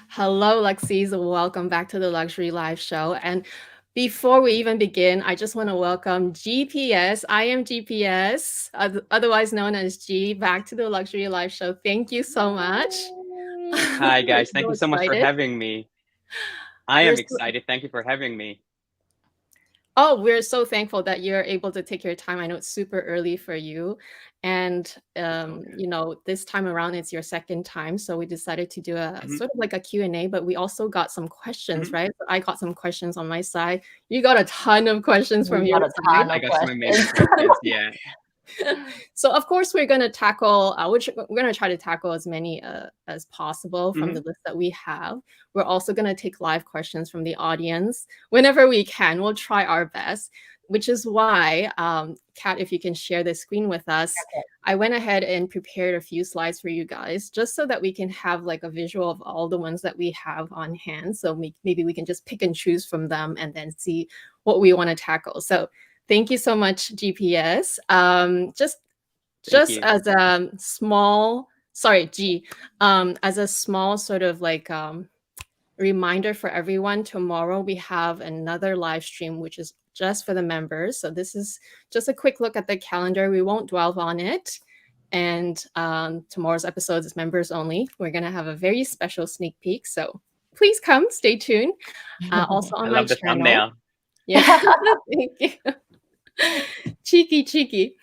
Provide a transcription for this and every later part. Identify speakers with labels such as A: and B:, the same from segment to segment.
A: Hello, Luxees. Welcome back to the Luxury Live Show. And before we even begin, I just want to welcome GPS. I am GPS, otherwise known as G, back to the Luxury Live Show. Thank you so much.
B: Hi,
A: We're
B: guys. Thank
A: so
B: you so much for
A: excited.
B: having me. I
A: We're
B: am
A: so,
B: excited. Thank you for having me.
A: we're so thankful that you're able to take your time. I know it's super early for you. And, this time around, it's your second time. So we decided to do a
B: Mhm,
A: sort of like a Q&A, but we also got some questions,
B: mhm.
A: right? So I got some questions on my side. You got a ton of questions
C: We
A: from your
C: got a
A: side.
C: ton
B: I
C: of
B: got some
C: questions.
B: amazing questions. Yeah.
A: So of course we're going to tackle we're going to try to tackle as many as possible from the
B: Mhm,
A: list that we have. We're also going to take live questions from the audience whenever we can. We'll try our best, which is why Kat, if you can share the screen with us.
C: Okay.
A: I went ahead and prepared a few slides for you guys just so that we can have like a visual of all the ones that we have on hand, so maybe we can just pick and choose from them and then see what we want to tackle. So thank you so much, GPS.
B: Thank
A: Just
B: you.
A: as a small, sorry, G, as a small sort of like reminder for everyone, tomorrow we have another live stream, which is just for the members. So this is just a quick look at the calendar. We won't dwell on it. And tomorrow's episode is members only. We're going to have a very special sneak peek. So please come, stay tuned. Also
B: I
A: on my
B: love the
A: channel.
B: thumbnail.
A: Yeah, thank you. Cheeky, cheeky.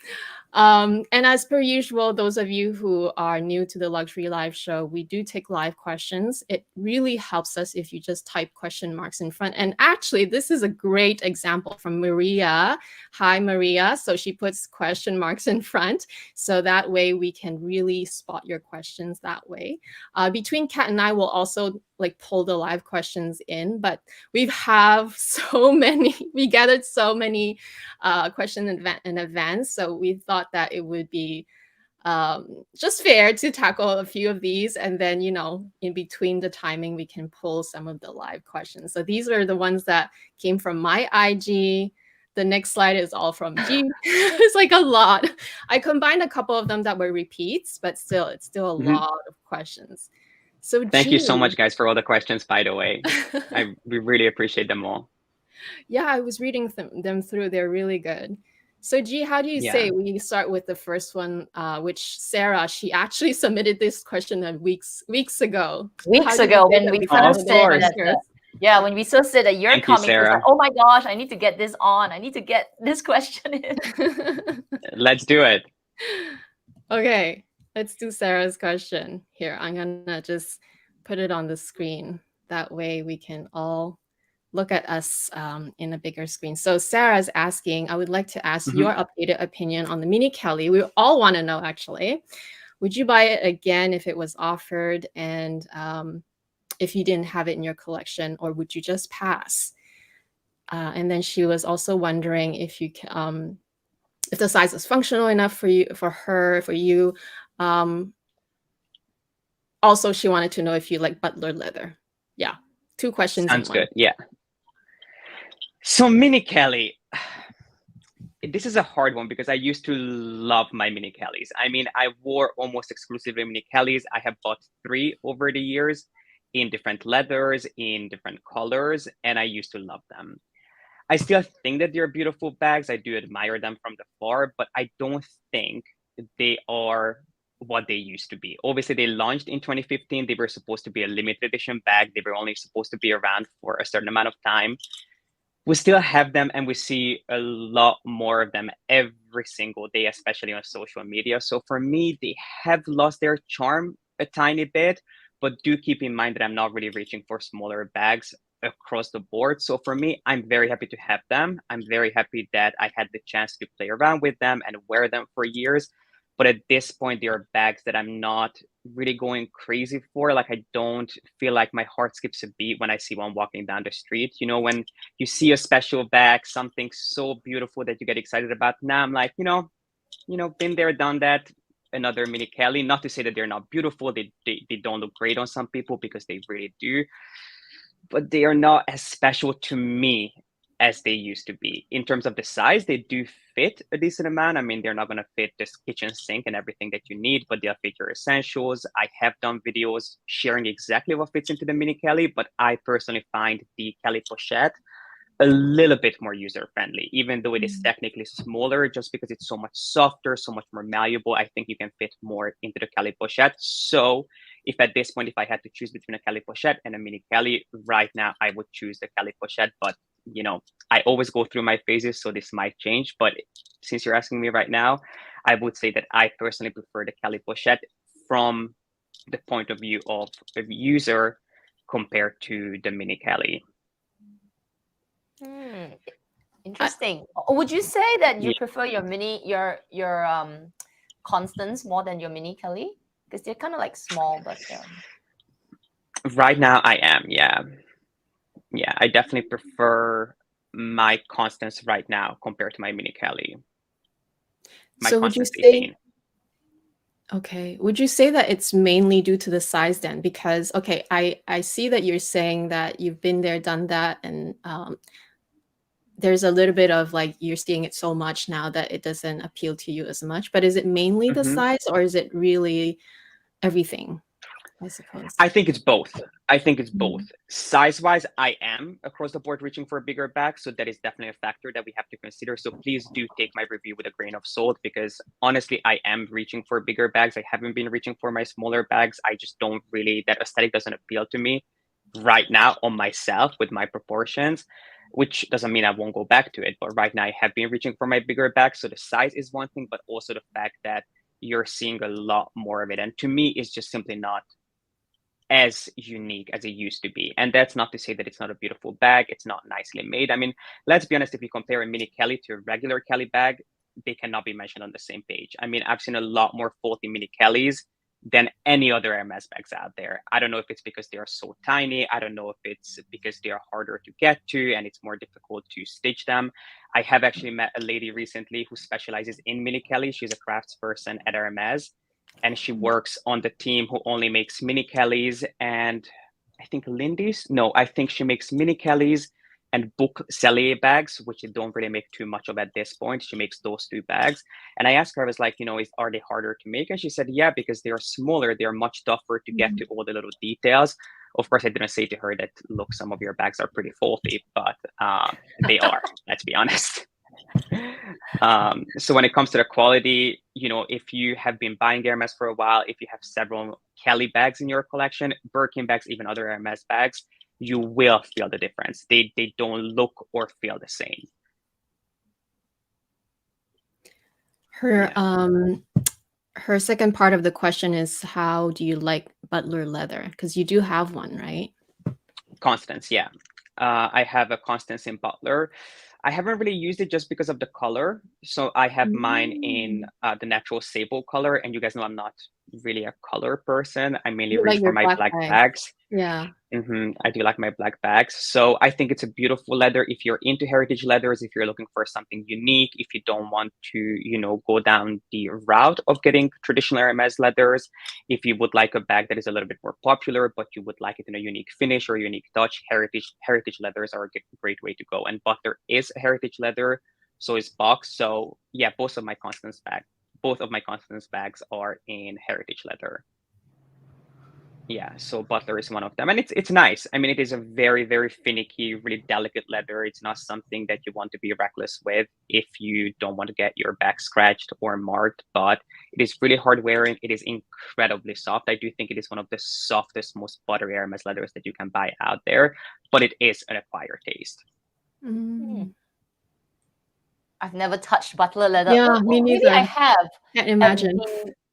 A: And as per usual, those of you who are new to the Luxury Live Show, we do take live questions. It really helps us if you just type question marks in front. And actually, this is a great example from Maria. Hi, Maria. So she puts question marks in front. So that way we can really spot your questions that way. Between Kat and I, will also like pull the live questions in, but we have so many, we gathered so many question in advance. So we thought that it would be just fair to tackle a few of these. And then, in between the timing, we can pull some of the live questions. So these are the ones that came from my IG. The next slide is all from G. It's like a lot. I combined a couple of them that were repeats, but still, it's still a
B: Mhm.
A: lot of questions. So
B: Thank
A: G.
B: you so much, guys, for all the questions, by the way. We really appreciate them all.
A: Yeah, I was reading them through. They're really good. So, G, how do you
B: Yeah.
A: say we start with the first one, which Sarah, she actually submitted this question weeks ago. How
C: Weeks
A: do you
C: ago,
A: say
C: when
A: that
C: we
A: we
B: Oh,
A: tackle
B: of
C: first
A: this
C: said
B: course.
A: one
C: that,
A: first?
C: yeah, when we first said that you're
B: Thank you,
C: coming, it was like,
B: Sarah.
C: oh my gosh, I need to get this on. I need to get this question in.
B: Let's do it.
A: Okay, let's do Sarah's question. Here, I'm gonna just put it on the screen. That way we can all look at us in a bigger screen. So Sarah's asking, I would like to ask
B: Mhm.
A: your updated opinion on the Mini Kelly. We all want to know, actually. Would you buy it again if it was offered, and if you didn't have it in your collection, or would you just pass? And then she was also wondering if the size is functional enough for you, for you. Um, Also, she wanted to know if you like butler leather. Yeah, two questions in
B: Sounds
A: one.
B: good. Yeah. So, Mini Kelly. This is a hard one because I used to love my Mini Kellys. I mean, I wore almost exclusively Mini Kellys. I have bought 3 over the years in different leathers, in different colors, and I used to love them. I still think that they're beautiful bags. I do admire them from the far, but I don't think they are what they used to be. Obviously, they launched in 2015. They were supposed to be a limited edition bag. They were only supposed to be around for a certain amount of time. We still have them, and we see a lot more of them every single day, especially on social media. So for me, they have lost their charm a tiny bit, but do keep in mind that I'm not really reaching for smaller bags across the board. So for me, I'm very happy to have them. I'm very happy that I had the chance to play around with them and wear them for years. But at this point, there are bags that I'm not really going crazy for. Like, I don't feel like my heart skips a beat when I see one walking down the street. When you see a special bag, something so beautiful that you get excited about. Now I'm like, been there, done that. Another Mini Kelly. Not to say that they're not beautiful. They don't look great on some people, because they really do. But they are not as special to me as they used to be. In terms of the size, they do fit a decent amount. I mean, they're not going to fit this kitchen sink and everything that you need, but they'll fit your essentials. I have done videos sharing exactly what fits into the mini Kelly, but I personally find the Kelly pochette a little bit more user-friendly, even though it is technically smaller, just because it's so much softer, so much more malleable. I think you can fit more into the Kelly pochette. So if at this point, if I had to choose between a Kelly pochette and a mini Kelly, right now I would choose the Kelly pochette. But, you know, I always go through my phases, so this might change. But since you're asking me right now, I would say that I personally prefer the Kelly pochette from the point of view of a user compared to the mini Kelly.
C: Interesting. Would you say that you
B: Yeah.
C: prefer your Constance more than your mini Kelly? Because they're kind of like small, but
B: Right now I am, yeah. Yeah, I definitely prefer my Constance right now compared to my mini Kelly. My
A: So would you
B: Constance
A: say
B: 18.
A: Okay. Would you say that it's mainly due to the size then? Because, okay, I see that you're saying that you've been there, done that, and there's a little bit of like you're seeing it so much now that it doesn't appeal to you as much. But is it mainly the size, or is it really everything, I suppose?
B: I think it's both. I think it's both. Size-wise, I am across the board reaching for a bigger bag, so that is definitely a factor that we have to consider. So please do take my review with a grain of salt, because honestly, I am reaching for bigger bags. I haven't been reaching for my smaller bags. I just don't really, that aesthetic doesn't appeal to me right now on myself with my proportions, which doesn't mean I won't go back to it. But right now I have been reaching for my bigger bags. So the size is one thing, but also the fact that you're seeing a lot more of it. And to me, it's just simply not as unique as it used to be. And that's not to say that it's not a beautiful bag. It's not nicely made. I mean, let's be honest, if you compare a mini Kelly to a regular Kelly bag, they cannot be mentioned on the same page. I mean, I've seen a lot more faulty mini Kellys than any other Hermes bags out there. I don't know if it's because they are so tiny. I don't know if it's because they are harder to get to and it's more difficult to stitch them. I have actually met a lady recently who specializes in mini Kelly. She's a craftsperson at Hermes, and she works on the team who only makes mini Kellys and I think Lindy's. No, I think she makes mini Kellys and book cellier bags, which they don't really make too much of at this point. She makes those two bags. And I asked her, I was like, you know, are they harder to make? And she said, yeah, because they are smaller. They're much tougher to get to all the little details. Of course, I didn't say to her that, look, some of your bags are pretty faulty, but they are, let's be honest. So when it comes to the quality, you know, if you have been buying Hermes for a while, if you have several Kelly bags in your collection, Birkin bags, even other Hermes bags, you will feel the difference. They don't look or feel the same.
A: Her second part of the question is, how do you like Butler leather? Because you do have one, right?
B: Constance, yeah. I have a Constance in Butler. I haven't really used it just because of the color. So I have mine in the natural sable color. And you guys know I'm not really a color person. I mainly reach for my black bags.
A: Yeah.
B: I do like my black bags. So I think it's a beautiful leather. If you're into heritage leathers, if you're looking for something unique, if you don't want to, you know, go down the route of getting traditional Hermes leathers, if you would like a bag that is a little bit more popular, but you would like it in a unique finish or unique touch, heritage leathers are a great way to go. And Butler is a heritage leather, so is Box. So yeah, both of my Constance bags are in heritage leather. Yeah, so Butler is one of them, and it's nice. I mean, it is a very, very finicky, really delicate leather. It's not something that you want to be reckless with if you don't want to get your back scratched or marked, but it is really hard wearing. It is incredibly soft. I do think it is one of the softest, most buttery Hermes leathers that you can buy out there, but it is an acquired taste.
C: I've never touched Butler leather.
A: Yeah, me neither.
C: Maybe I have.
A: Can't imagine.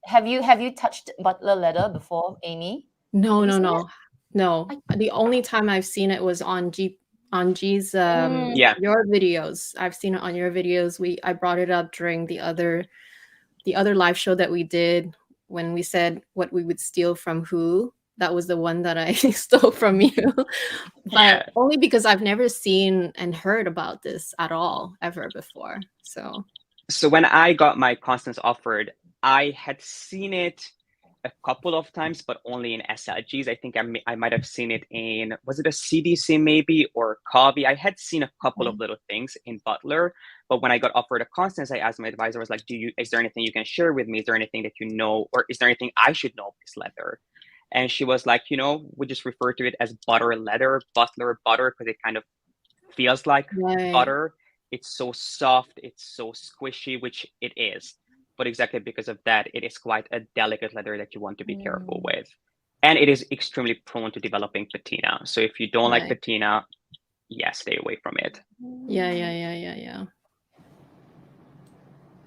C: Have you touched Butler leather before, Amy?
A: No. The only time I've seen it was on G's your videos. I've seen it on your videos. I brought it up during the other live show that we did when we said what we would steal from who. That was the one that I stole from you. But only because I've never seen and heard about this at all ever before. So
B: when I got my Constance offered, I had seen it a couple of times, but only in SLGs. I think I might have seen it in, was it a CDC maybe, or Covey? I had seen a couple of little things in Butler, but when I got offered a Constance, I asked my advisor, I was like, is there anything you can share with me? Is there anything that you know, or is there anything I should know of this leather? And she was like, we just refer to it as butter leather, Butler butter, because it kind of feels like butter. It's so soft, it's so squishy, which it is. But exactly because of that, it is quite a delicate leather that you want to be careful with. And it is extremely prone to developing patina. So if you don't like patina, stay away from it.
A: Yeah.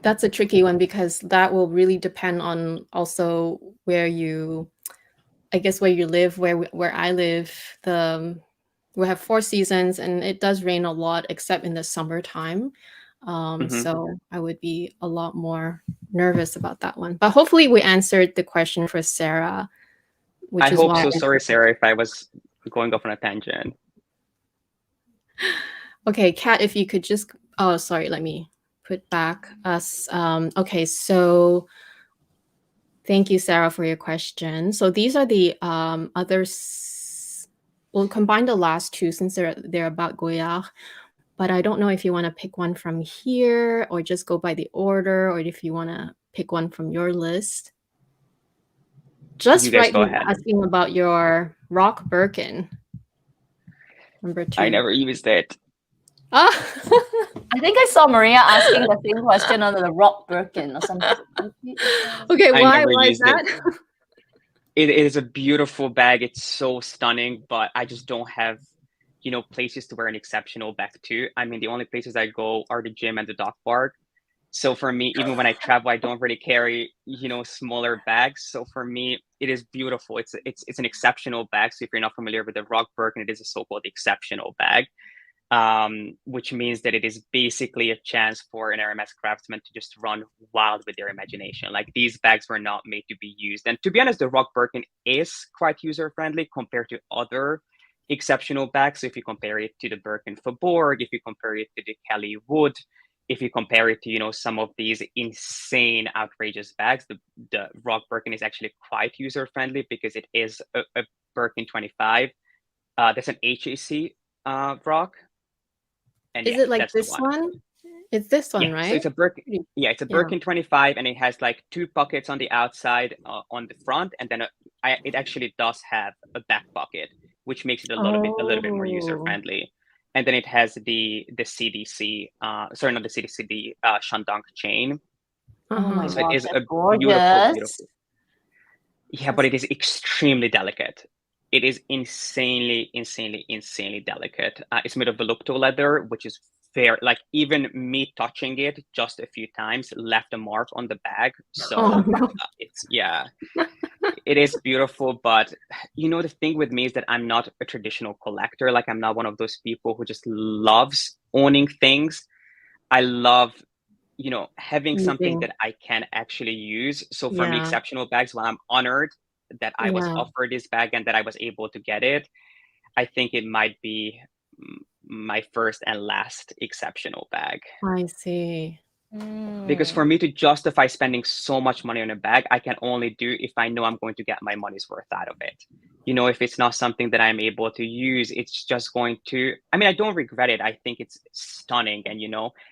A: That's a tricky one, because that will really depend on also where you live. Where I live, we have 4 seasons, and it does rain a lot, except in the summertime. So I would be a lot more nervous about that one. But hopefully we answered the question for Sarah.
B: I hope so. Sorry, Sarah, if I was going off on a tangent.
A: Okay, Kat, if you could just, oh, sorry, let me put back us. Okay, so thank you, Sarah, for your question. So these are the others. We'll combine the last 2 since they're about Goyard. But I don't know if you want to pick one from here or just go by the order, or if you want to pick one from your list. Just right here, asking about your Rock Birkin, number 2.
B: I never used it.
C: I think I saw Maria asking the same question on the Rock Birkin or something.
A: Okay, why is that?
B: It is a beautiful bag. It's so stunning, but I just don't have places to wear an exceptional bag to. I mean, the only places I go are the gym and the dog park. So for me, even when I travel, I don't really carry, smaller bags. So for me, it is beautiful. It's an exceptional bag. So if you're not familiar with the Rock Birkin, it is a so-called exceptional bag, which means that it is basically a chance for an Hermes craftsman to just run wild with their imagination. Like, these bags were not made to be used. And to be honest, the Rock Birkin is quite user-friendly compared to other exceptional bags. So if you compare it to the Birkin Faubourg, if you compare it to the Kelly Wood, if you compare it to some of these insane, outrageous bags, the Rock Birkin is actually quite user friendly, because it is a Birkin 25. That's an HAC rock.
A: And is it like this one? It's this one, right?
B: So it's a Birkin. Yeah, it's a Birkin 25, and it has like 2 pockets on the outside, on the front, and then it actually does have a back pocket, which makes it a little bit more user friendly. And then it has the CDC, sorry, not the CDC, the Shandong chain.
C: Oh my
B: so
C: God,
B: it is a
C: gorgeous.
B: beautiful. Yeah, but it is extremely delicate. It is insanely delicate. It's made of volupto leather, which is very, like, even me touching it just a few times left a mark on the bag. So it's, it is beautiful. But the thing with me is that I'm not a traditional collector. Like, I'm not one of those people who just loves owning things. I love, having something that I can actually use. So for me, exceptional bags, well, I'm honored that I was offered this bag and that I was able to get it. I think it might be my first and last exceptional bag.
A: I see.
B: Because for me to justify spending so much money on a bag, I can only do if I know I'm going to get my money's worth out of it. If it's not something that I'm able to use, it's just going to, I mean, I don't regret it. I think it's stunning. And,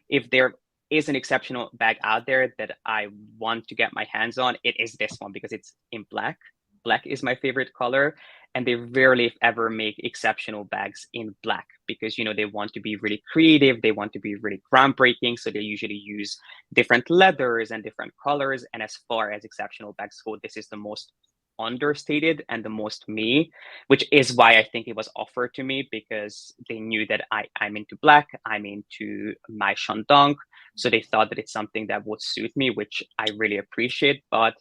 B: if there is an exceptional bag out there that I want to get my hands on, it is this one, because it's in black. Black is my favorite color. And they rarely, if ever, make exceptional bags in black, because, they want to be really creative. They want to be really groundbreaking. So they usually use different leathers and different colors. And as far as exceptional bags go, this is the most understated and the most me, which is why I think it was offered to me, because they knew that I'm into black, I'm into my Shandong. So they thought that it's something that would suit me, which I really appreciate. But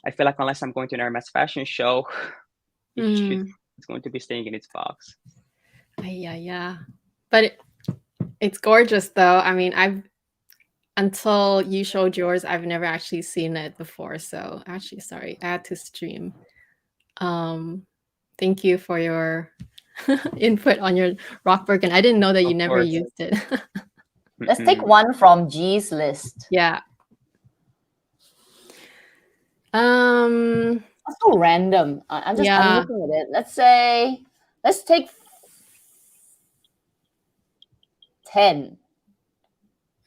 B: I feel like unless I'm going to an Hermes fashion show, it's going to be staying in its box.
A: Yeah. But it's gorgeous, though. I mean, until you showed yours, I've never actually seen it before. So actually, sorry, add to stream. Thank you for your input on your Rock Birkin. I didn't know that you never used it.
C: Let's take one from G's list.
A: Yeah.
C: That's so random. I'm
A: Yeah.
C: looking at it. Let's take 10.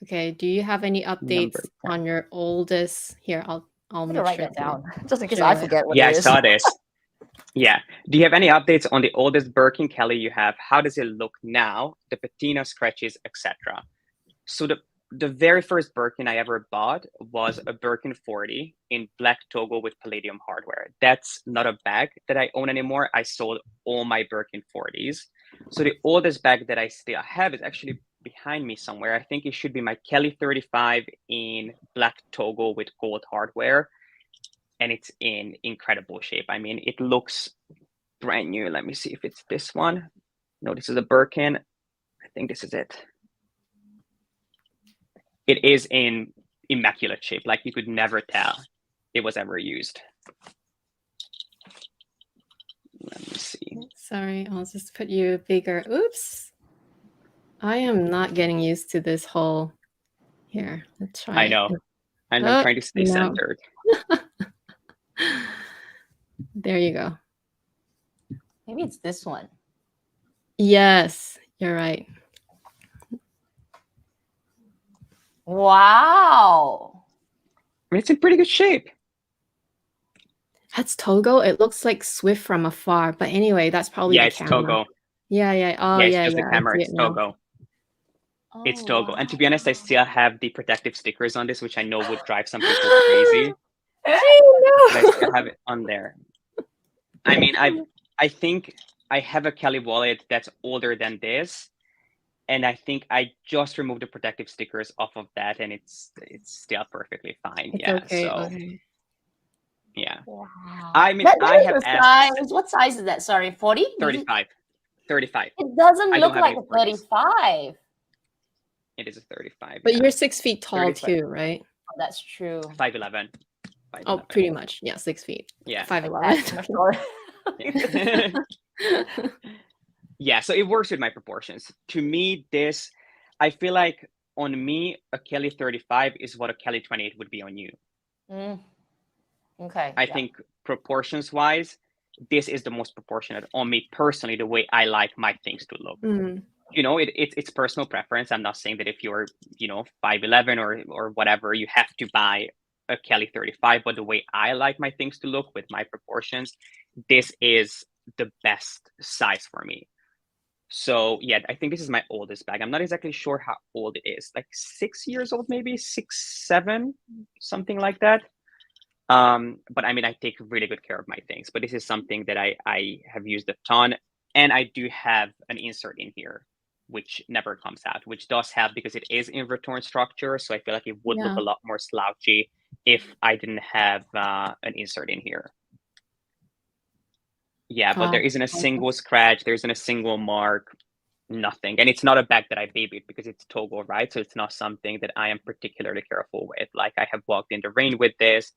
A: Okay. Do you have any updates
B: Number 10.
A: on your oldest? Here, I'll
C: I'm
A: make
C: gonna write
A: sure
C: that
A: to
C: down just in case
A: show
C: I
A: it.
C: forget what
B: Yeah,
C: it
B: I
C: is.
B: saw this. Yeah. Do you have any updates on the oldest Birkin Kelly you have? How does it look now? The patina scratches, etc. So the very first Birkin I ever bought was a Birkin 40 in black Togo with palladium hardware. That's not a bag that I own anymore. I sold all my Birkin 40s. So the oldest bag that I still have is actually behind me somewhere. I think it should be my Kelly 35 in black Togo with gold hardware. And it's in incredible shape. I mean, it looks brand new. Let me see if it's this one. No, this is a Birkin. I think this is it. It is in immaculate shape. Like you could never tell it was ever used. Let me see.
A: Sorry, I'll just put you bigger. Oops. I am not getting used to this whole. Here, let's try
B: I know.
A: it.
B: And
A: Oh,
B: I'm trying to stay
A: no.
B: centered.
A: There you go.
C: Maybe it's this one.
A: Yes, you're right.
C: Wow.
B: I mean, it's in pretty good shape.
A: That's Togo. It looks like Swift from afar, but anyway, that's probably
B: Yeah,
A: the
B: it's
A: camera.
B: Togo.
A: Yeah, yeah. Oh,
B: Yeah, it's
A: yeah,
B: just
A: yeah.
B: the camera.
A: I see
B: It's
A: it now.
B: Togo.
C: Oh,
B: It's Togo.
C: wow.
B: And to be honest, I still have the protective stickers on this, which I know would drive some people crazy. But I still have it on there. I mean, I think I have a Kelly wallet that's older than this. And I think I just removed the protective stickers off of that, and it's still perfectly fine.
A: It's
B: Yeah.
A: okay.
B: So
A: Okay.
B: yeah.
C: Wow.
B: I mean,
C: That
B: I
C: is
B: have
C: the
B: asked
C: size. What size is that? Sorry, 40?
B: 35. 35.
C: It doesn't
B: I
C: look
B: don't have
C: like
B: any
C: a
B: 40s.
C: 35.
B: It is a 35.
A: But
B: yeah.
A: you're 6 feet tall
B: 35.
A: too, right?
C: Oh, that's true.
B: 5'11".
A: Oh, pretty much. Yeah, 6 feet.
B: Yeah.
A: 5'11".
B: Yeah, so it works with my proportions. To me, this, I feel like on me, a Kelly 35 is what a Kelly 28 would be on you.
C: Okay.
B: I think proportions-wise, this is the most proportionate on me personally, the way I like my things to look. You know, it's personal preference. I'm not saying that if you're, 5'11" or whatever, you have to buy a Kelly 35, but the way I like my things to look with my proportions, this is the best size for me. So yeah, I think this is my oldest bag. I'm not exactly sure how old it is, like 6 years old, maybe 6, 7, something like that. But I mean, I take really good care of my things, but this is something that I have used a ton. And I do have an insert in here, which never comes out, which does help because it is in return structure. So I feel like it would look a lot more slouchy if I didn't have an insert in here. Yeah, but there isn't a single scratch. There isn't a single mark, nothing. And it's not a bag that I babied because it's Togo, right? So it's not something that I am particularly careful with. Like I have walked in the rain with this.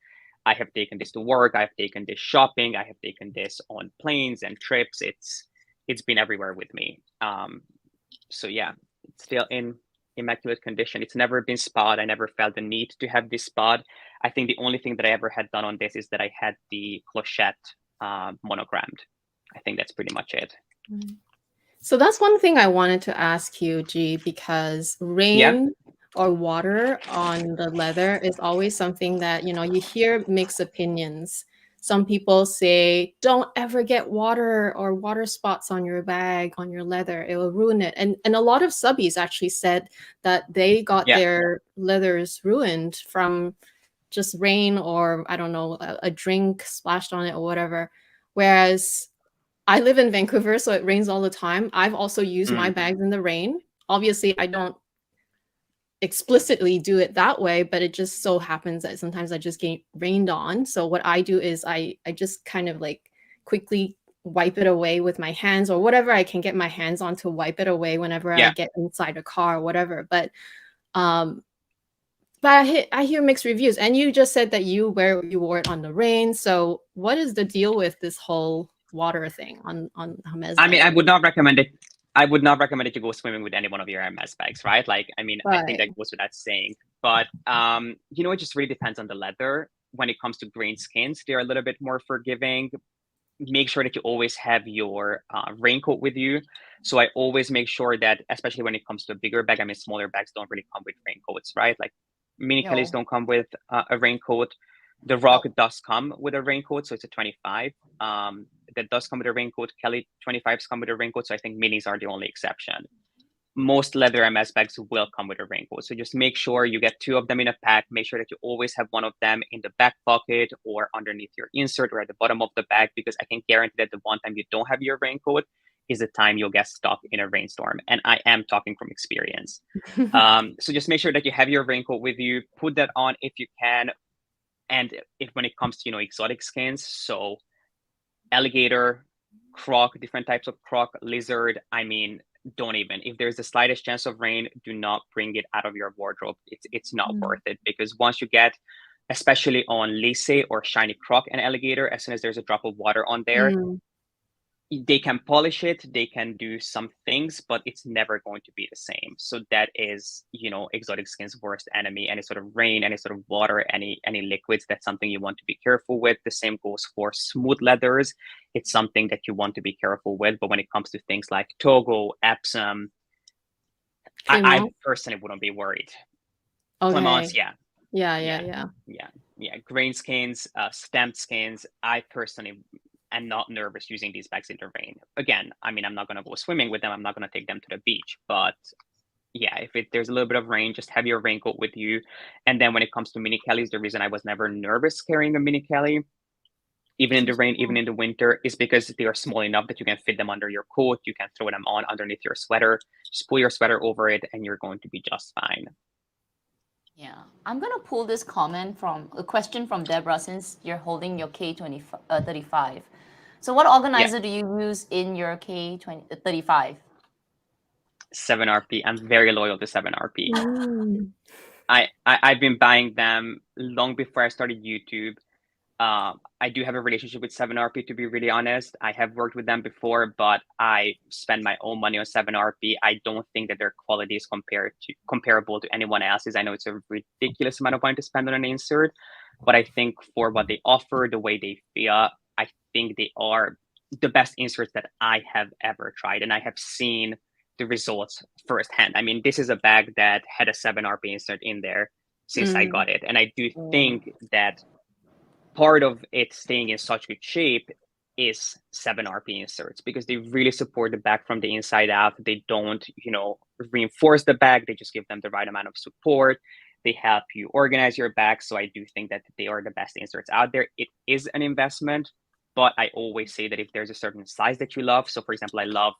B: I have taken this to work. I've taken this shopping. I have taken this on planes and trips. It's been everywhere with me. So yeah, it's still in immaculate condition. It's never been spot. I never felt the need to have this spot. I think the only thing that I ever had done on this is that I had the clochette monogrammed. I think that's pretty much it.
A: So that's one thing I wanted to ask you, G, because rain or water on the leather is always something that, you hear mixed opinions. Some people say, don't ever get water or water spots on your bag, on your leather. It will ruin it. And a lot of subbies actually said that they got their leathers ruined from just rain or, I don't know, a drink splashed on it or whatever. Whereas I live in Vancouver, so it rains all the time. I've also used my bags in the rain. Obviously, I don't explicitly do it that way, but it just so happens that sometimes I just get rained on. So what I do is I just kind of like quickly wipe it away with my hands or whatever I can get my hands on to wipe it away whenever I get inside a car or whatever. But I hear mixed reviews. And you just said that you wore it on the rain. So what is the deal with this whole water thing on Hermes?
B: I mean, I would not recommend it. I would not recommend it to go swimming with any one of your Hermes bags, right? Like, I mean, I think that goes without saying. But it just really depends on the leather. when it comes to grain skins, they're a little bit more forgiving. Make sure that you always have your raincoat with you. So I always make sure that, especially when it comes to a bigger bag, I mean, smaller bags don't really come with raincoats, right? Like mini
C: No.
B: Kellys don't come with a raincoat. The Rock
C: No.
B: does come with a raincoat, so it's a 25. That does come with a raincoat. Kelly 25s come with a raincoat, so I think minis are the only exception. Most leather MS bags will come with a raincoat. So just make sure you get 2 of them in a pack. Make sure that you always have 1 of them in the back pocket or underneath your insert or at the bottom of the bag, because I can guarantee that the one time you don't have your raincoat is the time you'll get stuck in a rainstorm. And I am talking from experience. So just make sure that you have your raincoat with you. Put that on if you can. And if when it comes to, exotic skins, so alligator, croc, different types of croc, lizard, I mean, don't even. If there's the slightest chance of rain, do not bring it out of your wardrobe. It's not worth it, because once you get, especially on Luxee or shiny croc and alligator, as soon as there's a drop of water on there, they can polish it, they can do some things, but it's never going to be the same. So that is, exotic skin's worst enemy. Any sort of rain, any sort of water, any liquids, that's something you want to be careful with. The same goes for smooth leathers. It's something that you want to be careful with. But when it comes to things like Togo, Epsom, I personally wouldn't be worried.
A: Okay.
B: Clemence, yeah.
A: Yeah.
B: Grain skins, stamped skins, I personally am not nervous using these bags in the rain. Again, I mean, I'm not going to go swimming with them. I'm not going to take them to the beach. But yeah, if there's a little bit of rain, just have your raincoat with you. And then when it comes to mini Kellys, the reason I was never nervous carrying a mini Kelly, even in the rain, even in the winter, is because they are small enough that you can fit them under your coat. You can throw them on underneath your sweater. Just pull your sweater over it and you're going to be just fine.
C: Yeah, I'm gonna pull this comment from a question from Deborah, since you're holding your K35. So what organizer do you use in your K35?
B: 7RP. I'm very loyal to 7RP. I've been buying them long before I started YouTube. I do have a relationship with 7RP, to be really honest. I have worked with them before, but I spend my own money on 7RP. I don't think that their quality is comparable to anyone else's. I know it's a ridiculous amount of money to spend on an insert, but I think for what they offer, the way they feel, I think they are the best inserts that I have ever tried. And I have seen the results firsthand. I mean, this is a bag that had a 7RP insert in there since I got it. And I do think that part of it staying in such good shape is 7RP inserts, because they really support the bag from the inside out. They don't, reinforce the bag. They just give them the right amount of support. They help you organize your bag. So I do think that they are the best inserts out there. It is an investment, but I always say that if there's a certain size that you love, so for example, I love,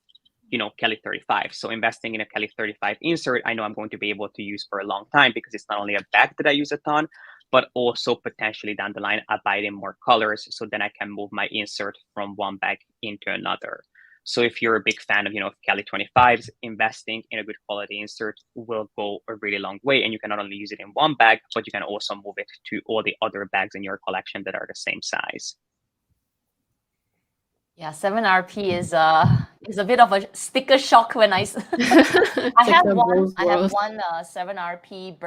B: Kelly 35. So investing in a Kelly 35 insert, I know I'm going to be able to use for a long time, because it's not only a bag that I use a ton, but also potentially down the line, I buy it in more colors. So then I can move my insert from one bag into another. So if you're a big fan of, Kelly 25s, investing in a good quality insert will go a really long way. And you can not only use it in one bag, but you can also move it to all the other bags in your collection that are the same size.
C: Yeah, 7RP is a bit of a sticker shock when I have one 7RP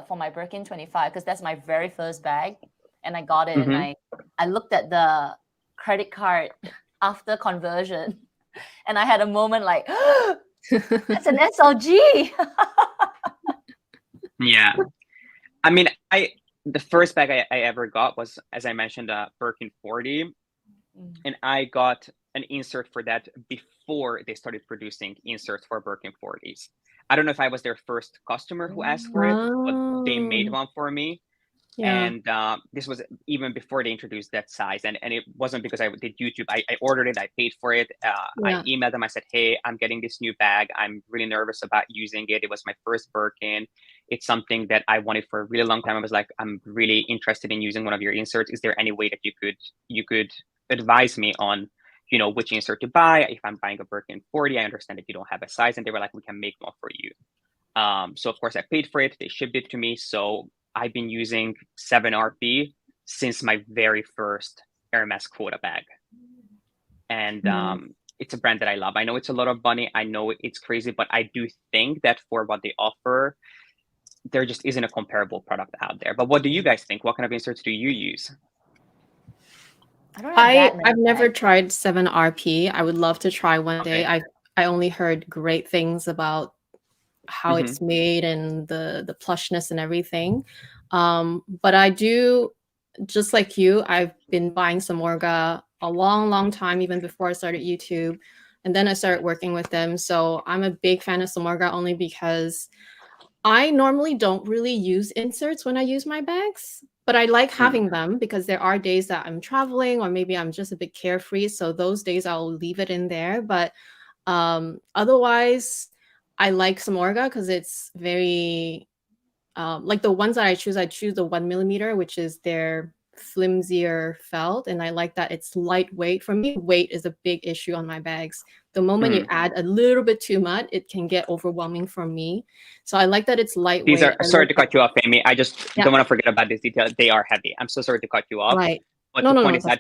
C: for my Birkin 25, because that's my very first bag, and I got it, and I looked at the credit card after conversion, and I had a moment like, that's an SLG.
B: Yeah, I mean, the first bag I ever got was, as I mentioned, a Birkin 40. And I got an insert for that before they started producing inserts for Birkin 40s. I don't know if I was their first customer who asked for it, but they made one for me. Yeah. And this was even before they introduced that size. And it wasn't because I did YouTube. I ordered it. I paid for it. I emailed them. I said, hey, I'm getting this new bag. I'm really nervous about using it. It was my first Birkin. It's something that I wanted for a really long time. I was like, I'm really interested in using one of your inserts. Is there any way that you could advise me on, which insert to buy? If I'm buying a Birkin 40, I understand that you don't have a size. And they were like, we can make one for you. So of course I paid for it. They shipped it to me. So I've been using 7RP since my very first Hermes quota bag. And it's a brand that I love. I know it's a lot of money. I know it's crazy, but I do think that for what they offer, there just isn't a comparable product out there. But what do you guys think? What kind of inserts do you use?
C: I don't have that many
A: I've never
C: bags.
A: tried 7RP. I would love to try one day.
B: Okay.
A: I only heard great things about how it's made and the plushness and everything. But I do, just like you, I've been buying Samorga a long time, even before I started YouTube. And then I started working with them. So I'm a big fan of Samorga only because I normally don't really use inserts when I use my bags, but I like having them because there are days that I'm traveling or maybe I'm just a bit carefree. So those days I'll leave it in there. But otherwise, I like Samorga because it's very like the ones that I choose the 1mm, which is their flimsier felt, and I like that it's lightweight. For me, weight is a big issue on my bags. The moment you add a little bit too much, it can get overwhelming for me. So I like that it's lightweight.
B: These are, sorry to cut you off, Amy. I just don't want to forget about this detail. They are heavy. I'm so sorry to cut you off.
A: Right.
B: But
A: No,
B: the
A: no,
B: point
A: no,
B: is that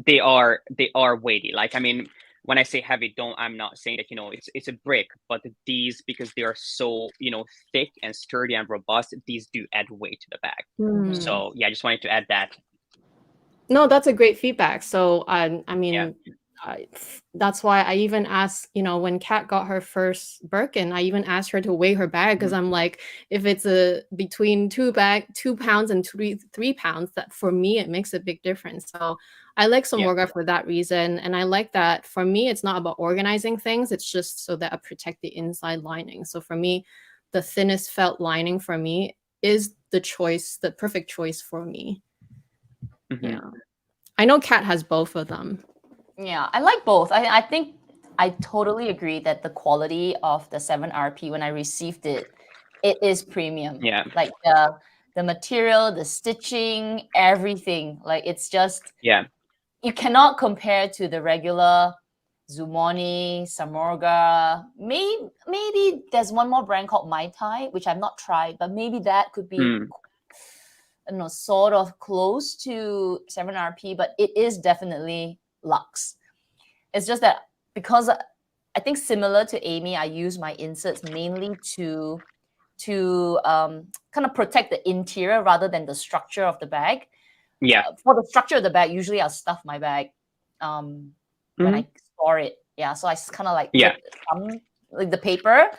B: they are weighty. Like, I mean, when I say heavy, I'm not saying that, you know, it's a brick, but these, because they are so, you know, thick and sturdy and robust, these do add weight to the bag. So yeah, I just wanted to add that.
A: No, that's a great feedback. So I mean, that's why I even asked, you know, when Kat got her first Birkin, I even asked her to weigh her bag because I'm like, if it's between 2 pounds and 3 pounds, that for me it makes a big difference. So I like Samorga for that reason, and I like that for me it's not about organizing things; it's just so that I protect the inside lining. So for me, the thinnest felt lining for me is the perfect choice for me. Yeah, I know Kat has both of them.
C: Yeah, I like both. I think I totally agree that the quality of the 7RP when I received it, it is premium.
B: Yeah.
C: Like the material, the stitching, everything. Like it's just, you cannot compare to the regular Zumoni, Samorga. Maybe there's one more brand called Mai Tai, which I've not tried, but maybe that could be sort of close to 7RP, but it is definitely Luxe. It's just that because I think similar to Amy, I use my inserts mainly to kind of protect the interior rather than the structure of the bag. For the structure of the bag, usually I'll stuff my bag when I store it. Yeah, so I kind of like put like the paper.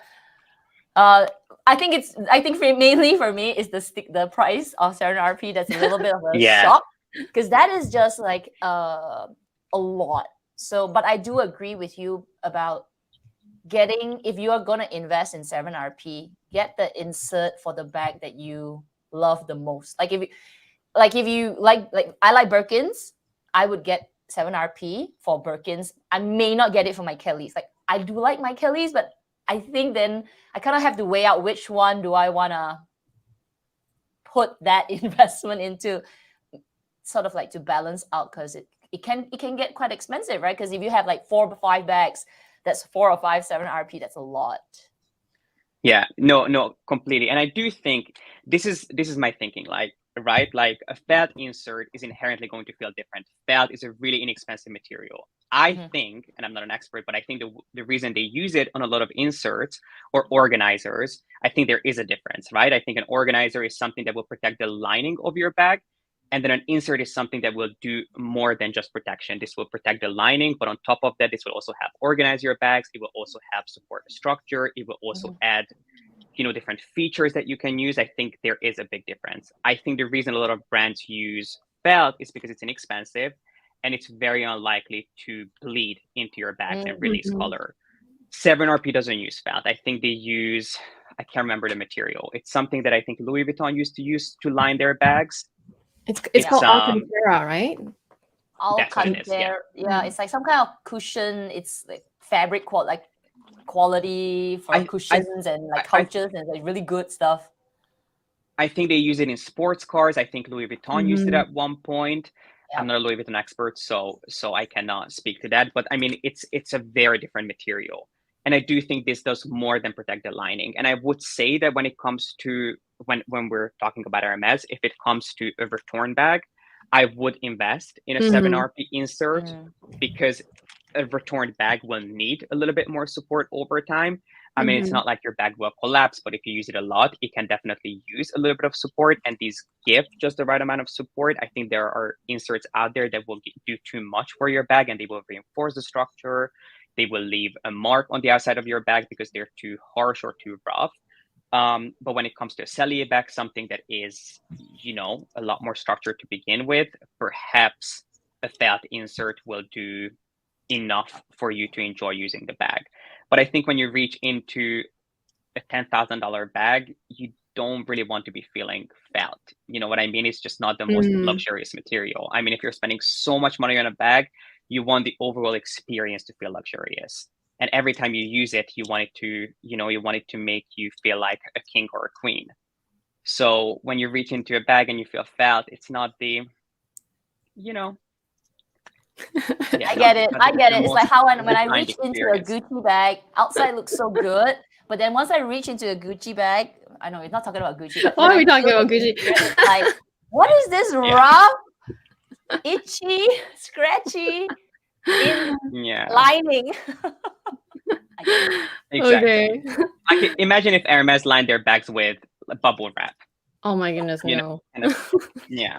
C: I think mainly for me is the price of 7RP that's a little bit of a shock, because that is just like a lot. So, but I do agree with you about getting, if you are going to invest in 7RP, get the insert for the bag that you love the most. Like if you like I like Birkins, I would get 7RP for Birkins. I may not get it for my Kellys. Like I do like my Kellys, but I think then I kind of have to weigh out which one do I want to put that investment into, sort of like to balance out, because it can get quite expensive, right? Because if you have like 4 or 5 bags, that's 4 or 5 7RP. That's a lot.
B: Yeah, no, completely. And I do think this is my thinking, like, right? Like a felt insert is inherently going to feel different. Felt is a really inexpensive material. I think, and I'm not an expert, but I think the reason they use it on a lot of inserts or organizers, I think there is a difference, right? I think an organizer is something that will protect the lining of your bag. And then an insert is something that will do more than just protection. This will protect the lining, but on top of that, this will also help organize your bags. It will also help support the structure. It will also add, you know, different features that you can use. I think there is a big difference. I think the reason a lot of brands use felt is because it's inexpensive and it's very unlikely to bleed into your bags and release color. 7RP doesn't use felt. I think they use, I can't remember the material. It's something that I think Louis Vuitton used to use to line their bags.
A: It's called Alcantara, right?
C: Alcantara, it's like some kind of cushion. It's like fabric quality for cushions and like couches and like really good stuff.
B: I think they use it in sports cars. I think Louis Vuitton used it at one point. I'm not a Louis Vuitton expert, so I cannot speak to that. But I mean, it's a very different material. And I do think this does more than protect the lining. And I would say that when it comes to, when we're talking about Hermes, if it comes to a return bag, I would invest in a 7RP insert because a returned bag will need a little bit more support over time. I mean, it's not like your bag will collapse, but if you use it a lot, it can definitely use a little bit of support, and these give just the right amount of support. I think there are inserts out there that will do too much for your bag, and they will reinforce the structure. They will leave a mark on the outside of your bag because they're too harsh or too rough. But when it comes to a cellier bag, something that is, a lot more structured to begin with, perhaps a felt insert will do enough for you to enjoy using the bag. But I think when you reach into a $10,000 bag, you don't really want to be feeling felt. You know what I mean? It's just not the most luxurious material. I mean, if you're spending so much money on a bag, you want the overall experience to feel luxurious. And every time you use it, you want it to, you want it to make you feel like a king or a queen. So when you reach into a bag and you feel felt, it's not the,
C: I get it. It's like how when I reach into a Gucci bag, outside looks so good, but then once I reach into a Gucci bag, I know we're not talking about Gucci. But
A: why are we talking about Gucci?
C: Like, what is this rough, itchy, scratchy lining?
B: Exactly. Okay. Imagine if Hermes lined their bags with bubble wrap.
A: Oh my goodness, no.
B: Yeah.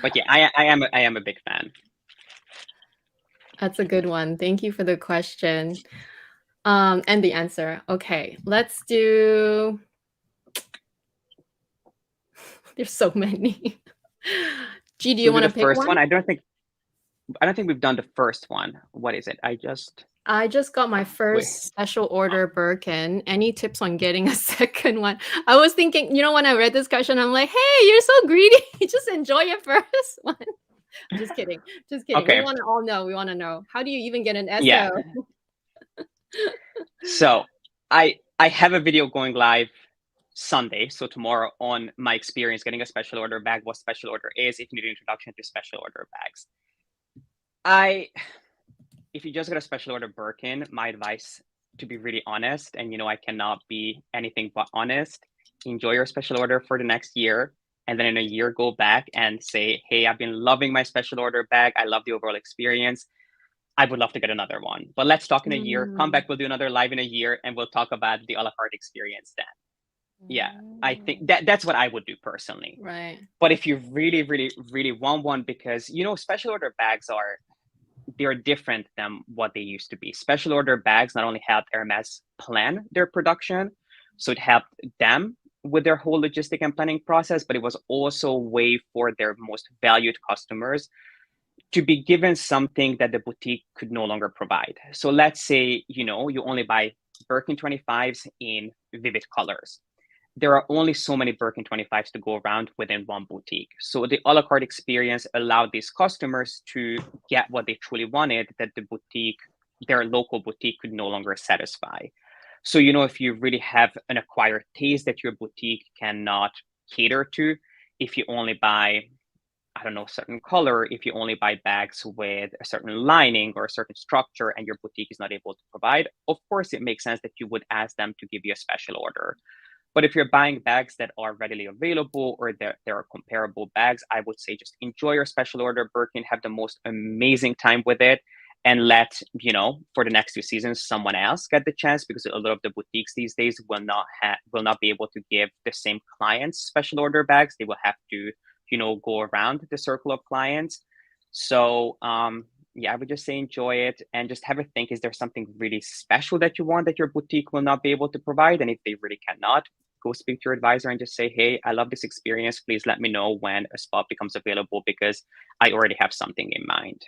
B: But yeah, I am a big fan.
A: That's a good one. Thank you for the question. And the answer. Okay, let's do. There's so many. G, do you want to pick
B: first one? I don't think we've done the first one. What is it? I just got my first special order Birkin. Any tips on getting a second one? I was thinking, when I read this question, I'm like, hey, you're so greedy. Just enjoy your first one. Just kidding. Okay. We want to all know. We want to know. How do you even get an SO? Yeah. So I have a video going live Sunday, so tomorrow, on my experience getting a special order bag, what special order is, if you need an introduction to special order bags. If you just get a special order Birkin, my advice, to be really honest, and I cannot be anything but honest, enjoy your special order for the next year, and then in a year go back and say, hey, I've been loving my special order bag. I love the overall experience. I would love to get another one. But let's talk in a year. Come back, we'll do another live in a year, and we'll talk about the a la carte experience then. Yeah, I think that's what I would do personally.
A: Right.
B: But if you really, really, really want one, because special order bags they're different than what they used to be. Special order bags not only helped Hermes plan their production, so it helped them with their whole logistic and planning process, but it was also a way for their most valued customers to be given something that the boutique could no longer provide. So let's say, you only buy Birkin 25s in vivid colors. There are only so many Birkin 25s to go around within one boutique. So the a la carte experience allowed these customers to get what they truly wanted that their local boutique could no longer satisfy. So, if you really have an acquired taste that your boutique cannot cater to, if you only buy, I don't know, a certain color, if you only buy bags with a certain lining or a certain structure and your boutique is not able to provide, of course, it makes sense that you would ask them to give you a special order. But if you're buying bags that are readily available or there are comparable bags, I would say just enjoy your special order Birkin, have the most amazing time with it, and let, for the next 2 seasons, someone else get the chance, because a lot of the boutiques these days will not be able to give the same clients special order bags. They will have to, go around the circle of clients. So, I would just say enjoy it and just have a think, is there something really special that you want that your boutique will not be able to provide? And if they really cannot, go speak to your advisor and just say, hey, I love this experience. Please let me know when a spot becomes available, because I already have something in mind.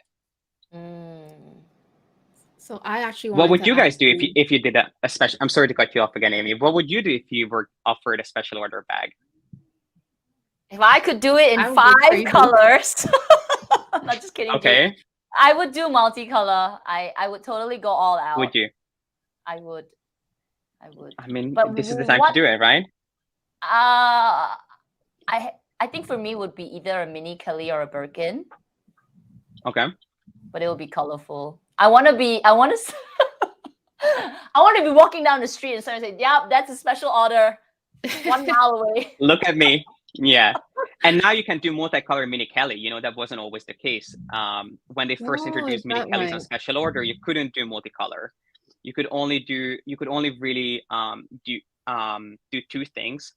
A: So I actually
B: what would you guys do if you did a special? I'm sorry to cut you off again, Amy. What would you do if you were offered a special order bag?
C: If I could do it in 5 colors, I'm not just kidding.
B: Okay.
C: Jake. I would do multicolor. I would totally go all out.
B: Would you?
C: I would.
B: I mean, but this is the time to do it, right?
C: I think for me would be either a mini Kelly or a Birkin.
B: Okay.
C: But it will be colorful. I want to be walking down the street and someone say, "Yeah, that's a special order, 1 mile away."
B: Look at me. Yeah. And now you can do multicolor mini Kelly. That wasn't always the case. When they first introduced mini Kellys on special order, you couldn't do multicolor. You could only really do two things.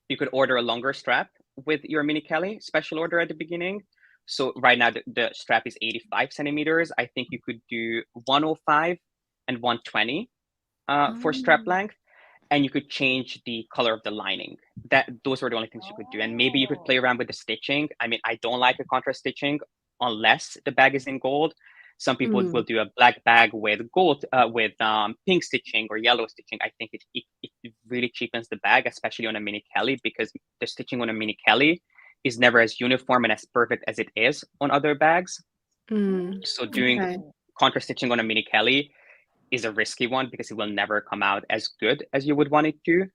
B: You could order a longer strap with your mini Kelly special order at the beginning. So right now the strap is 85 centimeters. I think you could do 105 and 120 for strap length, and you could change the color of the lining. Those were the only things you could do. And maybe you could play around with the stitching. I mean, I don't like a contrast stitching unless the bag is in gold. Some people will do a black bag with gold, with pink stitching or yellow stitching. I think it really cheapens the bag, especially on a mini Kelly, because the stitching on a mini Kelly is never as uniform and as perfect as it is on other bags. So doing contrast stitching on a mini Kelly is a risky one because it will never come out as good as you would want it to.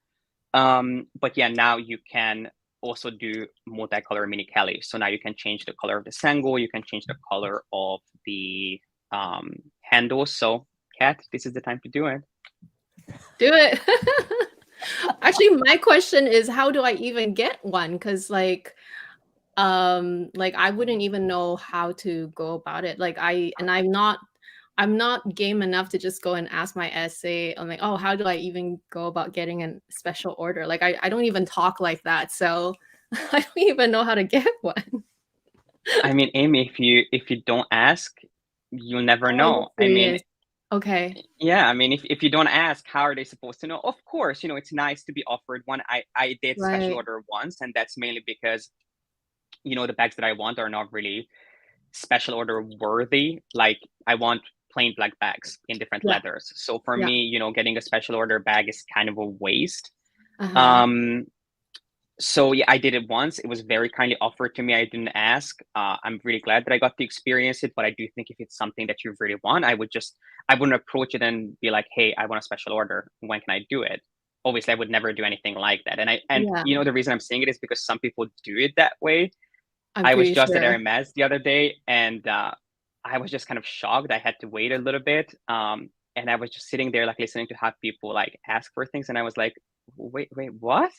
B: But yeah, now you can also do multicolor mini Kelly. So now you can change the color of the sangle, you can change the color of the handles. So Kat, this is the time to do it.
A: Do it. Actually, my question is, how do I even get one? Because like I wouldn't even know how to go about it. Like I'm not game enough to just go and ask my essay. I'm like, oh, how do I even go about getting a special order? Like I don't even talk like that. So I don't even know how to get one.
B: I mean, Amy, if you don't ask, you'll never know. I mean,
A: okay.
B: Yeah, I mean, if you don't ask, how are they supposed to know? Of course, it's nice to be offered one. I did special order once, and that's mainly because, the bags that I want are not really special order worthy. Like I want plain black bags in different leathers. So for me, getting a special order bag is kind of a waste. So yeah, I did it once. It was very kindly offered to me. I didn't ask. I'm really glad that I got to experience it. But I do think if it's something that you really want, I wouldn't approach it and be like, hey, I want a special order. When can I do it? Obviously, I would never do anything like that. And the reason I'm saying it is because some people do it that way. I was just at Hermes the other day, and I was just kind of shocked. I had to wait a little bit. And I was just sitting there, like listening to how people like ask for things. And I was like, wait, what?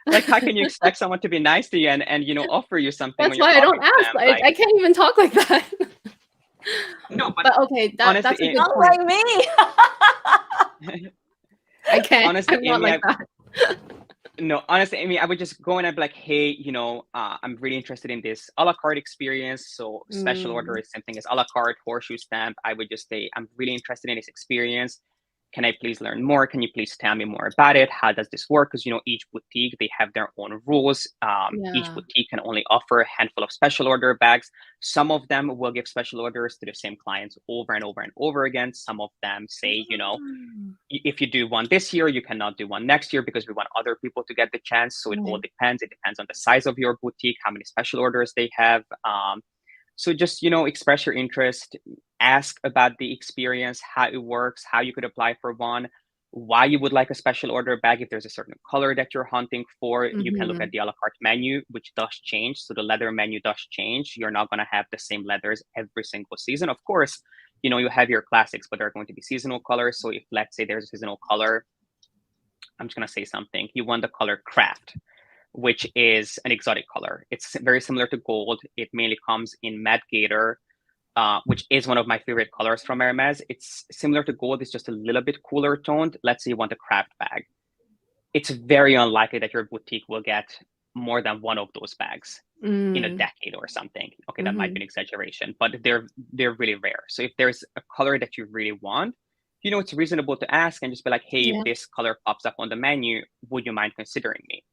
B: Like, how can you expect someone to be nice to you and offer you something?
A: That's why I don't ask. I can't even talk like that.
B: No, but
A: okay, that's a good
C: not
A: point.
C: like me.
A: I can't.
B: Honestly,
A: I'm not
B: Amy,
A: like that.
B: No, honestly, Amy, I would just go and I'd be like, hey, I'm really interested in this a la carte experience. So special order is something as a la carte, horseshoe stamp. I would just say, I'm really interested in this experience. Can I please learn more? Can you please tell me more about it? How does this work? Because, each boutique, they have their own rules. Each boutique can only offer a handful of special order bags. Some of them will give special orders to the same clients over and over and over again. Some of them say, if you do one this year, you cannot do one next year because we want other people to get the chance. So it all depends. It depends on the size of your boutique, how many special orders they have. So just, express your interest, ask about the experience, how it works, how you could apply for one, why you would like a special order bag. If there's a certain color that you're hunting for, you can look at the a la carte menu, which does change. So the leather menu does change. You're not going to have the same leathers every single season. Of course, you have your classics, but there are going to be seasonal colors. So if, let's say, there's a seasonal color, I'm just going to say something. You want the color craft, which is an exotic color. It's very similar to gold. It mainly comes in matte gator, which is one of my favorite colors from Hermes. It's similar to gold. It's just a little bit cooler toned. Let's say you want a craft bag. It's very unlikely that your boutique will get more than one of those bags in a decade or something. Okay, that might be an exaggeration, but they're really rare. So if there's a color that you really want, it's reasonable to ask and just be like, hey, if this color pops up on the menu, would you mind considering me?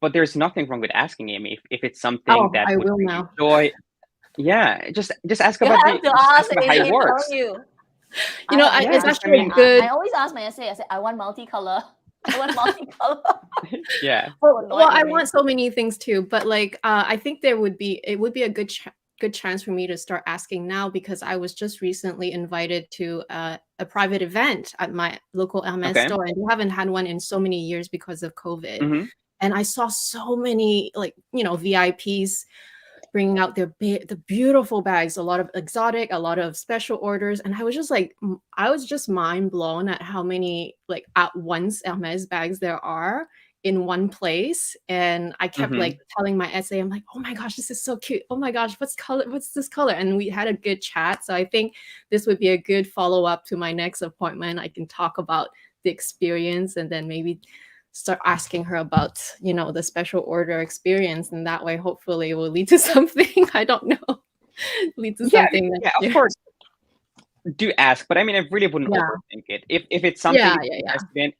B: But there's nothing wrong with asking, Amy, if it's something that would bring you joy. Yeah, just ask about how it works.
A: It's actually good.
C: I always ask my essay. I say, I want multicolor. I want multicolor.
B: Yeah.
A: Well, I want so many things too, but like, I think it would be a good chance for me to start asking now, because I was just recently invited to a private event at my local Hermes store, and we haven't had one in so many years because of COVID. And I saw so many VIPs bringing out the beautiful bags, a lot of exotic, a lot of special orders. And I was just mind blown at how many like at once Hermes bags there are. in one place, and I kept
B: Mhm.
A: like telling my essay, I'm like, oh my gosh, this is so cute. Oh my gosh, what's this color? And we had a good chat. So I think this would be a good follow-up to my next appointment. I can talk about the experience and then maybe start asking her about, you know, the special order experience. And that way, hopefully it will lead to something. I don't know. Lead to something next
B: Yeah, of
A: year.
B: course. Do ask, but I mean, I really wouldn't
A: Yeah.
B: overthink it. If it's something
A: Yeah,
B: you're
A: yeah, yeah.
B: interested in,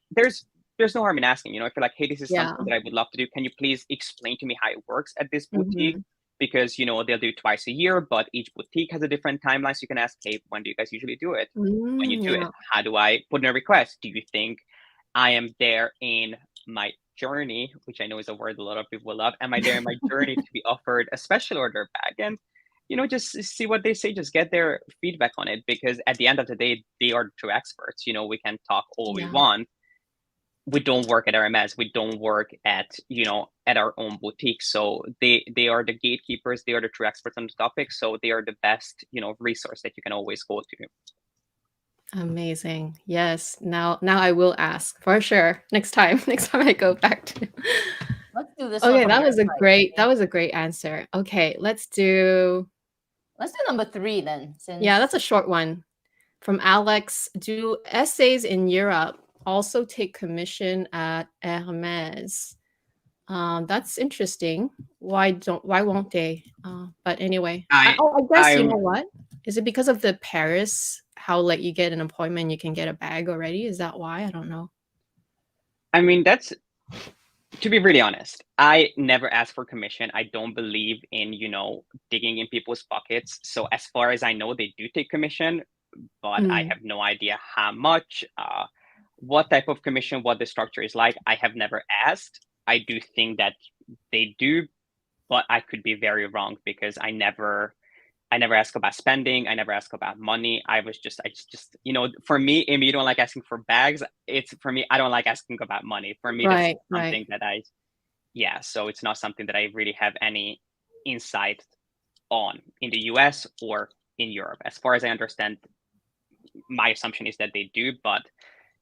B: there's no harm in asking. You know, if you're like, hey, this is
A: Yeah.
B: something that I would love to do, can you please explain to me how it works at this boutique?
A: Mhm.
B: Because, you know, they'll do twice a year, but each boutique has a different timeline. So you can ask, hey, when do you guys usually do it? When you do it,
A: Yeah.
B: how do I put in a request? Do you think I am there in my journey, which I know is a word a lot of people love? Am I there in my journey to be offered a special order bag? And, you know, just see what they say, just get their feedback on it, because at the end of the day, they are the true experts. You know, we can talk all we
A: Yeah.
B: want. We don't work at RMS. We don't work at, you know, at our own boutique. So they are the gatekeepers. They are the true experts on the topic. So they are the best, you know, resource that you can always go to.
A: Amazing. Yes. Now I will ask for sure. Next time I go back to.
C: Let's do this one
A: Okay,
C: from
A: that
C: your
A: was a
C: side,
A: great
C: Amy.
A: answer. Okay, let's do
C: number 3 then.
A: Yeah, that's a short one. From Alex, do essays in Europe also take commission at Hermes? That's interesting. Why won't they? But anyway, I guess you know
B: I'm
A: what? Is it because of the Paris? How like you get an appointment, you can get a bag already? Is that why? I don't know.
B: I mean, that's, to be really honest, I never ask for commission. I don't believe in, you know, digging in people's pockets. So as far as I know, they do take commission, but I
A: Mm,
B: have no idea how much, what type of commission, what the structure is like. I have never asked. I do think that they do, but I could be very wrong because I never ask about spending. I never ask about money. I just, you know, for me, Amy, you don't like asking for bags. It's for me, I don't like asking about money. For me, that's
A: right, right.
B: something that so it's not something that I really have any insight on in the US or in Europe. As far as I understand, my assumption is that they do, but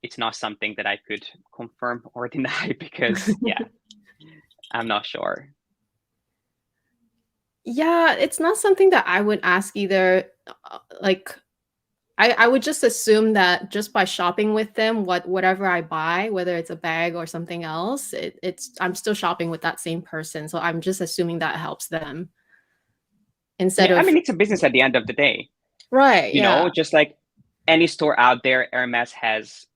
B: it's not something that I could confirm or deny because, I'm not sure.
A: Yeah, it's not something that I would ask either. Like I would just assume that just by shopping with them, whatever I buy, whether it's a bag or something else, it's I'm still shopping with that same person. So I'm just assuming that helps them instead
B: Yeah, I
A: of
B: mean, it's a business at the end of the day.
A: right.
B: You know,
A: Yeah.
B: just like any store out there, Hermes has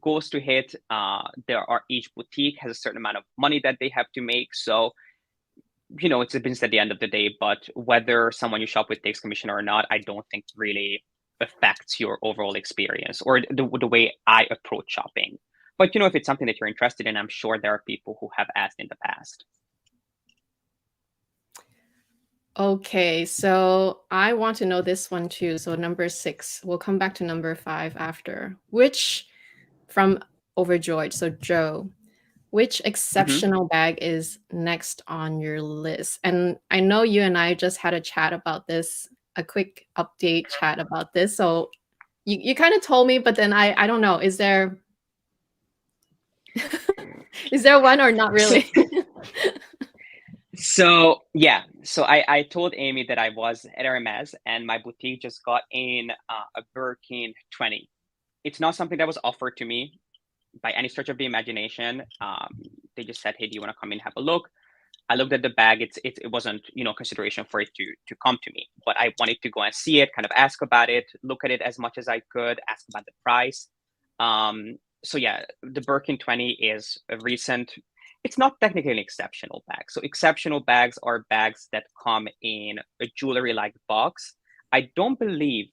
B: goals to hit. Each boutique has a certain amount of money that they have to make. So, you know, it's a business at the end of the day. But whether someone you shop with takes commission or not, I don't think really affects your overall experience or the way I approach shopping. But, you know, if it's something that you're interested in, I'm sure there are people who have asked in the past.
A: Okay, so I want to know this one too. So number 6, we'll come back to number 5 after. Which from Overjoyed, so Joe, which exceptional bag is next on your list? And I know you and I just had a chat about this, a quick update chat about this. So you kind of told me, but then I don't know. Is there is there one or not
B: So,
A: really?
B: so I told Amy that I was at Hermes and my boutique just got in a Birkin 20. It's not something that was offered to me by any stretch of the imagination. They just said, "Hey, do you want to come in and have a look?" I looked at the bag. It wasn't, you know, consideration for it to come to me, but I wanted to go and see it, kind of ask about it, look at it as much as I could, ask about the price. So yeah, the Birkin 20 is a recent. It's not technically an exceptional bag. So exceptional bags are bags that come in a jewelry-like box. I don't believe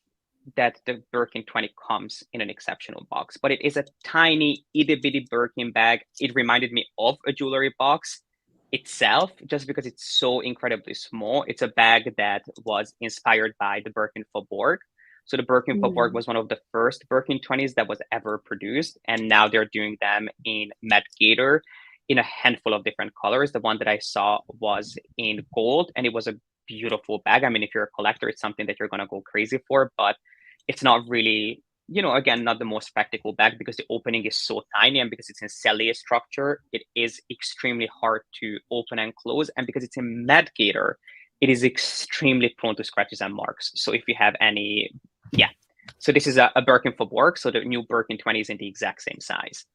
B: that the Birkin 20 comes in an exceptional box, but it is a tiny itty bitty Birkin bag. It reminded me of a jewelry box itself, just because it's so incredibly small. It's a bag that was inspired by the Birkin Faubourg. So the Birkin Faubourg
A: Mm,
B: was one of the first Birkin 20s that was ever produced, and now they're doing them in matte gator in a handful of different colors. The one that I saw was in gold, and it was a beautiful bag. I mean, if you're a collector, it's something that you're going to go crazy for, but it's not really you know, again, not the most practical bag because the opening is so tiny, and because it's in cellular structure, it is extremely hard to open and close. And because it's a matte gator, it is extremely prone to scratches and marks. So if you have any, yeah. So this is a Birkin for Borg. So the new Birkin 20 is in the exact same size.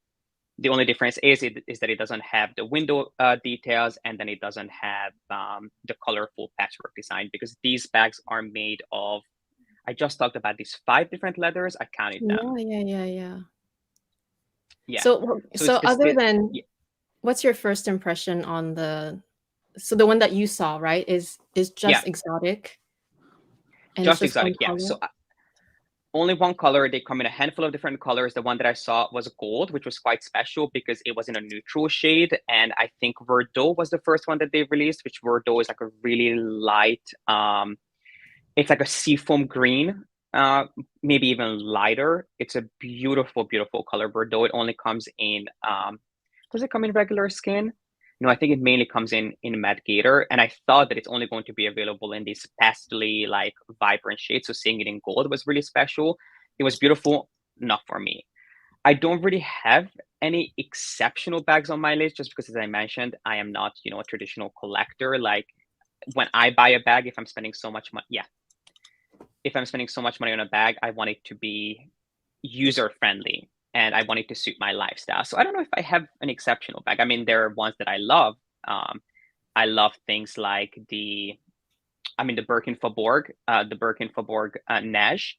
B: The only difference is that it doesn't have the window details, and then it doesn't have the colorful patchwork design, because these bags are made of, I just talked about these 5 different leathers. I counted them.
A: Yeah. So other than, what's your first impression on the one that you saw, right? Is just exotic?
B: And just exotic, yeah. So only one color. They come in a handful of different colors. The one that I saw was gold, which was quite special because it was in a neutral shade. And I think Bordeaux was the first one that they released, which Bordeaux is like a really light, it's like a seafoam green, maybe even lighter. It's a beautiful, beautiful color. Bordeaux, it only comes in, does it come in regular skin? No, I think it mainly comes in matte gator. And I thought that it's only going to be available in these pastely, like, vibrant shades. So seeing it in gold was really special. It was beautiful, not for me. I don't really have any exceptional bags on my list, just because, as I mentioned, I am not, you know, a traditional collector. Like, when I buy a bag, if I'm spending so much money, if I'm spending so much money on a bag, I want it to be user-friendly, and I want it to suit my lifestyle. So I don't know if I have an exceptional bag. I mean, there are ones that I love. I love things like the Birkin for Borg, Neige.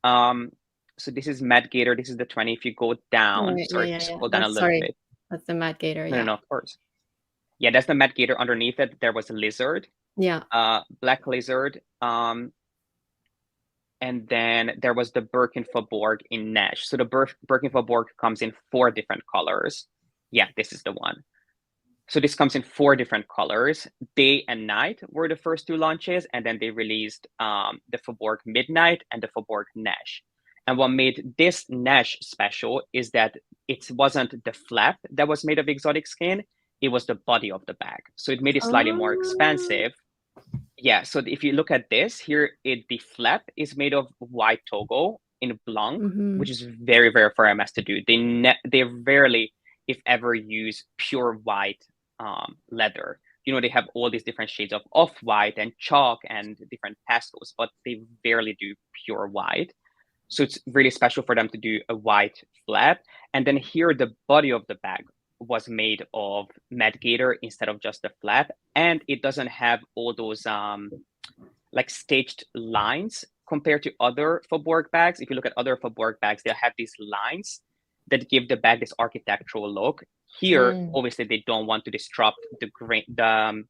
B: So this is matte gator. This is the 20. If you go down, scroll down a little bit.
A: That's the matte gator.
B: No, of course. Yeah, that's the matte gator. Underneath it, there was a lizard.
A: Yeah.
B: Black lizard. And then there was the Birkin for Borg in Neige. So the Birkin for Borg comes in 4 different colors. Yeah, this is the one. So this comes in 4 different colors. Day and night were the first 2 launches, and then they released the Faubourg Midnight and the Faubourg Neige. And what made this Neige special is that it wasn't the flap that was made of exotic skin, it was the body of the bag. So it made it slightly more expensive. Yeah, so if you look at this here, the flap is made of white Togo in Blanc, which is very, very for Hermes to do. They rarely, if ever, use pure white leather. You know, they have all these different shades of off-white and chalk and different pastels, but they rarely do pure white. So it's really special for them to do a white flap. And then here, the body of the bag was made of matte gator instead of just the flap, and it doesn't have all those like staged lines compared to other Faubourg bags. If you look at other Faubourg bags, they have these lines that give the bag this architectural look. Here, obviously, they don't want to disrupt the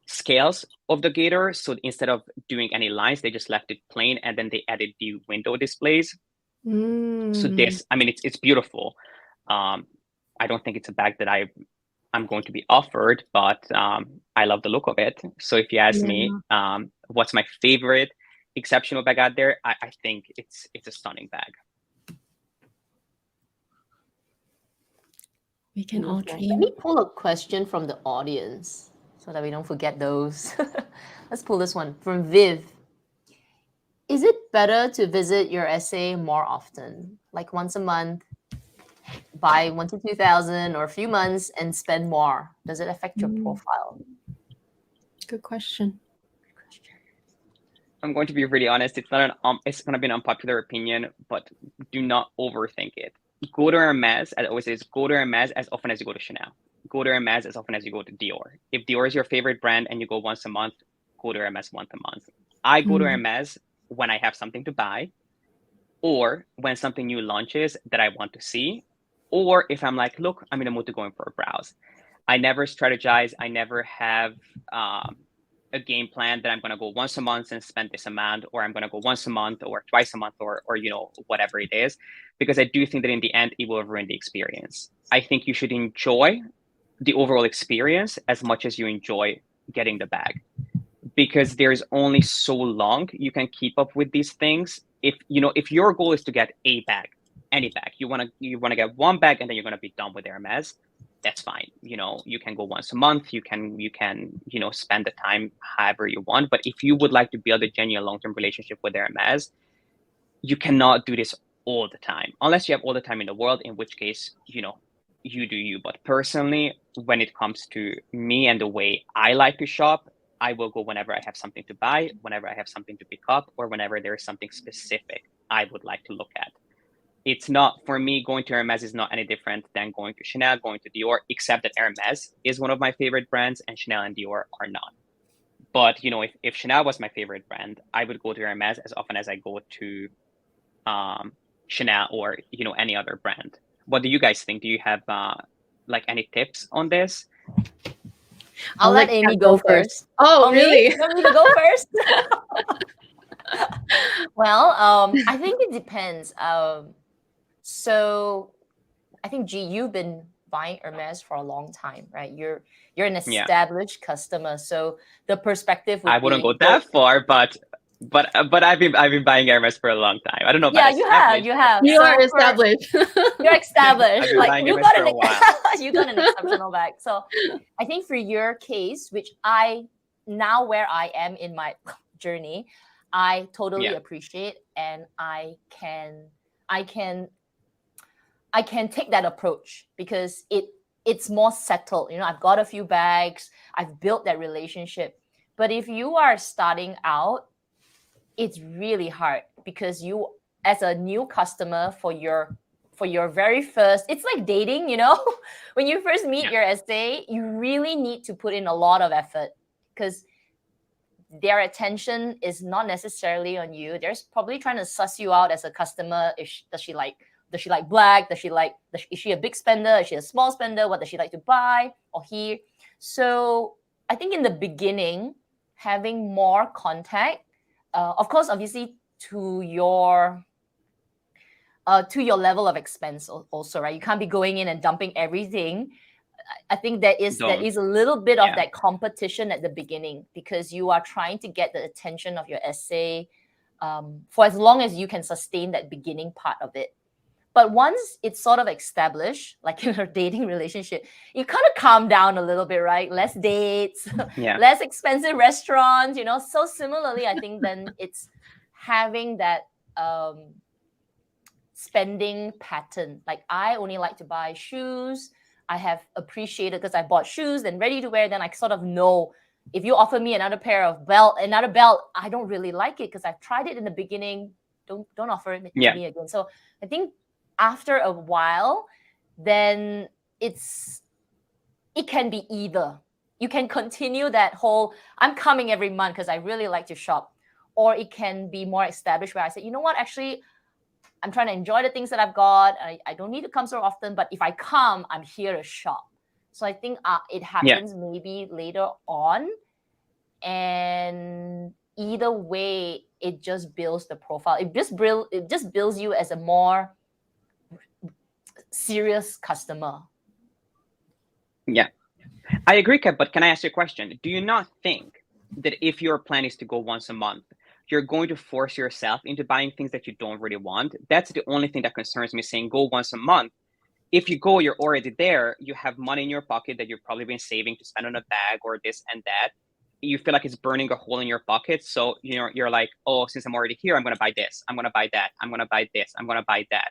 B: scales of the gator, so instead of doing any lines, they just left it plain, and then they added the window displays. So this, I mean, it's beautiful. I don't think it's a bag that I'm going to be offered, but I love the look of it. So if you ask me, what's my favorite exceptional bag out there, I think it's a stunning bag.
A: We can all dream.
C: Let me pull a question from the audience so that we don't forget those. Let's pull this one from Viv. Is it better to visit your SA more often, like once a month, buy 1,000 to 2,000 or a few months and spend more? Does it affect your profile?
A: Good question.
B: I'm going to be really honest. It's not it's going to be an unpopular opinion, but do not overthink it. Go to Hermes, as always is, go to Hermes as often as you go to Chanel. Go to Hermes as often as you go to Dior. If Dior is your favorite brand and you go once a month, go to Hermes once a month. I go to Hermes when I have something to buy, or when something new launches that I want to see, or if I'm like, look, I'm in the mood to go in for a browse. I never strategize. I never have a game plan that I'm going to go once a month and spend this amount, or I'm going to go once a month or twice a month, or you know, whatever it is, because I do think that in the end, it will ruin the experience. I think you should enjoy the overall experience as much as you enjoy getting the bag, because there's only so long you can keep up with these things. If your goal is to get a bag, any bag, you want to get one bag and then you're going to be done with Hermes, that's fine. You know, you can go once a month. You can spend the time however you want. But if you would like to build a genuine long-term relationship with Hermes, you cannot do this all the time, unless you have all the time in the world, in which case, you know, you do you. But personally, when it comes to me and the way I like to shop, I will go whenever I have something to buy, whenever I have something to pick up, or whenever there is something specific I would like to look at. It's not, for me, going to Hermes is not any different than going to Chanel, going to Dior, except that Hermes is one of my favorite brands and Chanel and Dior are not. But, you know, if Chanel was my favorite brand, I would go to Hermes as often as I go to Chanel or, you know, any other brand. What do you guys think? Do you have like any tips on this?
C: I'll let Amy go first.
A: Oh, really?
C: You want me to go first? Well, I think it depends. So I think, G, you've been buying Hermes for a long time, right? You're an established customer, so the perspective would
B: I wouldn't go that far, but I've been buying Hermes for a long time. I don't know.
C: Yeah, you have.
A: You are established.
C: You're established.
B: Like you
C: got an exceptional bag. So I think for your case, which I now where I am in my journey, I totally appreciate, and I can take that approach because it's more settled. You know, I've got a few bags, I've built that relationship. But if you are starting out, it's really hard because you, as a new customer, for your very first, it's like dating, you know, when you first meet your SA, you really need to put in a lot of effort because their attention is not necessarily on you. They're probably trying to suss you out as a customer. Does she like black? Is she a big spender? Is she a small spender? What does she like to buy? Or he? So I think in the beginning, having more contact, of course, obviously to your level of expense also, right? You can't be going in and dumping everything. I think there is a little bit of that competition at the beginning because you are trying to get the attention of your SA for as long as you can sustain that beginning part of it. But once it's sort of established, like in a dating relationship, you kind of calm down a little bit, right? Less dates, less expensive restaurants, you know. So similarly, I think then it's having that spending pattern. Like I only like to buy shoes. I have appreciated because I bought shoes and ready to wear. Then I sort of know if you offer me another belt, I don't really like it because I've tried it in the beginning. Don't offer it to me again. So I think after a while, then it can be either. You can continue that whole, I'm coming every month because I really like to shop. Or it can be more established where I say, you know what, actually, I'm trying to enjoy the things that I've got. I don't need to come so often, but if I come, I'm here to shop. So I think it happens maybe later on. And either way, it just builds the profile. It just builds you as a more serious customer.
B: Yeah, I agree, Kev, but can I ask you a question? Do you not think that if your plan is to go once a month, you're going to force yourself into buying things that you don't really want? That's the only thing that concerns me, saying go once a month. If you go, you're already there. You have money in your pocket that you've probably been saving to spend on a bag or this and that. You feel like it's burning a hole in your pocket. So, you know, you're like, oh, since I'm already here, I'm going to buy this. I'm going to buy that. I'm going to buy this. I'm going to buy that.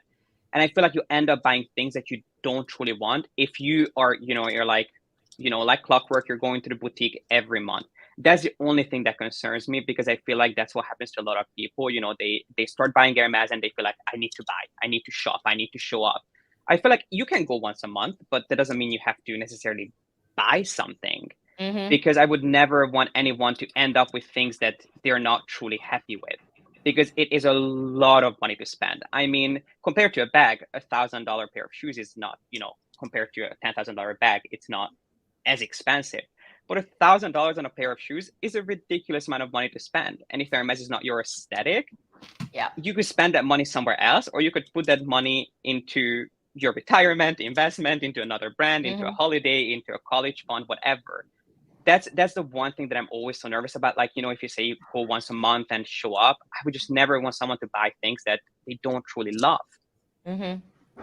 B: And I feel like you end up buying things that you don't truly want. If you are, you know, you're like, you know, like clockwork, you're going to the boutique every month. That's the only thing that concerns me because I feel like that's what happens to a lot of people. You know, they start buying Hermes and they feel like I need to buy, I need to shop, I need to show up. I feel like you can go once a month, but that doesn't mean you have to necessarily buy something because I would never want anyone to end up with things that they're not truly happy with. Because it is a lot of money to spend. I mean, compared to a bag, $1,000 pair of shoes is not, you know, compared to a $10,000 bag, it's not as expensive. But $1,000 on a pair of shoes is a ridiculous amount of money to spend. And if Hermes is not your aesthetic, you could spend that money somewhere else, or you could put that money into your retirement, investment, into another brand, into a holiday, into a college fund, whatever. That's the one thing that I'm always so nervous about. Like, you know, if you say you go once a month and show up, I would just never want someone to buy things that they don't truly love.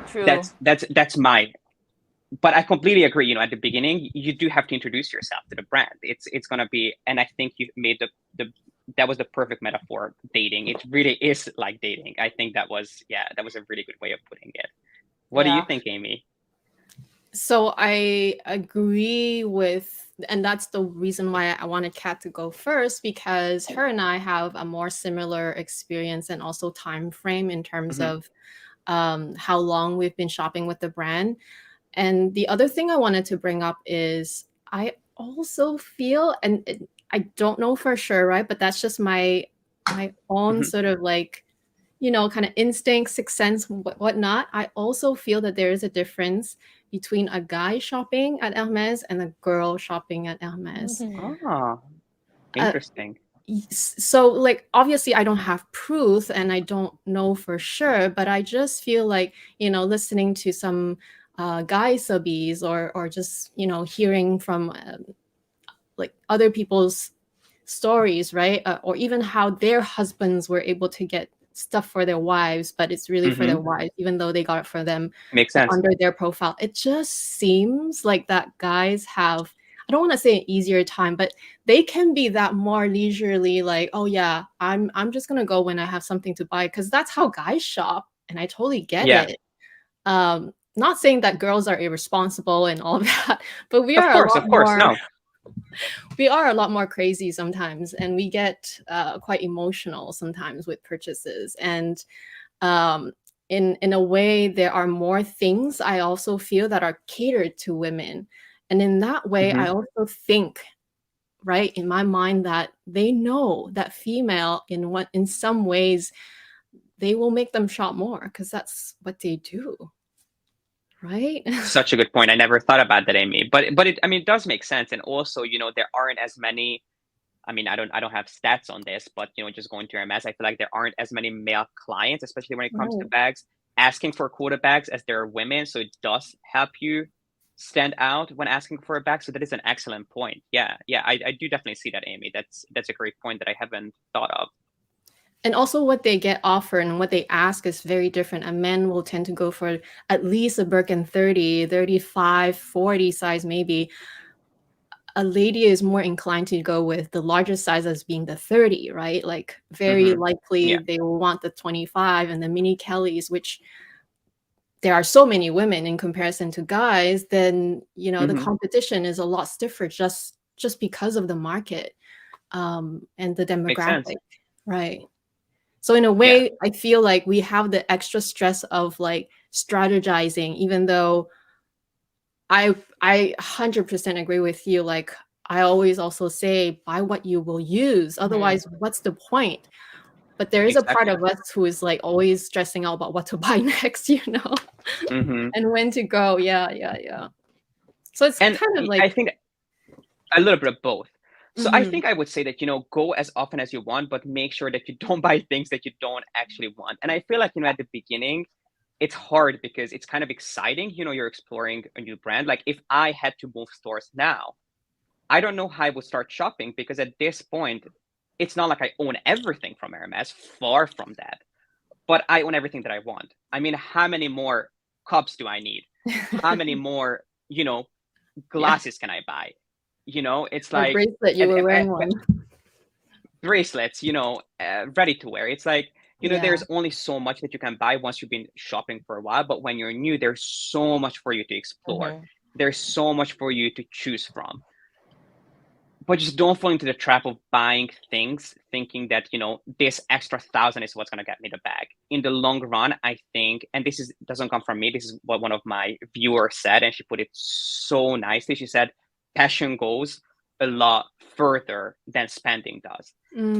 C: True.
B: That's my, but I completely agree. You know, at the beginning, you do have to introduce yourself to the brand. It's going to be, and I think you made the that was the perfect metaphor, dating. It really is like dating. I think that was a really good way of putting it. What do you think, Amy?
A: So I agree with, and that's the reason why I wanted Kat to go first, because her and I have a more similar experience and also time frame in terms of how long we've been shopping with the brand. And the other thing I wanted to bring up is I also feel, and I don't know for sure, right? But that's just my own sort of like, you know, kind of instinct, sixth sense, whatnot. I also feel that there is a difference between a guy shopping at Hermes and a girl shopping at Hermes.
B: Oh, interesting.
A: So like, obviously I don't have proof and I don't know for sure, but I just feel like, you know, listening to some guy subbies or just, you know, hearing from like other people's stories, right? Or even how their husbands were able to get stuff for their wives, but it's really for their wives, even though they got it for them.
B: Makes sense.
A: Under their profile. It just seems like that guys have, I don't want to say an easier time, but they can be that more leisurely, like, oh yeah, I'm just gonna go when I have something to buy, because that's how guys shop, and I totally get it. Not saying that girls are irresponsible and all of that, but we are we are a lot more crazy sometimes, and we get quite emotional sometimes with purchases. And in a way, there are more things I also feel that are catered to women. And in that way, I also think, right, in my mind, that they know that female, in some ways, they will make them shop more because that's what they do. Right?
B: Such a good point. I never thought about that, Amy. But it, I mean, it does make sense. And also, you know, there aren't as many, I mean, I don't have stats on this, but, you know, just going to Hermes, I feel like there aren't as many male clients, especially when it comes to bags, asking for quota bags as there are women. So it does help you stand out when asking for a bag. So that is an excellent point. Yeah. I do definitely see that, Amy. That's a great point that I haven't thought of.
A: And also what they get offered and what they ask is very different. A man will tend to go for at least a Birkin 30, 35, 40 size maybe. A lady is more inclined to go with the largest size as being the 30, right? Like very likely they will want the 25 and the mini Kellys, which there are so many women in comparison to guys, then, you know, the competition is a lot stiffer just because of the market and the demographic, right? So in a way, I feel like we have the extra stress of like strategizing, even though I 100% agree with you. Like I always also say, buy what you will use. Otherwise, what's the point? But there is a part of us who is like always stressing out about what to buy next, you know, and when to go. Yeah. So it's kind of like,
B: I think a little bit of both. So I think I would say that, you know, go as often as you want, but make sure that you don't buy things that you don't actually want. And I feel like, you know, at the beginning, it's hard because it's kind of exciting. You know, you're exploring a new brand. Like if I had to move stores now, I don't know how I would start shopping, because at this point, it's not like I own everything from Hermes, far from that, but I own everything that I want. I mean, how many more cups do I need? How many more, you know, glasses can I buy? You know, it's like
A: bracelet, you were wearing one.
B: Bracelets, you know, ready to wear. It's like, you know, there's only so much that you can buy once you've been shopping for a while. But when you're new, there's so much for you to explore. There's so much for you to choose from. But just don't fall into the trap of buying things thinking that, you know, this extra 1,000 is what's going to get me the bag. In the long run, I think, and this doesn't come from me, this is what one of my viewers said, and she put it so nicely. She said, passion goes a lot further than spending does.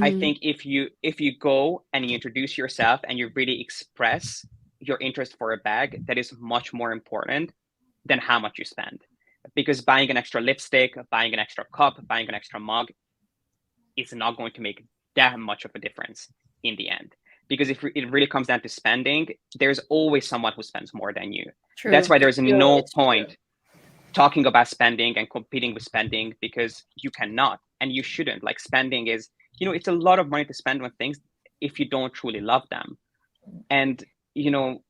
B: I think if you go and you introduce yourself and you really express your interest for a bag, that is much more important than how much you spend. Because buying an extra lipstick, buying an extra cup, buying an extra mug is not going to make that much of a difference in the end. Because if it really comes down to spending, there's always someone who spends more than you. True. That's why there's no point talking about spending and competing with spending, because you cannot and you shouldn't. Like spending is, you know, it's a lot of money to spend on things if you don't truly love them. And, you know,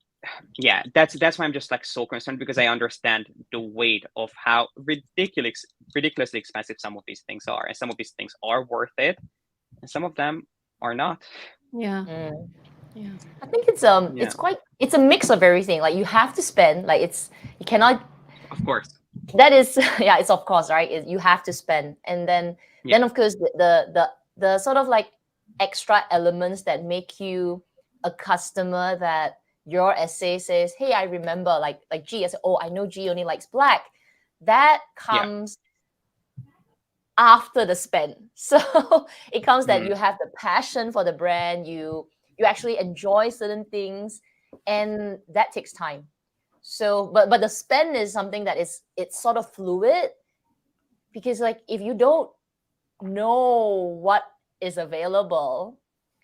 B: yeah, that's why I'm just like so concerned, because I understand the weight of how ridiculously expensive some of these things are, and some of these things are worth it. and some of them are not.
A: Yeah.
C: Yeah. I think it's a mix of everything. Like you have to spend, like you cannot.
B: Of course.
C: That is, yeah, it's of course, right? You have to spend, and then of course the sort of like extra elements that make you a customer that your essay says, hey, I remember like G, I said, oh, I know G only likes black. That comes after the spend. So it comes that you have the passion for the brand, you actually enjoy certain things, and that takes time. So but the spend is something that it's sort of fluid, because like if you don't know what is available,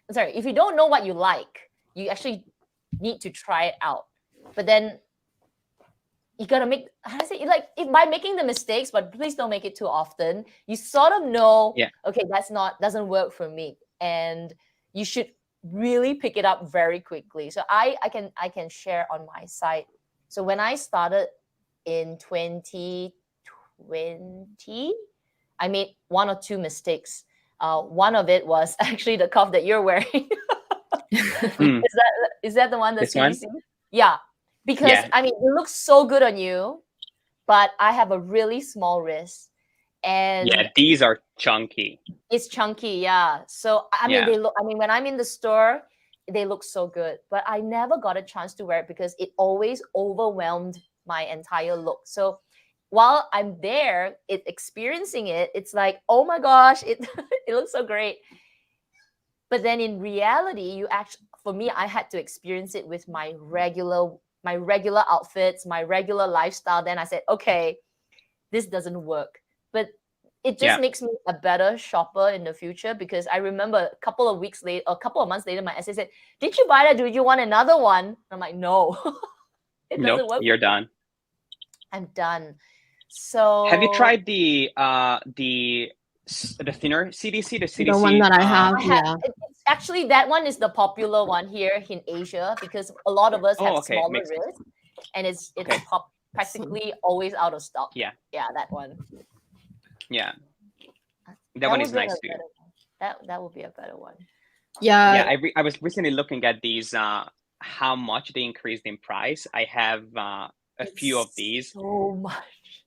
C: if you don't know what you like, you actually need to try it out. But then you gotta make, how do I say, like if by making the mistakes, but please don't make it too often, you sort of know, okay, doesn't work for me, and you should really pick it up very quickly. So I can share on my side. So when I started in 2020, I made one or two mistakes. One of it was actually the cuff that you're wearing. Is that the one that's CDC? Yeah. Because I mean, it looks so good on you, but I have a really small wrist, and
B: these are chunky.
C: It's chunky, yeah. So I mean, they look. I mean, when I'm in the store, they look so good, but I never got a chance to wear it because it always overwhelmed my entire look. So while I'm there, experiencing it, it's like, oh my gosh, it it looks so great. But then in reality, for me, I had to experience it with my regular outfits, my regular lifestyle. Then I said, okay, this doesn't work. But it just makes me a better shopper in the future, because I remember a couple of months later, my essay said, did you buy that? Do you want another one? I'm like, no. It doesn't work.
B: You're done.
C: I'm done. So
B: have you tried the thinner CDC, the CDC?
A: The one that I have,
C: Actually, that one is the popular one here in Asia, because a lot of us have smaller wrists, and it's practically always out of stock. Yeah, that one.
B: Yeah, that one is nice too.
C: That would be a better one.
A: Yeah,
B: I was recently looking at these, how much they increased in price. I have a few of these.
C: So much.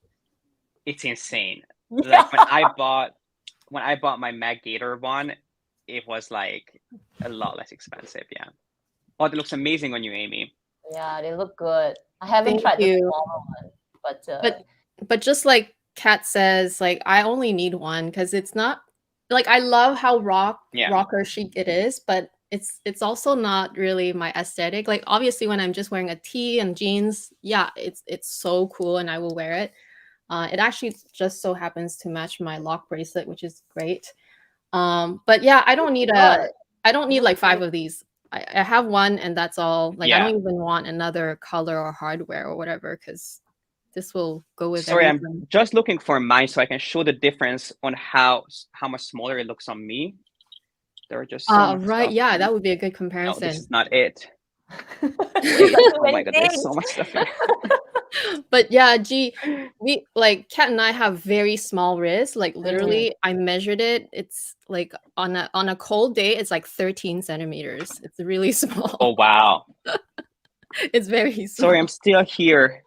B: It's insane. Like when I bought my Mag Gator one, it was like a lot less expensive. Yeah. Oh, it looks amazing on you, Amy.
C: Yeah, they look good. I haven't tried the smaller one,
A: but just like Kat says, like I only need one because it's not like, I love how rocker chic it is, but it's also not really my aesthetic. Like obviously when I'm just wearing a tee and jeans, it's so cool and I will wear it. It actually just so happens to match my lock bracelet, which is great. But yeah, I don't need like 5 of these. I have one and that's all. Like I don't even want another color or hardware or whatever, because this will go with everything.
B: I'm just looking for mine so I can show the difference on how much smaller it looks on me. There are just so much
A: right.
B: stuff.
A: Yeah, that would be a good comparison.
B: No, this is not it. Oh my god, there's so much stuff here.
A: But yeah, we like Kat and I have very small wrists. Like literally, I measured it. It's like on a cold day, it's like 13 centimeters. It's really small.
B: Oh wow.
A: It's very small.
B: Sorry, I'm still here.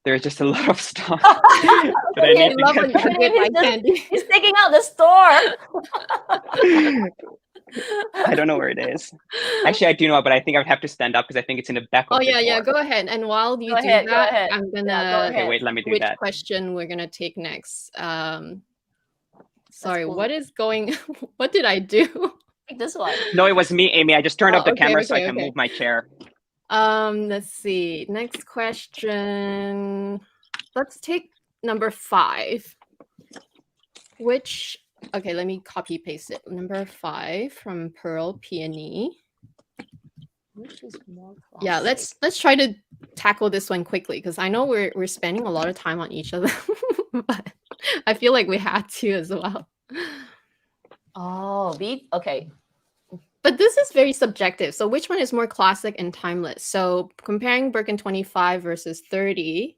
B: There's just a lot of stuff. But I need to get
C: He's taking out the store.
B: I don't know where it is. Actually, I do know, but I think I would have to stand up because I think it's in the back of the door.
A: Yeah, go ahead. And while you do that, I'm gonna
B: okay, wait, let me do
A: which
B: that.
A: question we're gonna take next. Sorry, what did I do?
C: Take this one.
B: No, it was me, Amy. I just turned up the camera so I can move my chair.
A: Let's see. Next question. Let's take number 5. Okay, let me copy paste it. Number 5 from Pearl Peony.
C: Which is more classic?
A: Yeah, let's try to tackle this one quickly because I know we're spending a lot of time on each of them, but I feel like we had to as well.
C: Oh, okay.
A: But this is very subjective. So which one is more classic and timeless? So comparing Birkin 25 versus 30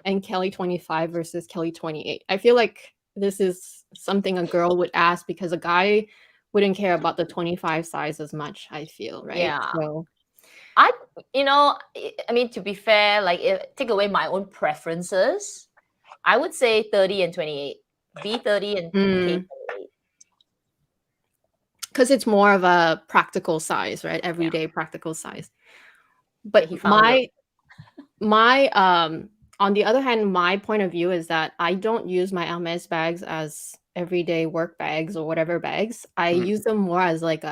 A: and Kelly 25 versus Kelly 28. I feel like this is something a girl would ask because a guy wouldn't care about the 25 size as much, I feel, right?
C: Yeah.
A: So
C: I mean, to be fair, like take away my own preferences, I would say 30 and 28. B30 and K28.
A: because it's more of a practical size, right? Everyday practical size. But
C: he found it.
A: my on the other hand, my point of view is that I don't use my Hermès bags as everyday work bags or whatever bags. I use them more as like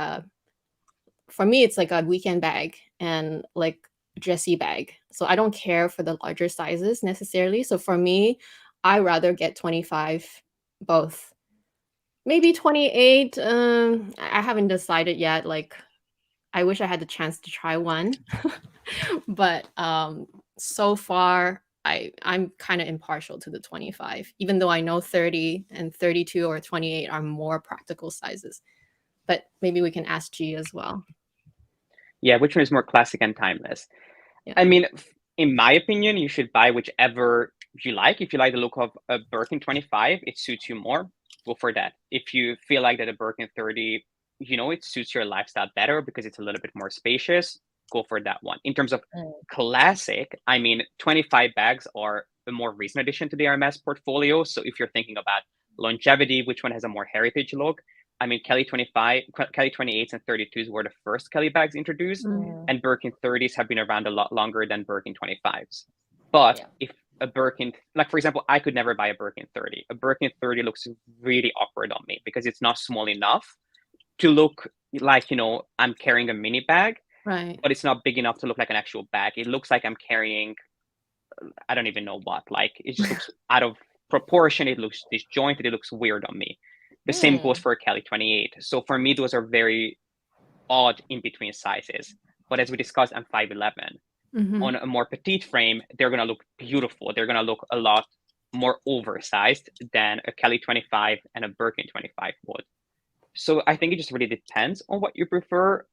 A: for me, it's like a weekend bag and like dressy bag. So I don't care for the larger sizes necessarily. So for me, I rather get 25 both. Maybe 28. I haven't decided yet. Like I wish I had the chance to try one. But so far I'm kind of impartial to the 25, even though I know 30 and 32 or 28 are more practical sizes. But maybe we can ask G as well.
B: Yeah, which one is more classic and timeless? Yeah. I mean, in my opinion, you should buy whichever you like. If you like the look of a Birkin 25, it suits you more, go for that. If you feel like that a Birkin 30, it suits your lifestyle better because it's a little bit more spacious, go for that one. In terms of classic, I mean, 25 bags are a more recent addition to the Hermes portfolio. So if you're thinking about longevity, which one has a more heritage look? I mean, Kelly 28s and 32s were the first Kelly bags introduced, and Birkin 30s have been around a lot longer than Birkin 25s. But if a Birkin, like for example, I could never buy a Birkin 30. A Birkin 30 looks really awkward on me because it's not small enough to look like, I'm carrying a mini bag,
A: right?
B: But it's not big enough to look like an actual bag. It looks like I'm carrying, I don't even know what, like it just looks out of proportion. It looks disjointed. It looks weird on me. The same goes for a Kelly 28. So for me, those are very odd in between sizes. But as we discussed, I'm 5'11". On a more petite frame, they're going to look beautiful. They're going to look a lot more oversized than a Kelly 25 and a Birkin 25 would. So I think it just really depends on what you prefer.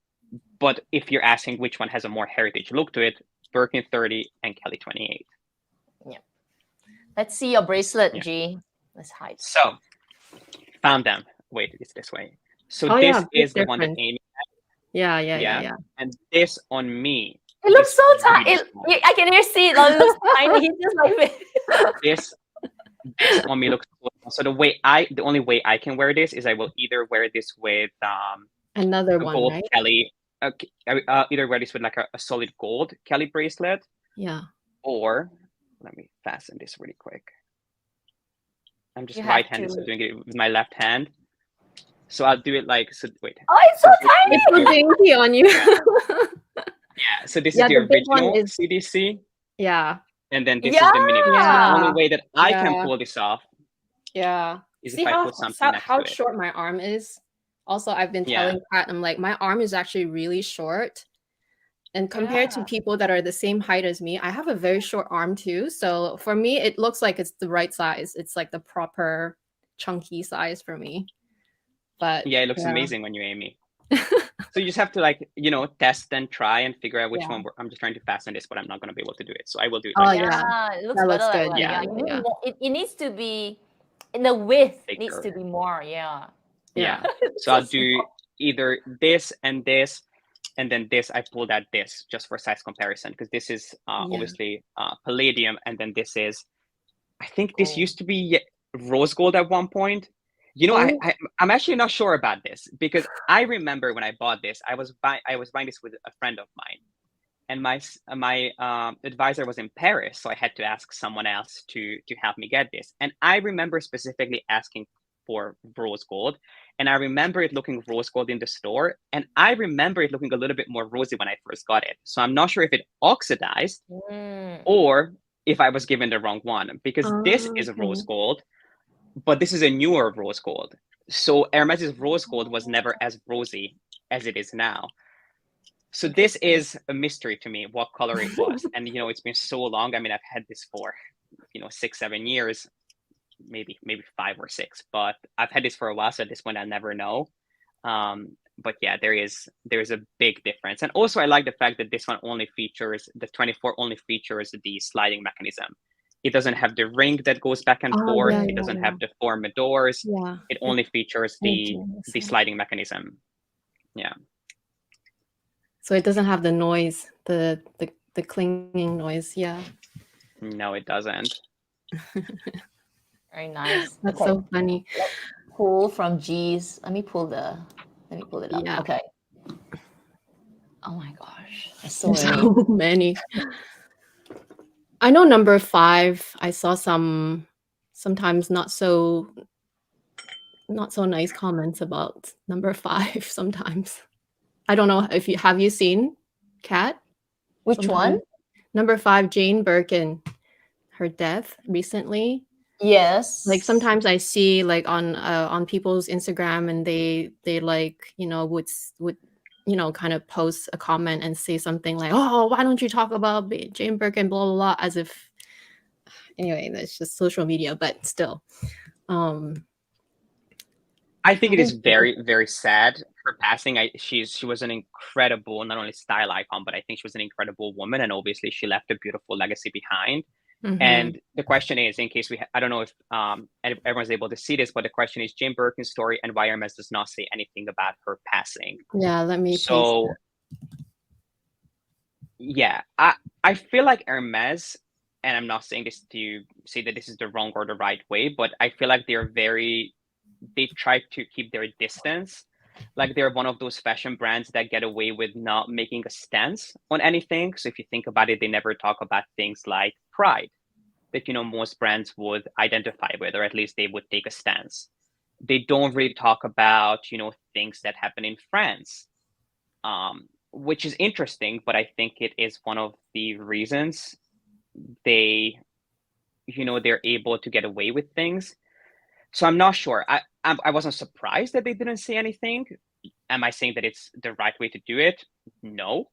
B: But if you're asking which one has a more heritage look to it, Birkin 30 and Kelly 28.
C: Yeah. Let's see your bracelet, G. Let's hide.
B: So found them. Wait, it's this way. So this is the one that Amy had.
A: Yeah.
B: And this on me.
C: It looks so tiny. I can hear see it. It looks tiny. He's just like
B: this on me looks cool. So the only way I can wear this is I will either wear this with
A: another
B: a
A: one,
B: gold
A: right?
B: Kelly. Either wear this with like a solid gold Kelly bracelet.
A: Yeah.
B: Or let me fasten this really quick. I'm just right-handed, so doing it with my left hand. So I'll do it like so. Wait.
C: Oh, it's so tiny.
A: It's so dainty on you.
B: Yeah. So this is the original CDC.
A: Yeah.
B: And then this is the mini. The only way that I can pull this off.
A: Yeah.
B: Is if I put something next to it.
A: How short my arm is. Also, I've been telling Pat, I'm like, my arm is actually really short. And compared to people that are the same height as me, I have a very short arm too. So for me, it looks like it's the right size. It's like the proper chunky size for me. But
B: yeah, it looks amazing when you Amy. So you just have to test and try and figure out which one. I'm just trying to fasten this, but I'm not going to be able to do it. So I will do it.
C: Oh yeah, it looks
A: that
C: better.
A: Looks good.
C: Like,
A: yeah.
C: It needs to be in the width. It needs to be more.
B: Yeah. So I'll do either this and this. And then this, I pulled out this just for size comparison because this is obviously palladium. And then this is, I think this used to be rose gold at one point. I'm actually not sure about this because I remember when I bought this, I was buying this with a friend of mine. And my advisor was in Paris. So I had to ask someone else to help me get this. And I remember specifically asking for rose gold. And I remember it looking rose gold in the store. And I remember it looking a little bit more rosy when I first got it. So I'm not sure if it oxidized or if I was given the wrong one because this is rose gold, but this is a newer rose gold. So Hermès' rose gold was never as rosy as it is now. So this is a mystery to me, what color it was. And, it's been so long. I mean, I've had this for, 6-7 years. Maybe 5 or 6, but I've had this for a while, so at this point I'll never know. But yeah, there's a big difference. And also I like the fact that this one only features the 24 only features the sliding mechanism. It doesn't have the ring that goes back and
A: Oh,
B: forth.
A: yeah,
B: It doesn't
A: yeah,
B: have the four doors.
A: yeah.
B: It only features the sliding mechanism. Yeah.
A: So it doesn't have the noise, the clinging noise. Yeah.
B: No, it doesn't.
C: Very nice.
A: That's
C: Okay.
A: so funny.
C: Let's pull from G's. Let me pull it up.
A: Yeah.
C: Okay. Oh my gosh. There's so
A: There's
C: many.
A: so many. I know number 5, I saw some sometimes not so nice comments about number 5 sometimes. I don't know if have you seen Kat?
C: Which one?
A: Number 5, Jane Birkin, her death recently.
C: Yes.
A: Like sometimes I see like on people's Instagram, and they like, you know, would you know, kind of post a comment and say something like, "Oh, why don't you talk about Jane Birkin, blah blah blah," as if, anyway, that's just social media, but still.
B: I think it is very, very sad, her passing. She was an incredible, not only style icon, but I think she was an incredible woman, and obviously she left a beautiful legacy behind. And the question is, in case I don't know if everyone's able to see this, but the question is Jane Birkin's story and why Hermes does not say anything about her passing.
A: Yeah, let me
B: So yeah, I feel like Hermes, and I'm not saying this to say that this is the wrong or the right way, but I feel like they try to keep their distance. Like they're one of those fashion brands that get away with not making a stance on anything. So if you think about it, they never talk about things like pride that, you know, most brands would identify with, or at least they would take a stance. They don't really talk about, you know, things that happen in France, which is interesting, but I think it is one of the reasons they, you know, they're able to get away with things. So I'm not sure. I wasn't surprised that they didn't say anything. Am I saying that it's the right way to do it? No.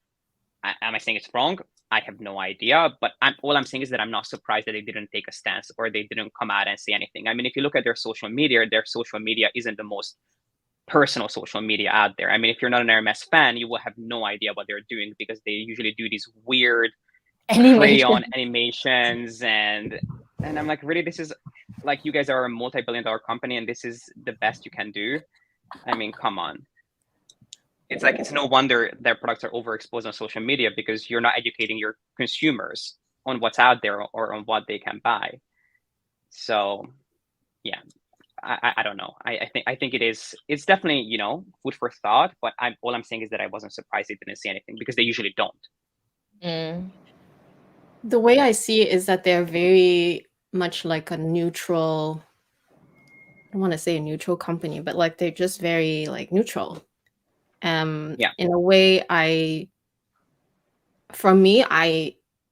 B: Am I saying it's wrong? I have no idea. But all I'm saying is that I'm not surprised that they didn't take a stance or they didn't come out and say anything. I mean, if you look at their social media isn't the most personal social media out there. I mean, if you're not an Hermes fan, you will have no idea what they're doing because they usually do these weird crayon animations, and I'm like, really, this is like, you guys are a multi-billion-dollar company and this is the best you can do? I mean, come on. It's like, it's no wonder their products are overexposed on social media because you're not educating your consumers on what's out there or on what they can buy. So yeah, I don't know. I think it's definitely, you know, food for thought, but all I'm saying is that I wasn't surprised they didn't say anything because they usually don't.
A: The way I see it is that they're very much like a neutral, I don't want to say a neutral company, but like they're just very like neutral.
B: Yeah.
A: In a way, for me,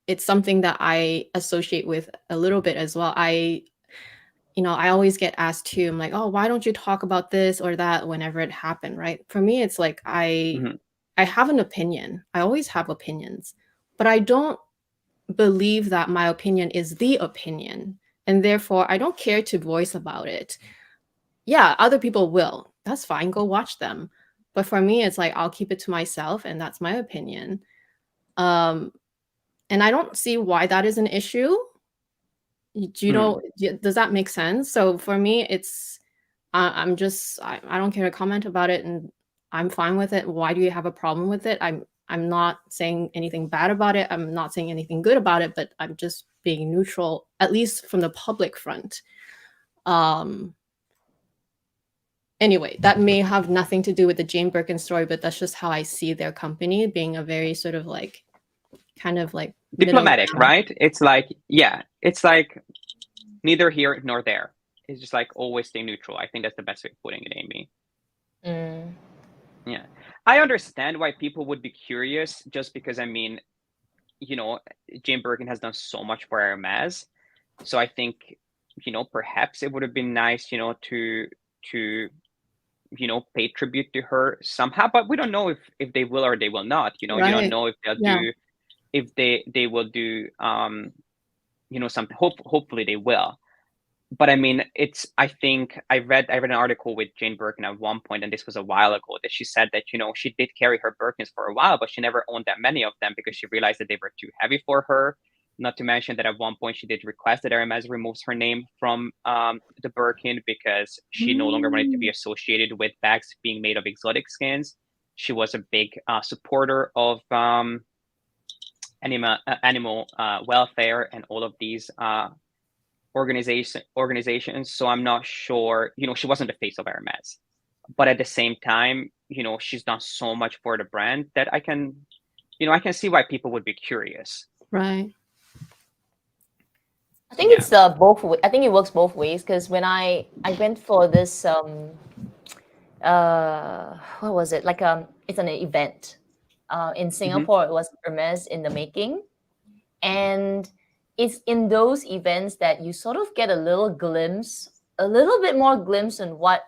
A: it's something that I associate with a little bit as well. You know, I always get asked too, I'm like, oh, why don't you talk about this or that whenever it happened, right? For me, it's like I have an opinion. I always have opinions, but I don't believe that my opinion is the opinion, and therefore I don't care to voice about it. Yeah, other people will. That's fine. Go watch them. But for me, it's like I'll keep it to myself, and that's my opinion. And I don't see why that is an issue. Do you know? Does that make sense? So for me, it's I don't care to comment about it, and I'm fine with it. Why do you have a problem with it? I'm not saying anything bad about it. I'm not saying anything good about it, but I'm just being neutral, at least from the public front. Anyway, that may have nothing to do with the Jane Birkin story, but that's just how I see their company being a very sort of like, kind of like
B: diplomatic, right? It's like, yeah, it's like neither here nor there. It's just like always stay neutral. I think that's the best way of putting it, Amy. Yeah, I understand why people would be curious, just because, I mean, you know, Jane Birkin has done so much for Hermes. So I think, you know, perhaps it would have been nice, you know, to you know, pay tribute to her somehow, but we don't know if they will or they will not. You know, you don't know if they'll do, if they will do, you know, something. Hopefully they will. But I mean, I think I read an article with Jane Birkin at one point, and this was a while ago, that she said that, you know, she did carry her Birkins for a while, but she never owned that many of them because she realized that they were too heavy for her. Not to mention that at one point she did request that Hermes removes her name from the Birkin because she no longer wanted to be associated with bags being made of exotic skins. She was a big supporter of animal welfare and all of these organizations. So I'm not sure, she wasn't the face of Hermes. But at the same time, she's done so much for the brand that I can see why people would be curious.
A: Right.
C: I think it's both. I think it works both ways, because when I went for this what was it, like it's an event in Singapore. It was Hermes in the making, and it's in those events that you sort of get a little bit more glimpse on what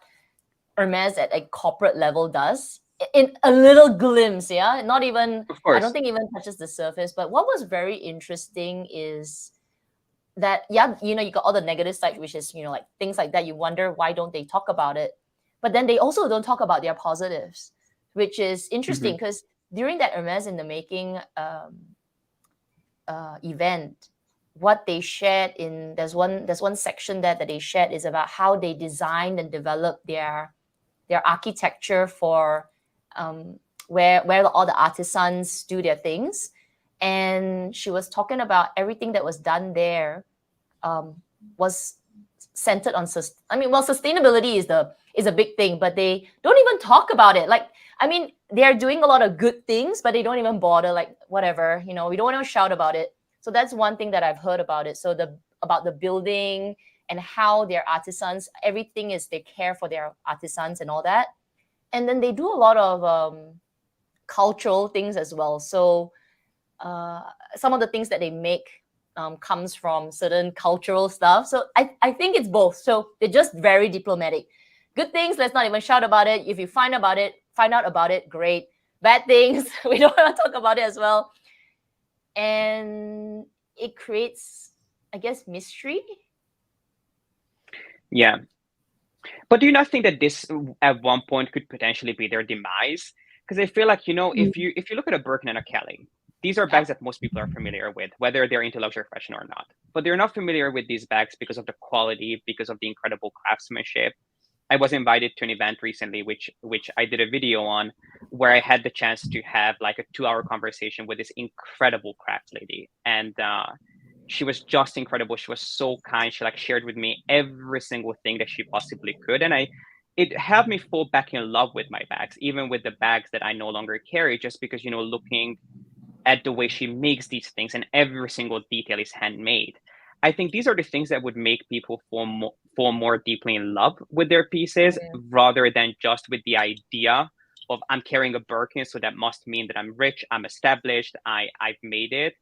C: Hermes at a corporate level does. In a little glimpse, yeah, not even, I don't think even touches the surface. But what was very interesting is that, you got all the negative side, which is, like things like that. You wonder, why don't they talk about it? But then they also don't talk about their positives, which is interesting, because during that Hermes in the making event, what they shared there's one section that they shared is about how they designed and developed their architecture for where all the artisans do their things. And she was talking about everything that was done there was centered on sustainability is a big thing, but they don't even talk about it. Like, they're doing a lot of good things, but they don't even bother, like, whatever, we don't want to shout about it. So that's one thing that I've heard about it. So about the building and how their artisans, everything is, they care for their artisans and all that. And then they do a lot of cultural things as well. So some of the things that they make comes from certain cultural stuff. So I think it's both. So they're just very diplomatic. Good things, let's not even shout about it. If you find out about it, great. Bad things, we don't want to talk about it as well. And it creates, I guess, mystery.
B: Yeah. But do you not think that this at one point could potentially be their demise? Because I feel like, if you look at a Birkin and a Kelly, these are bags that most people are familiar with, whether they're into luxury fashion or not. But they're not familiar with these bags because of the quality, because of the incredible craftsmanship. I was invited to an event recently, which I did a video on, where I had the chance to have like a 2-hour conversation with this incredible craft lady. And she was just incredible. She was so kind. She shared with me every single thing that she possibly could. And it helped me fall back in love with my bags, even with the bags that I no longer carry, just because, looking at the way she makes these things and every single detail is handmade. I think these are the things that would make people fall more deeply in love with their pieces, rather than just with the idea of, I'm carrying a Birkin, so that must mean that I'm rich, I'm established, I've made it.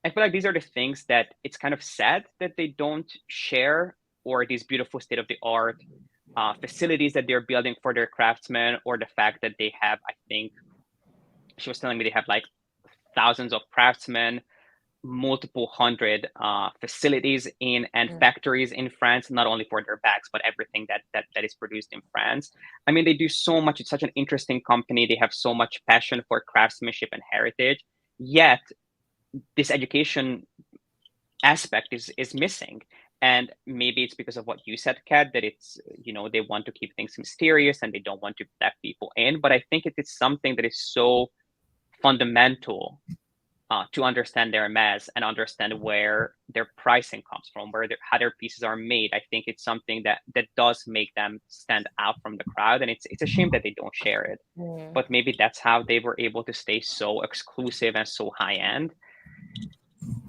B: I feel like these are the things that it's kind of sad that they don't share, or these beautiful state-of-the-art facilities that they're building for their craftsmen, or the fact that they have, I think she was telling me, they have like thousands of craftsmen, multiple hundred facilities and factories in France, not only for their bags, but everything that is produced in France. They do so much. It's such an interesting company. They have so much passion for craftsmanship and heritage, yet this education aspect is missing. And maybe it's because of what you said, Kat, that it's, they want to keep things mysterious and they don't want to let people in. But I think it is something that is so fundamental to understand their Hermès and understand where their pricing comes from, how their pieces are made. I think it's something that does make them stand out from the crowd, and it's a shame that they don't share it. But maybe that's how they were able to stay so exclusive and so high end.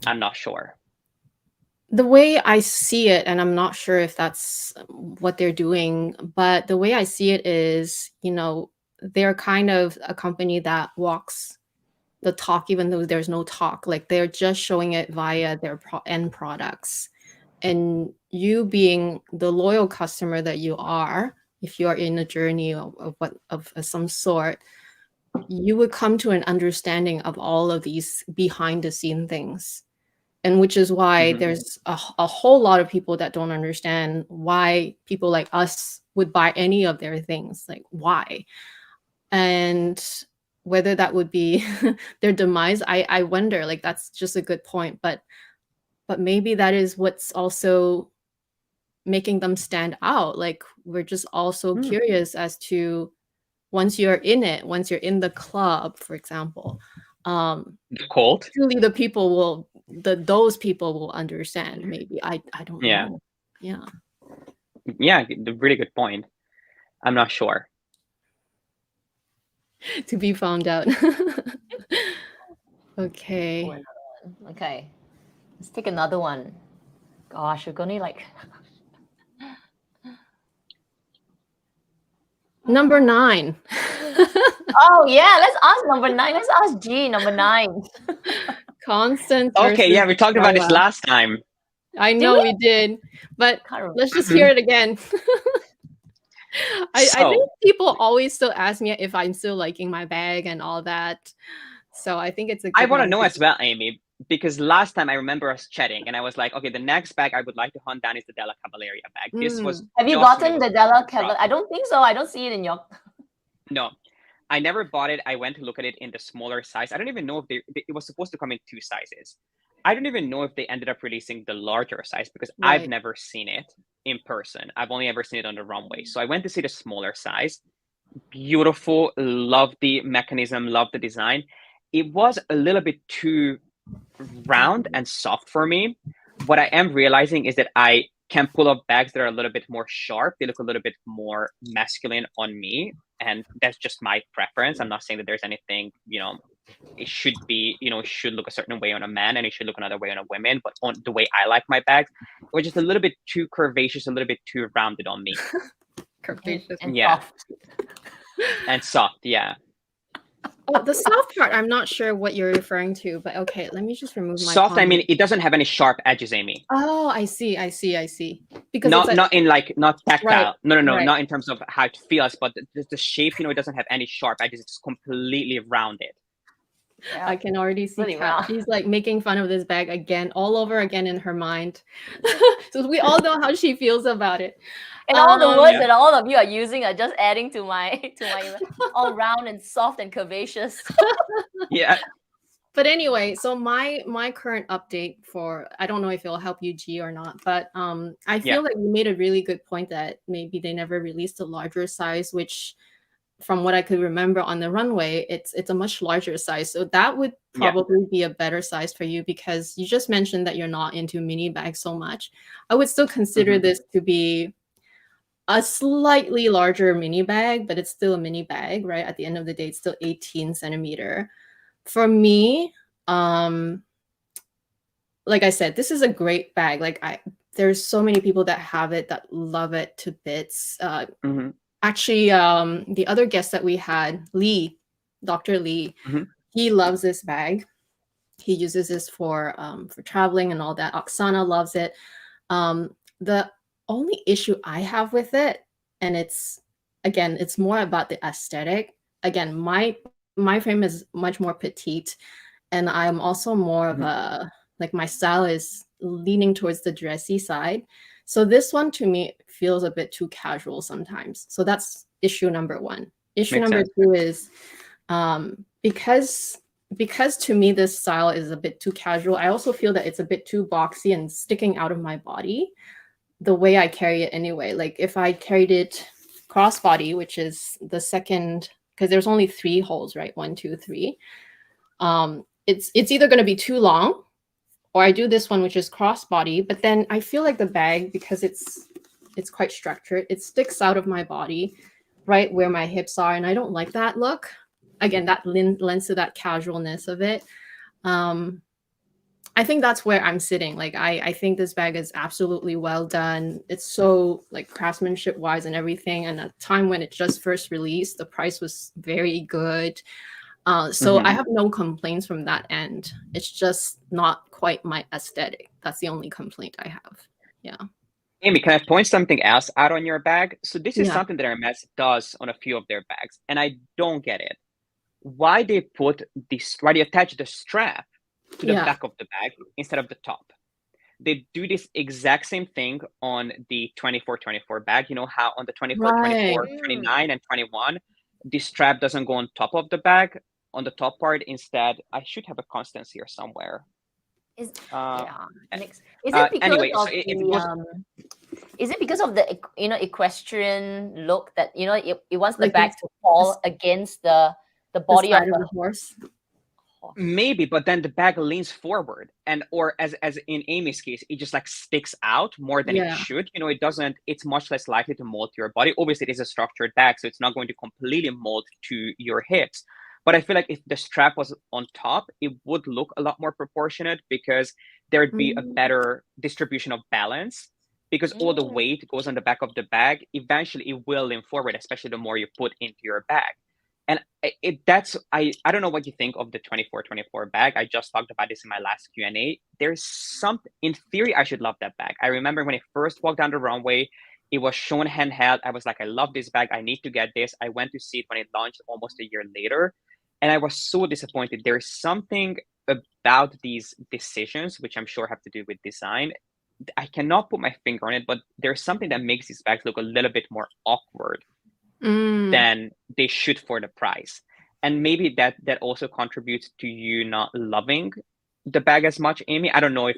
B: I'm not sure.
A: The way I see it, and I'm not sure if that's what they're doing, but the way I see it is, they're kind of a company that walks the talk, even though there's no talk. Like, they're just showing it via their end products. And you, being the loyal customer that you are, if you are in a journey of some sort, you would come to an understanding of all of these behind the scene things. And which is why there's a whole lot of people that don't understand why people like us would buy any of their things. Like, why? And whether that would be their demise, I wonder. Like, that's just a good point. But but maybe that is what's also making them stand out. Like we're just also curious as to once you're in it, once you're in the club, for example,
B: cold.
A: truly those people will understand. Maybe I don't know. Yeah.
B: Yeah, really good point. I'm not sure.
A: To be found out. Okay.
C: Okay. Let's take another one. Gosh, we're gonna like
A: Number 9.
C: Oh yeah, let's ask number 9. Let's ask G, number 9.
A: Constance.
B: Okay, yeah, we talked about this last time.
A: I know we did, but let's just hear it again. I think people always still ask me if I'm still liking my bag and all that. So I think it's a good
B: I want to know as well, Amy, because last time I remember us chatting and I was like, okay, the next bag I would like to hunt down is the Della Cavalleria bag. This was
C: Have you gotten the Della Cavalleria? I don't think so. I don't see it in your...
B: No, I never bought it. I went to look at it in the smaller size. I don't even know if it was supposed to come in 2 sizes. I don't even know if they ended up releasing the larger size because I've never seen it in person. I've only ever seen it on the runway. So I went to see the smaller size. Beautiful. Love the mechanism. Love the design. It was a little bit too round and soft for me. What I am realizing is that I can pull off bags that are a little bit more sharp. They look a little bit more masculine on me. And that's just my preference. I'm not saying that there's anything, it should be, it should look a certain way on a man and it should look another way on a woman. But on the way I like my bags, it was just a little bit too curvaceous, a little bit too rounded on me.
A: Curvaceous
C: and soft.
B: And soft, yeah.
A: Oh, the soft part, I'm not sure what you're referring to, but okay, let me just remove my
B: soft.
A: comment.
B: I mean, it doesn't have any sharp edges, Amy.
A: Oh, I see. Because
B: not tactile.
A: Right,
B: No, not in terms of how it feels, but the shape. It doesn't have any sharp edges. It's completely rounded.
A: Yeah. I can already see Kat. She's like making fun of this bag again, all over again in her mind. So we all know how she feels about it.
C: And all the words that all of you are using are just adding to my all round and soft and curvaceous.
B: Yeah.
A: But anyway, so my current update for, I don't know if it'll help you, G, or not, but I feel like you made a really good point that maybe they never released a larger size, which from what I could remember on the runway, it's a much larger size. So that would probably be a better size for you because you just mentioned that you're not into mini bags so much. I would still consider this to be a slightly larger mini bag, but it's still a mini bag, right? At the end of the day, it's still 18 centimeter. For me, like I said, this is a great bag. Like there's so many people that have it that love it to bits. Actually, the other guest that we had, Dr. Lee, he loves this bag. He uses this for traveling and all that. Oksana loves it. The only issue I have with it, and it's more about the aesthetic. Again, my frame is much more petite, and I'm also more of a, like my style is leaning towards the dressy side. So this one to me feels a bit too casual sometimes. So that's issue number 1. Issue number 2 is because to me this style is a bit too casual. I also feel that it's a bit too boxy and sticking out of my body the way I carry it anyway. Like if I carried it crossbody, which is the second, because there's only 3 holes, right? 1, 2, 3. It's either going to be too long, or I do this one, which is crossbody. But then I feel like the bag, because it's quite structured, it sticks out of my body, right where my hips are, and I don't like that look. Again, that lends to that casualness of it. I think that's where I'm sitting. Like I think this bag is absolutely well done. It's so like craftsmanship wise and everything. And at the time when it just first released, the price was very good. So I have no complaints from that end. It's just not quite my aesthetic. That's the only complaint I have. Yeah.
B: Amy, can I point something else out on your bag? So this is something that Hermes does on a few of their bags, and I don't get it. Why they attach the strap to the back of the bag instead of the top? They do this exact same thing on the 24 bag. You know how on the 24, 24, 29, and 21, the strap doesn't go on top of the bag, on the top part. Instead, I should have a Constance here somewhere.
C: Is
B: Uh,
C: next. Is it because
B: anyway,
C: of
B: so it
C: the
B: goes,
C: is it because of the equestrian look that it wants the
A: Like
C: bag
A: this-
C: to fall against the
A: the
C: body of
A: side of
C: the
A: the horse.
C: horse?
B: maybe, but then the bag leans forward, and or as in Amy's case, it just like sticks out more than it
A: Yeah.
B: should. It doesn't. It's much less likely to mold to your body. Obviously, it is a structured bag, so it's not going to completely mold to your hips. But I feel like if the strap was on top, it would look a lot more proportionate because there'd be a better distribution of balance. Because all the weight goes on the back of the bag, eventually it will lean forward, especially the more you put into your bag. And I don't know what you think of the 2424 bag. I just talked about this in my last Q&A. There's something, in theory, I should love that bag. I remember when I first walked down the runway, it was shown handheld. I was like, I love this bag. I need to get this. I went to see it when it launched almost a year later. And I was so disappointed. There's something about these decisions, which I'm sure have to do with design. I cannot put my finger on it, but there's something that makes these bags look a little bit more awkward than they should for the price. And maybe that also contributes to you not loving the bag as much, Amy. I don't know if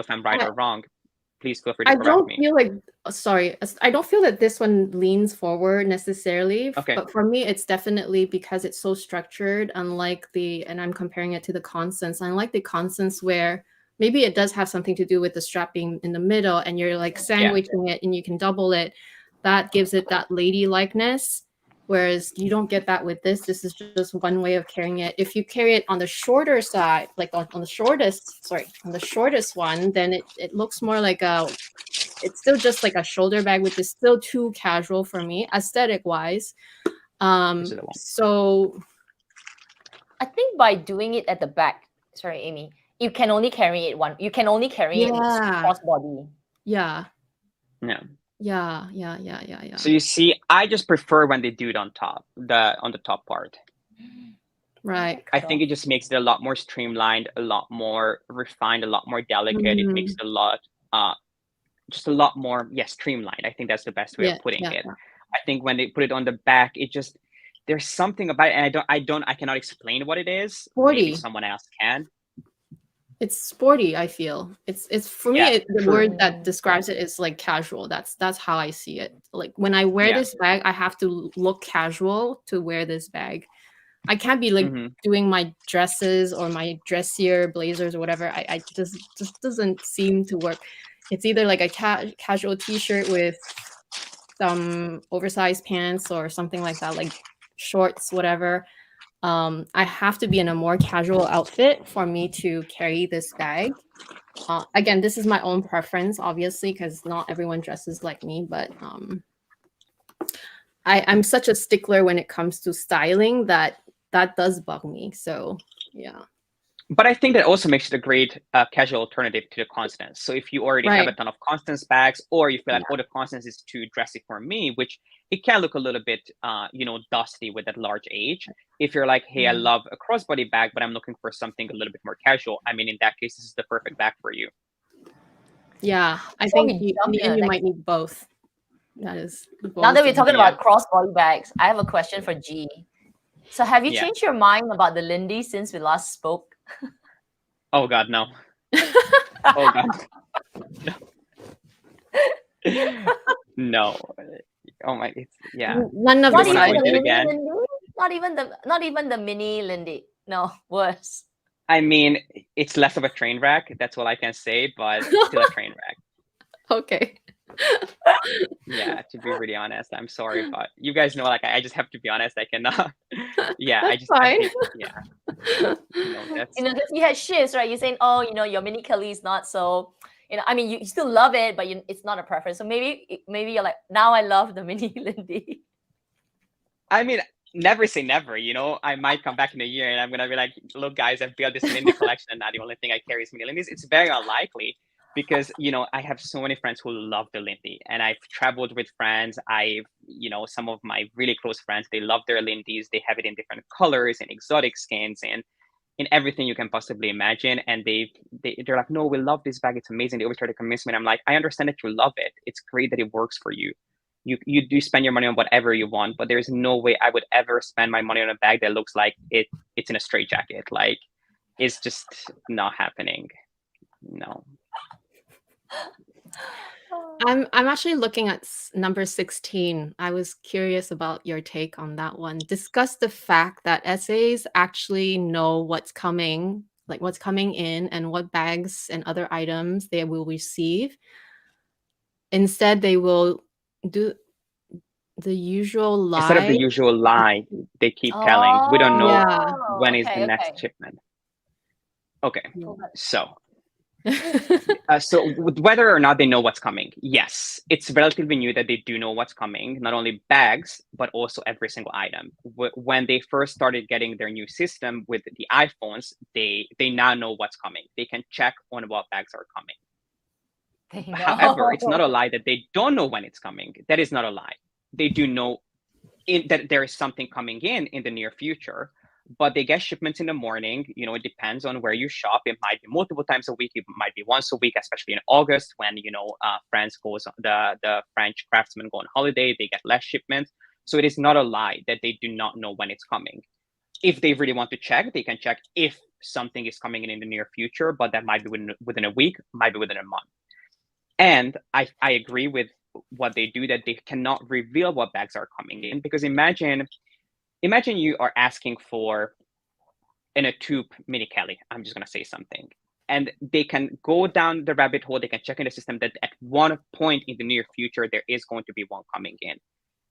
B: I'm right or wrong. Please feel free to correct me.
A: I don't feel that this one leans forward necessarily.
B: Okay.
A: But for me, it's definitely because it's so structured, unlike and I'm comparing it to the Constance. Unlike the Constance where maybe it does have something to do with the strap being in the middle and you're like sandwiching it and you can double it. That gives it that ladylikeness. Whereas you don't get that with this. This is just one way of carrying it. If you carry it on the shorter side, like on the shortest one, then it looks more like it's still just like a shoulder bag, which is still too casual for me, aesthetic wise. So
C: I think by doing it at the back, sorry, Amy, you can only carry it it crossbody.
A: Yeah.
B: No.
A: Yeah.
B: So you see, I just prefer when they do it on top, on the top part.
A: Right.
B: I think it just makes it a lot more streamlined, a lot more refined, a lot more delicate. It makes it a lot, just a lot more, streamlined. I think that's the best way of putting it. I think when they put it on the back, it just, there's something about it, and I cannot explain what it is.
A: Sporty.
B: Maybe someone else can.
A: It's sporty, I feel. It's for me, the word that describes it is like casual. That's how I see it. Like when I wear this bag, I have to look casual to wear this bag. I can't be like doing my dresses or my dressier blazers or whatever. I just doesn't seem to work. It's either like a casual t-shirt with some oversized pants or something like that, like shorts, whatever. I have to be in a more casual outfit for me to carry this bag. Again, this is my own preference, obviously, because not everyone dresses like me, but I'm such a stickler when it comes to styling that does bug me. So, yeah.
B: But I think that also makes it a great casual alternative to the Constance. So if you already have a ton of Constance bags, or you feel like, oh, the Constance is too dressy for me, which it can look a little bit, dusty with that large age. If you're like, hey, I love a crossbody bag, but I'm looking for something a little bit more casual. I mean, in that case, this is the perfect bag for you.
A: Yeah, I think in the end, you might need both. That is.
C: Now that we're talking about crossbody bags, I have a question for G. So have you changed your mind about the Lindy since we last spoke?
B: Oh God, no. Oh God. No. Oh my,
A: None of
C: not
A: even
C: not even the mini Lindy. No, worse.
B: I mean, it's less of a train wreck. That's all I can say, but still a train wreck.
A: Okay.
B: Yeah, to be really honest, I'm sorry, but you guys know, like, I just have to be honest. I cannot.
A: Fine.
C: You had shifts, right? You're saying, oh, your mini Kelly is not so. I mean, you still love it, but it's not a preference. So maybe you're like, now I love the mini Lindy.
B: I mean, never say never. I might come back in a year and I'm gonna be like, look, guys, I've built this Lindy collection, and now the only thing I carry is mini Lindy's. It's very unlikely. Because, I have so many friends who love the Lindy, and I've traveled with friends. Some of my really close friends, they love their Lindy's. They have it in different colors and exotic skins and in everything you can possibly imagine. And they're like, no, we love this bag. It's amazing. They always try to convince me. And I'm like, I understand that you love it. It's great that it works for you. You do spend your money on whatever you want, but there's no way I would ever spend my money on a bag that looks like it's in a straitjacket. Like, is just not happening. No.
A: I'm actually looking at number 16. I was curious about your take on that one. Discuss the fact that essays actually know what's coming, like what's coming in and what bags and other items they will receive. Instead, they will do the usual lie.
B: Instead of the usual lie, they keep telling, we don't know when is the next shipment. Okay, so so whether or not they know what's coming, yes, it's relatively new that they do know what's coming, not only bags, but also every single item. When they first started getting their new system with the iPhones, they now know what's coming. They can check on what bags are coming. However, it's not a lie that they don't know when it's coming. That is not a lie. They do know that there is something coming in the near future, but they get shipments in the morning. You know, it depends on where you shop. It might be multiple times a week. It might be once a week, especially in August when, you know, France goes, the French craftsmen go on holiday, they get less shipments. So it is not a lie that they do not know when it's coming. If they really want to check, they can check if something is coming in the near future, but that might be within a week, might be within a month. And I agree with what they do, that they cannot reveal what bags are coming in, because imagine you are asking for a tube mini Kelly. I'm just going to say something. And they can go down the rabbit hole. They can check in the system that at one point in the near future, there is going to be one coming in.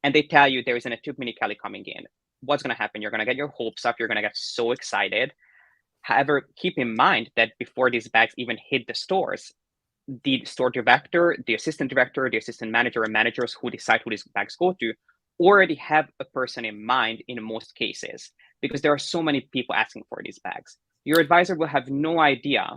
B: And they tell you there is a tube mini Kelly coming in. What's going to happen? You're going to get your hopes up. You're going to get so excited. However, keep in mind that before these bags even hit the stores, the store director, the assistant director, the assistant manager, and managers who decide who these bags go to already have a person in mind in most cases, because there are so many people asking for these bags. Your advisor will have no idea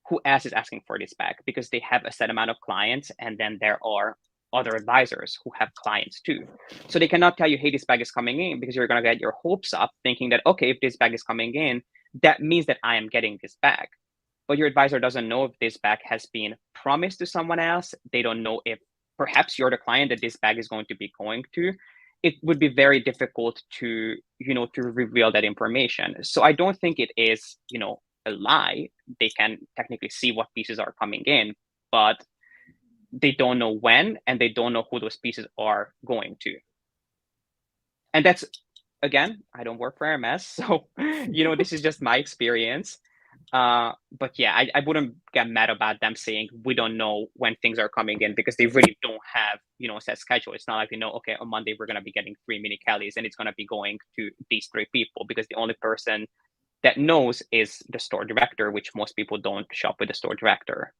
B: who else is asking for this bag, because they have a set amount of clients, and then there are other advisors who have clients too. So they cannot tell you, hey, this bag is coming in, because you're going to get your hopes up thinking that, okay, if this bag is coming in, that means that I am getting this bag. But your advisor doesn't know if this bag has been promised to someone else. They don't know if perhaps you're the client that this bag is going to be going to. It would be very difficult to, to reveal that information. So I don't think it is, a lie. They can technically see what pieces are coming in, but they don't know when, and they don't know who those pieces are going to. And that's, again, I don't work for Hermes, so, this is just my experience. But yeah, I wouldn't get mad about them saying we don't know when things are coming in, because they really don't have, a set schedule. It's not like they know, okay, on Monday we're going to be getting 3 mini Kellys and it's going to be going to these 3 people, because the only person that knows is the store director, which most people don't shop with the store director.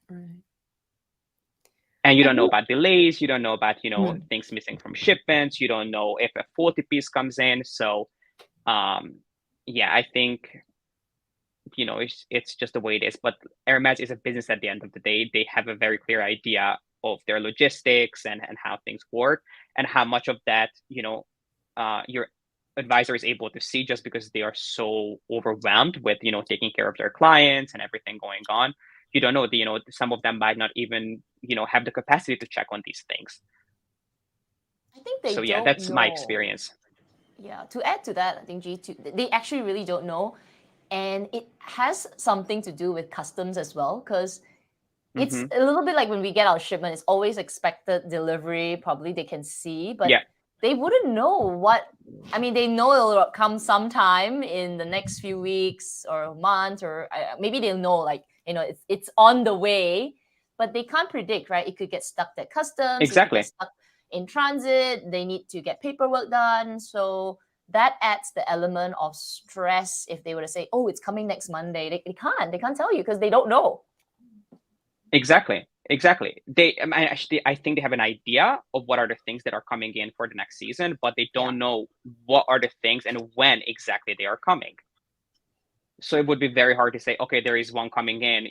A: Right.
B: And you don't know about delays. You don't know about, things missing from shipments. You don't know if a faulty piece comes in. So, yeah, I think, it's just the way it is. But Hermes is a business at the end of the day. They have a very clear idea of their logistics and how things work, and how much of that, your advisor is able to see, just because they are so overwhelmed with, taking care of their clients and everything going on. You don't know, some of them might not even, have the capacity to check on these things.
C: I think they
B: yeah, that's my experience.
C: Yeah, to add to that, I think they actually really don't know. And it has something to do with customs as well, because it's a little bit like when we get our shipment, it's always expected delivery. Probably they can see, but they wouldn't know what. I mean, they know it'll come sometime in the next few weeks or a month, or maybe they'll know, like, it's on the way, but they can't predict, right? It could get stuck at customs.
B: Exactly.
C: It could get stuck in transit. They need to get paperwork done. So that adds the element of stress. If they were to say, oh, it's coming next Monday, they can't tell you, because they don't know.
B: Exactly. I think they have an idea of what are the things that are coming in for the next season, but they don't know what are the things and when exactly they are coming. So it would be very hard to say, okay, there is one coming in,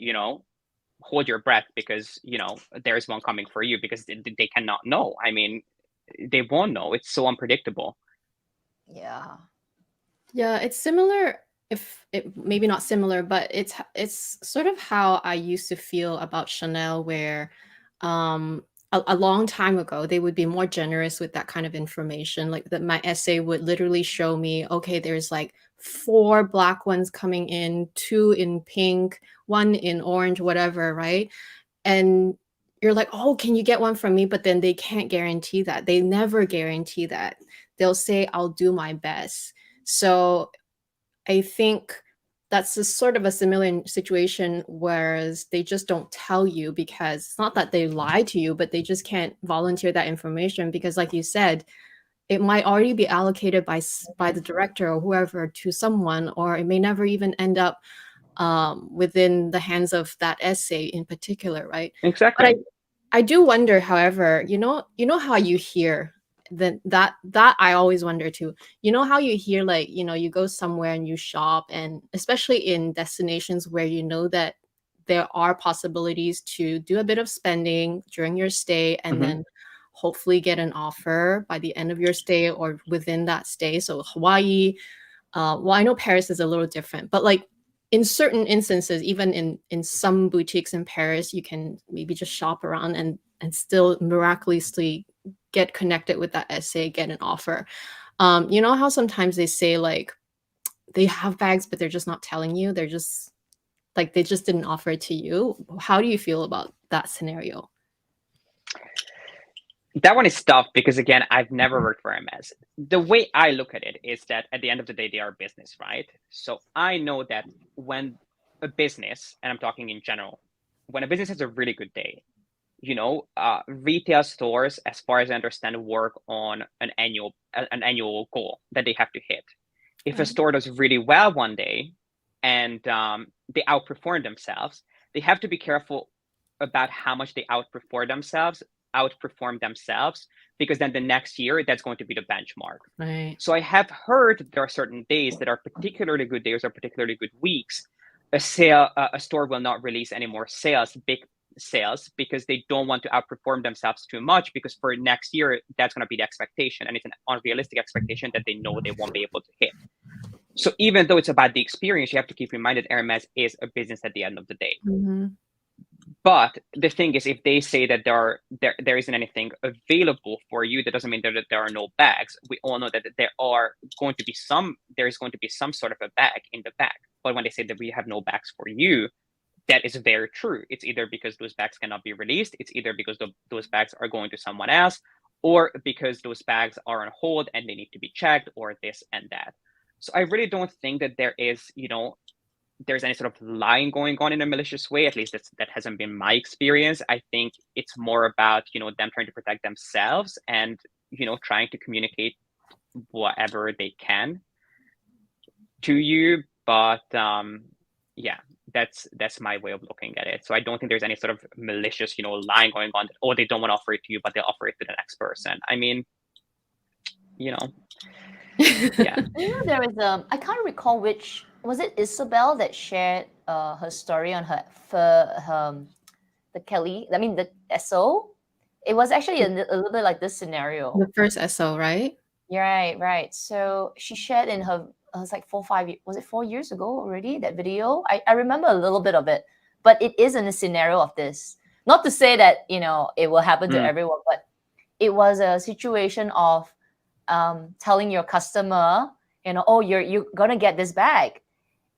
B: hold your breath, because, there is one coming for you, because they cannot know. I mean, they won't know. It's so unpredictable.
C: Yeah,
A: it's similar, if it maybe not similar, but it's sort of how I used to feel about Chanel, where a long time ago they would be more generous with that kind of information. Like that my essay would literally show me, okay, there's like 4 black ones coming in, 2 in pink, 1 in orange, whatever, right? And you're like, oh, can you get one from me? But then they can't guarantee that. They never guarantee that. They'll say, I'll do my best. So I think that's a sort of a similar situation, whereas they just don't tell you, because it's not that they lie to you, but they just can't volunteer that information because, like you said, it might already be allocated by the director or whoever to someone, or it may never even end up within the hands of that essay in particular, right?
B: Exactly.
A: But I do wonder, however, you know how you hear that I always wonder too. You know how you hear, like, you go somewhere and you shop, and especially in destinations where you know that there are possibilities to do a bit of spending during your stay, and then hopefully get an offer by the end of your stay or within that stay. So Hawaii, well, I know Paris is a little different, but like in certain instances, even in some boutiques in Paris, you can maybe just shop around and still miraculously get connected with that essay, get an offer. You know how sometimes they say, like, they have bags, but they're just not telling you. They're just like, they just didn't offer it to you. How do you feel about that scenario?
B: That one is tough because, again, I've never worked for Hermes. The way I look at it is that at the end of the day, they are a business, right? So I know that when a business, and I'm talking in general, when a business has a really good day, retail stores, as far as I understand, work on an annual goal that they have to hit. If a store does really well one day and they outperform themselves, they have to be careful about how much they outperform themselves, because then the next year that's going to be the benchmark.
A: Right.
B: So I have heard that there are certain days that are particularly good days or particularly good weeks. A store will not release any more big sales, because they don't want to outperform themselves too much, because for next year that's going to be the expectation, and it's an unrealistic expectation that they know they won't be able to hit. So even though it's about the experience, you have to keep in mind that Hermes is a business at the end of the day. But the thing is, if they say that there isn't anything available for you, that doesn't mean that there are no bags. We all know that there is going to be some sort of a bag in the bag. But when they say that we have no bags for you, that is very true. It's either because those bags cannot be released, it's either because those bags are going to someone else, or because those bags are on hold and they need to be checked, or this and that. So I really don't think that there's any sort of lying going on in a malicious way. At least that hasn't been my experience. I think it's more about, them trying to protect themselves and, trying to communicate whatever they can to you. But yeah, that's my way of looking at it. So I don't think there's any sort of malicious, lying going on that, oh, they don't want to offer it to you, but they'll offer it to the next person. I mean, yeah.
C: There is I can't recall which, was it Isabel that shared her story on the Kelly, the SO. It was actually a little bit like this scenario.
A: The first SO, right?
C: Yeah, right. So she shared in her, it was like 4 years ago already, that video. I remember a little bit of it, but it is in a scenario of this. Not to say that, it will happen to everyone, but it was a situation of telling your customer, oh, you're gonna get this bag,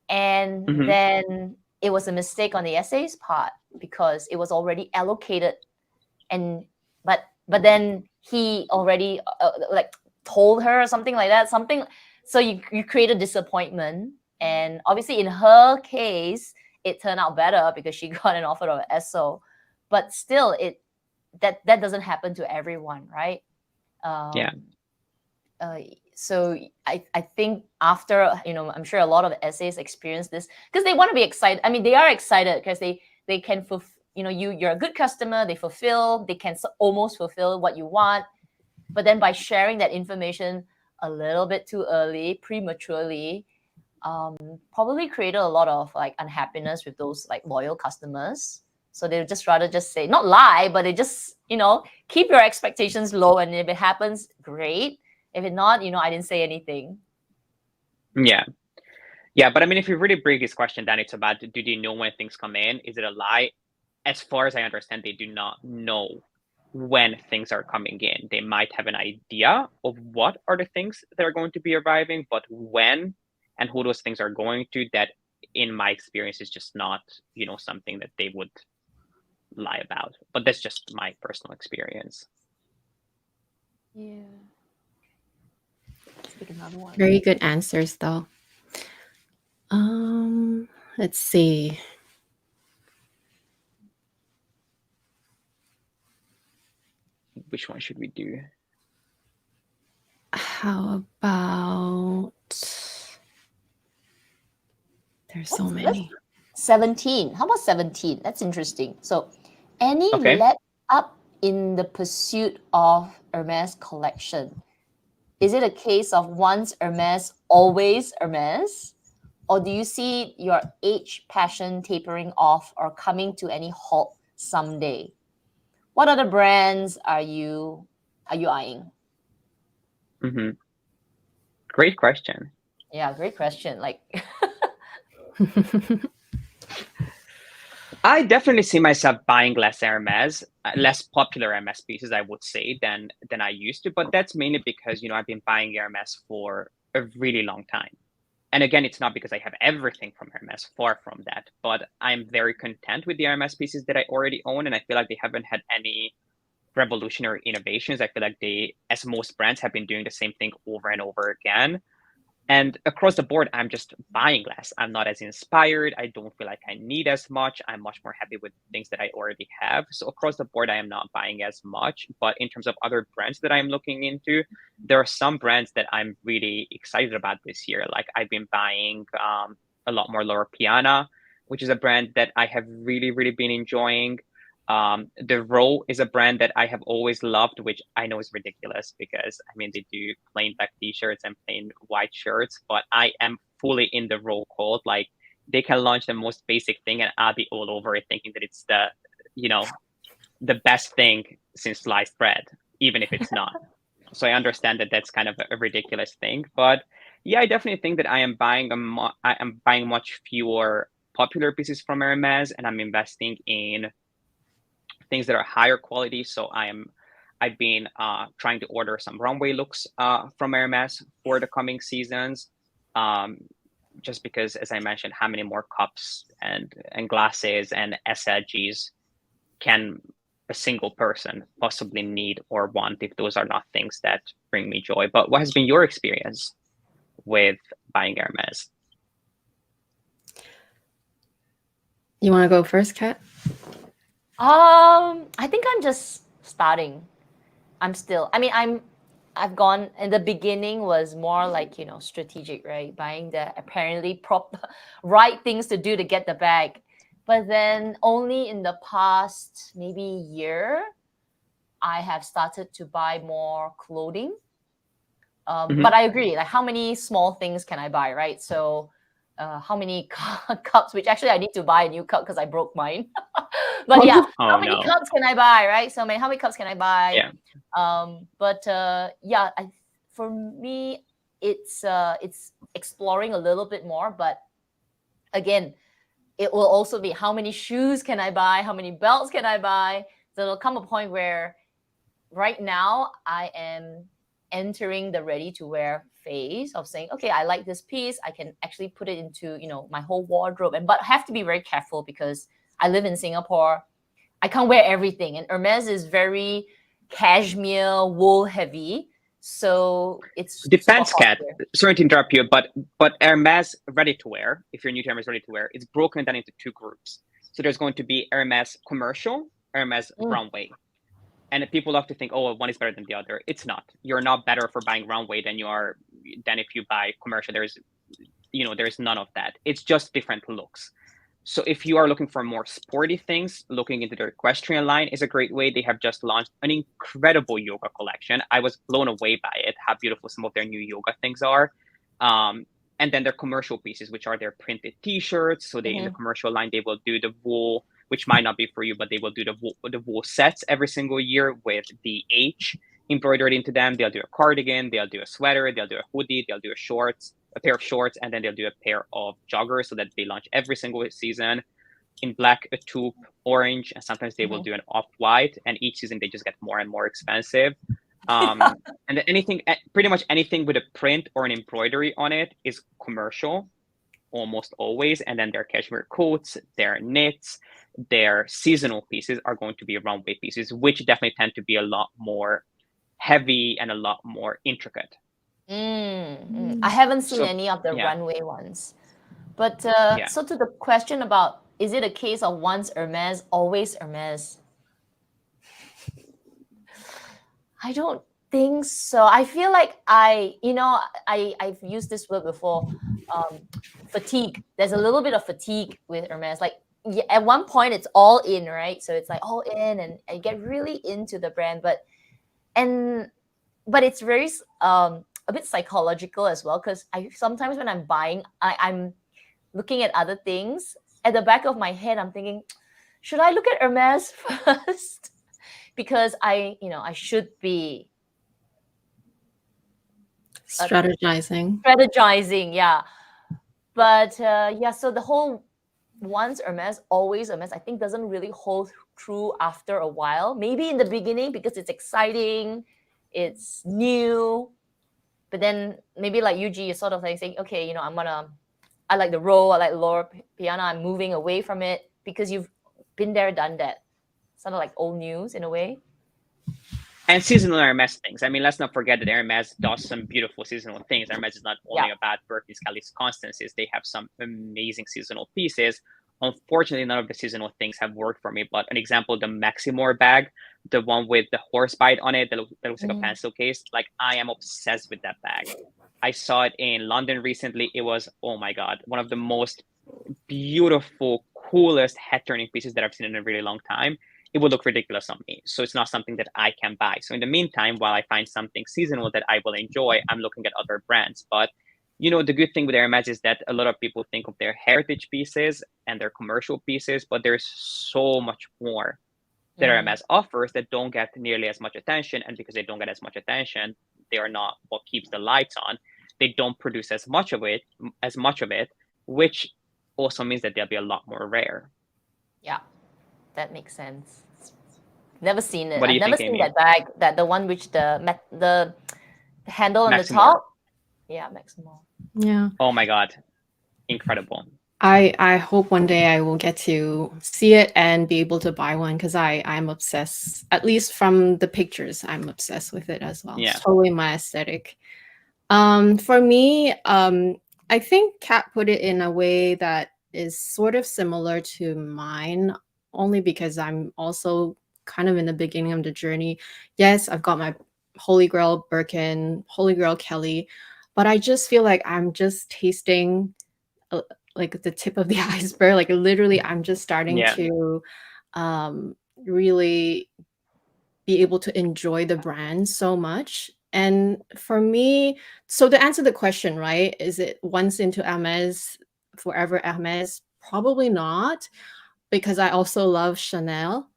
C: and then it was a mistake on the SA's part because it was already allocated, and but then he already told her or something like that, so you create a disappointment. And obviously in her case it turned out better because she got an offer of SO, but still that doesn't happen to everyone, right? So I think after, I'm sure a lot of essays experience this because they want to be excited. I mean, they are excited because they can you're a good customer, they can almost fulfill what you want. But then by sharing that information a little bit too early, prematurely, probably created a lot of unhappiness with those loyal customers. So they just rather just say, not lie, but they just, keep your expectations low. And if it happens, great. If it not, I didn't say anything.
B: Yeah. But I mean, if you really break this question down, it's about, do they know when things come in? Is it a lie? As far as I understand, they do not know when things are coming in. They might have an idea of what are the things that are going to be arriving, but when and who those things are going to, that in my experience is just not, you know, something that they would lie about. But that's just my personal experience.
C: Yeah. Let's pick another one.
A: Very good answers, though. Let's see.
B: Which one should we do?
A: How about... There's so many.
C: 17. How about 17? That's interesting. So, any
B: Okay.
C: let up in the pursuit of Hermes collection? Is it a case of once Hermes, always Hermes? Or do you see your age passion tapering off or coming to any halt someday? What other brands are you eyeing?
B: Mm-hmm. Great question.
C: Yeah, great question. Like,
B: I definitely see myself buying less Hermes, less popular Hermes pieces, I would say, than I used to. But that's mainly because, you know, I've been buying Hermes for a really long time. And again, it's not because I have everything from Hermes, far from that. But I'm very content with the Hermes pieces that I already own, and I feel like they haven't had any revolutionary innovations. I feel like they, as most brands, have been doing the same thing over and over again. And across the board, I'm just buying less. I'm not as inspired. I don't feel like I need as much. I'm much more happy with things that I already have. So across the board, I am not buying as much. But in terms of other brands that I'm looking into, there are some brands that I'm really excited about this year. Like I've been buying a lot more Loro Piana, which is a brand that I have really, really been enjoying. The Row is a brand that I have always loved, which I know is ridiculous because I mean they do plain black t-shirts and plain white shirts, but I am fully in the Row cult. Like they can launch the most basic thing and I'll be all over it, thinking that it's the, you know, the best thing since sliced bread, even if it's not. So I understand that that's kind of a ridiculous thing, but yeah, I definitely think that I am buying much fewer popular pieces from Hermes, and I'm investing in things that are higher quality. So I've been trying to order some runway looks from Hermes for the coming seasons. Just because, as I mentioned, how many more cups and glasses and SLGs can a single person possibly need or want if those are not things that bring me joy? But what has been your experience with buying Hermes?
A: You want to go first, Kat?
C: I think I'm just starting. I've gone, in the beginning was more like, you know, strategic, right? Buying the apparently right things to do to get the bag. But then only in the past maybe year, I have started to buy more clothing. But I agree, like how many small things can I buy, right? So how many cups, which actually I need to buy a new cup because I broke mine. But yeah, how many cups can I buy, right? So how many cups can I buy?
B: Yeah.
C: For me, it's exploring a little bit more. But again, it will also be how many shoes can I buy? How many belts can I buy? So there'll come a point where right now I am entering the ready to wear phase of saying, okay, I like this piece. I can actually put it into, you know, my whole wardrobe. But have to be very careful because I live in Singapore. I can't wear everything. And Hermes is very cashmere, wool heavy. So it's
B: depends, Kat. Sorry to interrupt you, but Hermes ready to wear, if you're new to Hermes ready to wear, it's broken down into two groups. So there's going to be Hermes commercial, Hermes runway. And people love to think, oh, one is better than the other. It's not. You're not better for buying runway than if you buy commercial. There's none of that. It's just different looks. So if you are looking for more sporty things, looking into their equestrian line is a great way. They have just launched an incredible yoga collection. I was blown away by it, how beautiful some of their new yoga things are. And then their commercial pieces, which are their printed t-shirts. So in the commercial line, they will do the wool, which might not be for you, but they will do the wool sets every single year with the H embroidered into them. They'll do a cardigan, they'll do a sweater, they'll do a hoodie, they'll do a pair of shorts, and then they'll do a pair of joggers, so that they launch every single season in black, a taupe, orange, and sometimes they will do an off-white. And each season they just get more and more expensive. And anything, pretty much anything with a print or an embroidery on it is commercial, almost always. And then their cashmere coats, their knits, their seasonal pieces are going to be runway pieces, which definitely tend to be a lot more heavy and a lot more intricate.
C: I haven't seen any of the runway ones. But so to the question about, is it a case of once Hermes, always Hermes? I don't think so. I feel like I've used this word before, fatigue. There's a little bit of fatigue with Hermes. Like at one point it's all in, right? So it's like all in, and I get really into the brand, but it's very a bit psychological as well, because I sometimes when I'm buying, I'm looking at other things. At the back of my head, I'm thinking, should I look at Hermes first? Because I should be strategizing, yeah. But so the whole once Hermes, always Hermes, I think doesn't really hold true after a while. Maybe in the beginning because it's exciting, it's new, but then maybe like Yuji, you're sort of like saying, okay, I like the role, I like Loro Piana, I'm moving away from it, because you've been there, done that. Sort of like old news in a way.
B: And seasonal Hermes things. I mean, let's not forget that Hermes does some beautiful seasonal things. Hermes is not only about Birkins, Callis, Constances. They have some amazing seasonal pieces. Unfortunately, none of the seasonal things have worked for me. But an example, the Maximore bag, the one with the horse bite on it, that looks like a pencil case. Like, I am obsessed with that bag. I saw it in London recently. It was, oh my God, one of the most beautiful, coolest head-turning pieces that I've seen in a really long time. It would look ridiculous on me. So it's not something that I can buy. So in the meantime, while I find something seasonal that I will enjoy, I'm looking at other brands. But, the good thing with Hermes is that a lot of people think of their heritage pieces and their commercial pieces, but there's so much more that Hermes offers that don't get nearly as much attention. And because they don't get as much attention, they are not what keeps the lights on. They don't produce as much of it, which also means that they'll be a lot more rare.
C: Yeah, that makes sense. Never seen it.
B: What do you
C: I've never
B: think,
C: seen
B: Amy?
C: that bag, the one which the handle on the
B: Maximore.
C: top. Yeah, Maximore.
A: Yeah.
B: Oh my God, incredible.
A: I hope one day I will get to see it and be able to buy one, because I'm obsessed, at least from the pictures, I'm obsessed with it as well.
B: Yeah.
A: It's totally my aesthetic. For me, I think Kat put it in a way that is sort of similar to mine, only because I'm also kind of in the beginning of the journey. Yes, I've got my Holy Grail Birkin, Holy Grail Kelly, but I just feel like I'm just tasting like the tip of the iceberg. Like literally, I'm just starting to really be able to enjoy the brand so much. And for me, so to answer the question, right, is it once into Hermes, forever Hermes? Probably not, because I also love Chanel.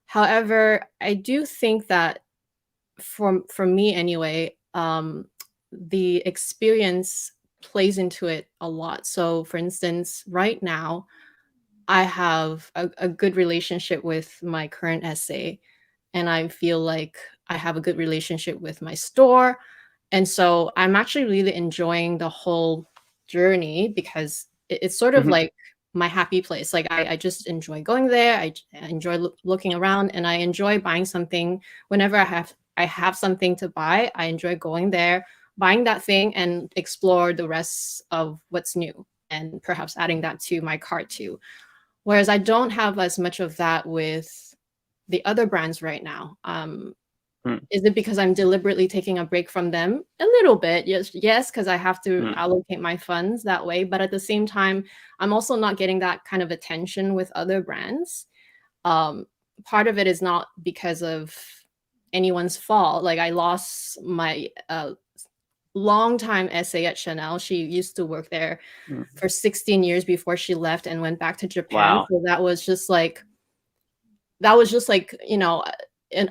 A: However, I do think that for me anyway, the experience plays into it a lot. So for instance, right now, I have a good relationship with my current SA, and I feel like I have a good relationship with my store. And so I'm actually really enjoying the whole journey, because it's sort of like my happy place. Like I just enjoy going there. I enjoy looking around, and I enjoy buying something whenever I have something to buy. I enjoy going there, buying that thing, and explore the rest of what's new, and perhaps adding that to my cart too. Whereas I don't have as much of that with the other brands right now. Is it because I'm deliberately taking a break from them? A little bit, yes, because I have to allocate my funds that way. But at the same time, I'm also not getting that kind of attention with other brands. Part of it is not because of anyone's fault. Like I lost my longtime SA at Chanel. She used to work there for 16 years before she left and went back to Japan.
B: Wow.
A: So that was just like,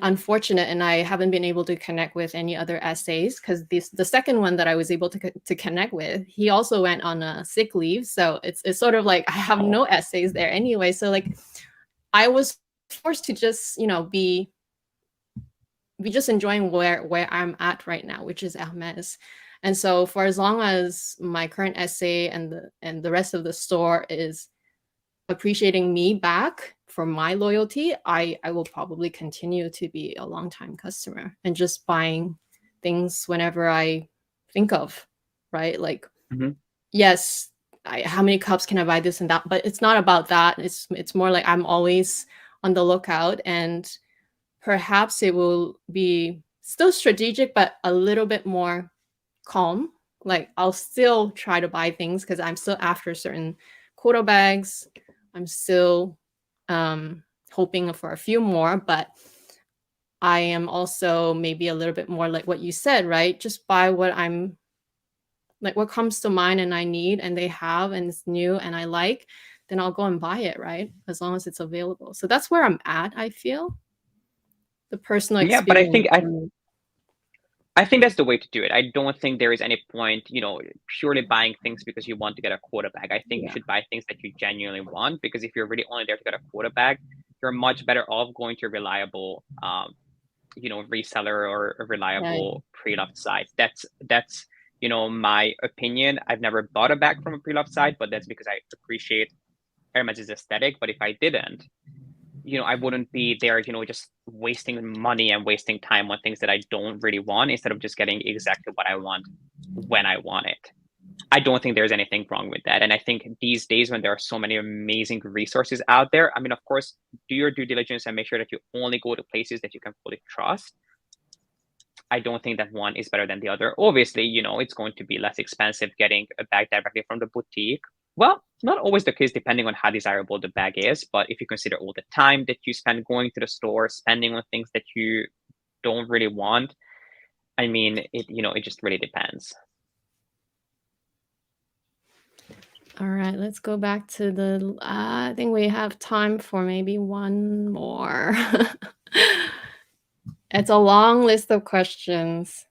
A: unfortunate, and I haven't been able to connect with any other SAs, because the second one that I was able to connect with, he also went on a sick leave. So it's sort of like I have no SAs there anyway. So like I was forced to just, be be just enjoying where I'm at right now, which is Hermes. And so for as long as my current essay and the rest of the store is appreciating me back for my loyalty, I will probably continue to be a longtime customer and just buying things whenever I think of, right? Like, yes, how many cups can I buy, this and that, but it's not about that. It's more like I'm always on the lookout, and perhaps it will be still strategic, but a little bit more calm. Like I'll still try to buy things because I'm still after certain quota bags. I'm still hoping for a few more, but I am also maybe a little bit more like what you said, right? Just buy what I'm like, what comes to mind and I need and they have and it's new and I like, then I'll go and buy it, right? As long as it's available. So that's where I'm at, I feel. The personal experience.
B: Yeah, but I think that's the way to do it. I don't think there is any point, purely buying things because you want to get a quota bag. I think you should buy things that you genuinely want, because if you're really only there to get a quota bag, you're much better off going to a reliable, reseller or a reliable pre-loved site. That's my opinion. I've never bought a bag from a pre-loved site, but that's because I appreciate Hermes' aesthetic. But if I didn't, I wouldn't be there, just wasting money and wasting time on things that I don't really want, instead of just getting exactly what I want when I want it. I don't think there's anything wrong with that. And I think these days, when there are so many amazing resources out there, I mean, of course, do your due diligence and make sure that you only go to places that you can fully trust. I don't think that one is better than the other. Obviously, it's going to be less expensive getting a bag directly from the boutique. Well, not always the case, depending on how desirable the bag is. But if you consider all the time that you spend going to the store, spending on things that you don't really want, I mean, it just really depends.
A: All right, let's go back to the, I think we have time for maybe one more. It's a long list of questions.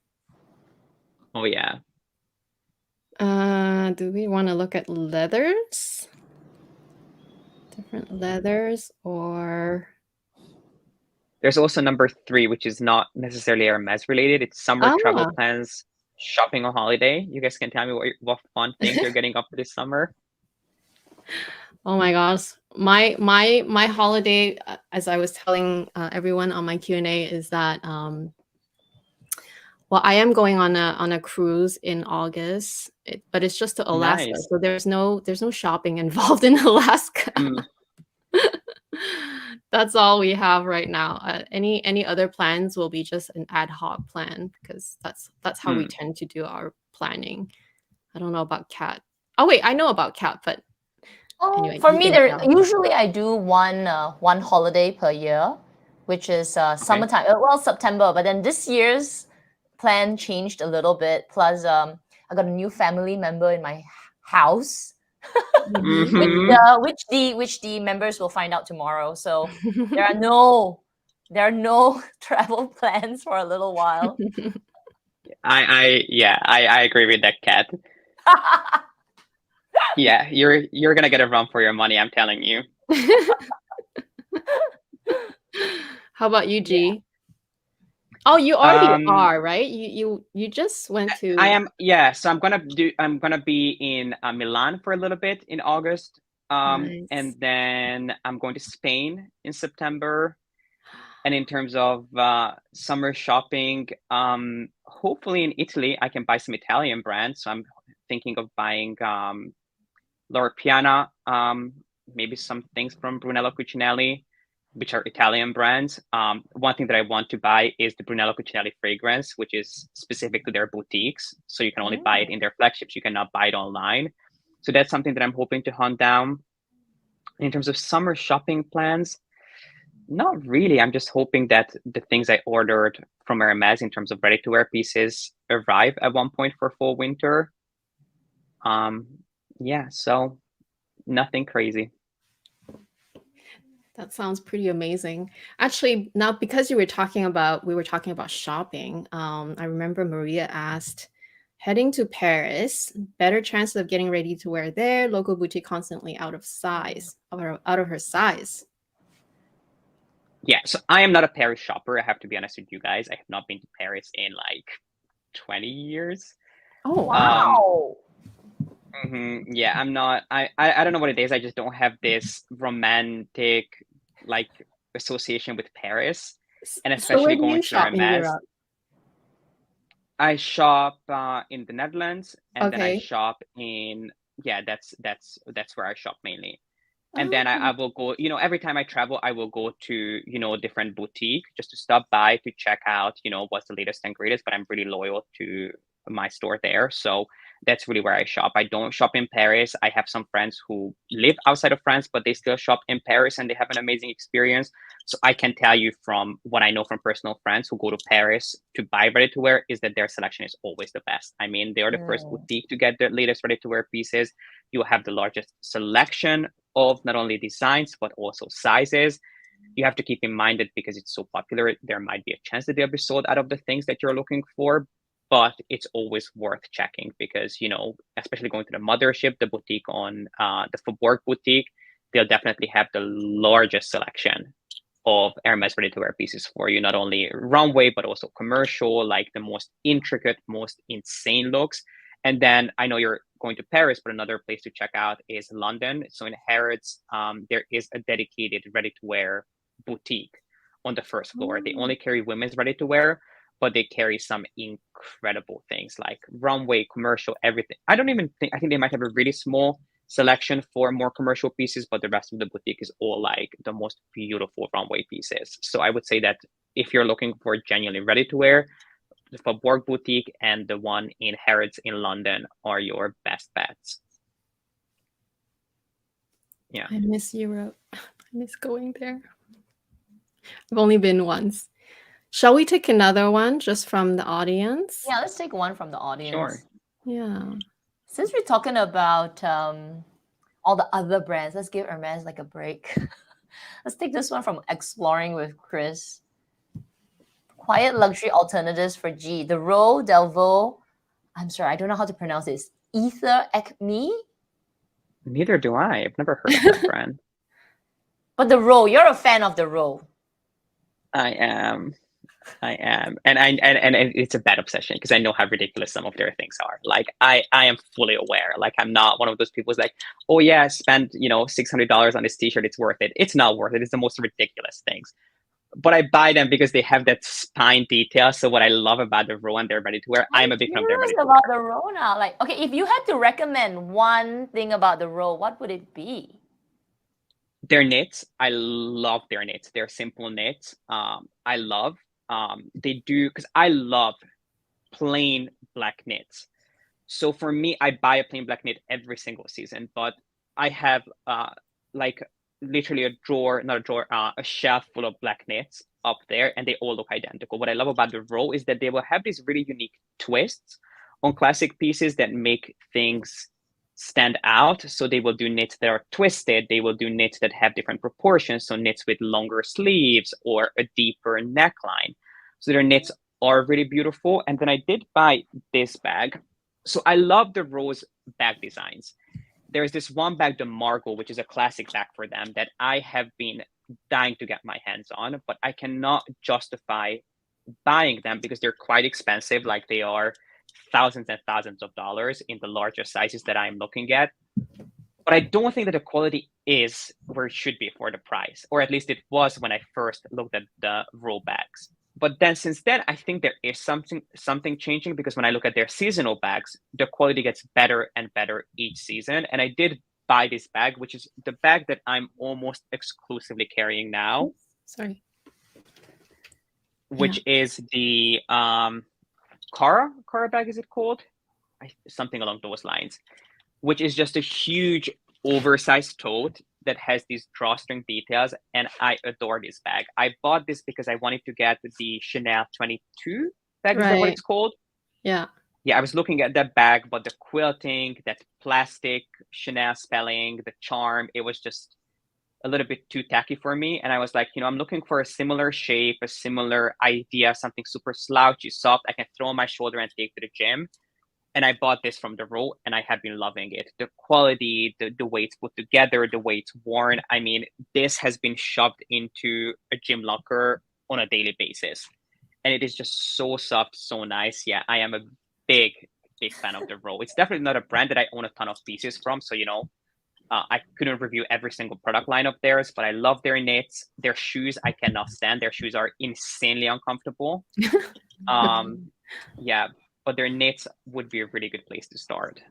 B: Oh, yeah.
A: Do we want to look at leathers? Different leathers, or...
B: There's also number 3, which is not necessarily Hermes related. It's summer travel plans, shopping on holiday. You guys can tell me what fun things you're getting up for this summer.
A: Oh my gosh, my holiday, as I was telling everyone on my Q&A, is that well, I am going on a cruise in August, but it's just to Alaska, so there's no shopping involved in Alaska. That's all we have right now. Any other plans will be just an ad hoc plan, because that's how we tend to do our planning. I don't know about Kat. Oh wait, I know about Kat, but anyway,
C: for me, usually I do one holiday per year, which is summertime. Well, September. But then this year's plan changed a little bit. Plus, I got a new family member in my house, which the members will find out tomorrow. So there are no travel plans for a little while.
B: I agree with that, Kat. Yeah, you're gonna get a run for your money, I'm telling you.
A: How about you, G? Yeah. Oh, you already are, right? You just went to...
B: I am, yeah. So I'm gonna be in Milan for a little bit in August.
A: Nice.
B: And then I'm going to Spain in September. And in terms of summer shopping, hopefully in Italy, I can buy some Italian brands. So I'm thinking of buying Loro Piana, maybe some things from Brunello Cucinelli, which are Italian brands. One thing that I want to buy is the Brunello Cucinelli fragrance, which is specific to their boutiques. So you can only buy it in their flagships. You cannot buy it online. So that's something that I'm hoping to hunt down. In terms of summer shopping plans, not really. I'm just hoping that the things I ordered from Hermes in terms of ready-to-wear pieces arrive at one point for fall winter. Yeah, so nothing crazy.
A: That sounds pretty amazing. Actually, now because we were talking about shopping, I remember Maria asked, heading to Paris, better chance of getting ready to wear there, local boutique constantly out of her size.
B: Yeah, so I am not a Paris shopper. I have to be honest with you guys. I have not been to Paris in like 20 years.
A: Oh,
C: wow.
B: Yeah, I'm not. I don't know what it is. I just don't have this romantic like association with Paris, and
A: so
B: especially
A: where do
B: going
A: you
B: to
A: shop in
B: Hermes.
A: Europe?
B: I shop in the Netherlands, and then I
A: Okay.
B: shop in that's where I shop mainly. And
A: Oh,
B: then I
A: okay.
B: will go, every time I travel, I will go to, different boutique just to stop by to check out, what's the latest and greatest, but I'm really loyal to my store there. So that's really where I shop. I don't shop in Paris. I have some friends who live outside of France, but they still shop in Paris and they have an amazing experience. So I can tell you from what I know from personal friends who go to Paris to buy ready to wear is that their selection is always the best. I mean, they are the first boutique to get the latest ready to wear pieces. You have the largest selection of not only designs, but also sizes. You have to keep in mind that because it's so popular, there might be a chance that they'll be sold out of the things that you're looking for. But it's always worth checking because, especially going to the mothership, the boutique on the Faubourg boutique, they'll definitely have the largest selection of Hermes ready-to-wear pieces for you, not only runway, but also commercial, like the most intricate, most insane looks. And then I know you're going to Paris, but another place to check out is London. So in Harrods, there is a dedicated ready-to-wear boutique on the first floor. They only carry women's ready-to-wear, but they carry some incredible things like runway, commercial, everything. I think they might have a really small selection for more commercial pieces, but the rest of the boutique is all like the most beautiful runway pieces. So I would say that if you're looking for genuinely ready-to-wear, the Faubourg boutique and the one in Harrods in London are your best bets. Yeah.
A: I miss Europe. I miss going there. I've only been once. Shall we take another one just from the audience?
C: Yeah, let's take one from the audience.
B: Sure.
A: Yeah.
C: Since we're talking about all the other brands, let's give Hermes like a break. Let's take this one from Exploring with Chris. Quiet luxury alternatives for G. The Row Delvaux. I'm sorry, I don't know how to pronounce this. Ether Acme?
B: Neither do I. I've never heard of that brand.
C: But the Row, you're a fan of the Row.
B: I am. And it's a bad obsession because I know how ridiculous some of their things are. Like I am fully aware. Like I'm not one of those people who's like, oh yeah, spend $600 on this t-shirt, it's worth it. It's not worth it. It's the most ridiculous things. But I buy them because they have that spine detail. So what I love about the Row and their ready to wear, I'm a big fan of their ready to wear.
C: About the Row now, like okay, if you had to recommend one thing about the Row, what would it be?
B: Their knits, I love their knits. They're simple knits. I love. They do because I love plain black knits. So for me, I buy a plain black knit every single season. But I have like literally a shelf full of black knits up there, and they all look identical. What I love about the Row is that they will have these really unique twists on classic pieces that make things stand out. So they will do knits that are twisted. They will do knits that have different proportions. So knits with longer sleeves or a deeper neckline. So their knits are really beautiful. And then I did buy this bag. So I love the Row's bag designs. There's this one bag, the Margot, which is a classic bag for them that I have been dying to get my hands on, but I cannot justify buying them because they're quite expensive. Like they are thousands and thousands of dollars in the larger sizes that I'm looking at. But I don't think that the quality is where it should be for the price, or at least it was when I first looked at the Row bags. But then since then, I think there is something changing because when I look at their seasonal bags, the quality gets better and better each season. And I did buy this bag, which is the bag that I'm almost exclusively carrying now.
A: Sorry.
B: Which is the Cara bag, is it called? Something along those lines, which is just a huge oversized tote that has these drawstring details, and I adore this bag. I bought this because I wanted to get the Chanel 22 bag, is that what it's called?
A: Yeah.
B: Yeah, I was looking at that bag, but the quilting, that plastic Chanel spelling, the charm, it was just a little bit too tacky for me. And I was like, I'm looking for a similar shape, a similar idea, something super slouchy, soft, I can throw on my shoulder and take to the gym. And I bought this from the row, and I have been loving it. The quality, the way it's put together, the way it's worn. I mean, this has been shoved into a gym locker on a daily basis. And it is just so soft, so nice. Yeah, I am a big fan of the row. It's definitely not a brand that I own a ton of pieces from. So, I couldn't review every single product line of theirs, but I love their knits. Their shoes, I cannot stand. Their shoes are insanely uncomfortable. Yeah, but their knits would be a really good place to start.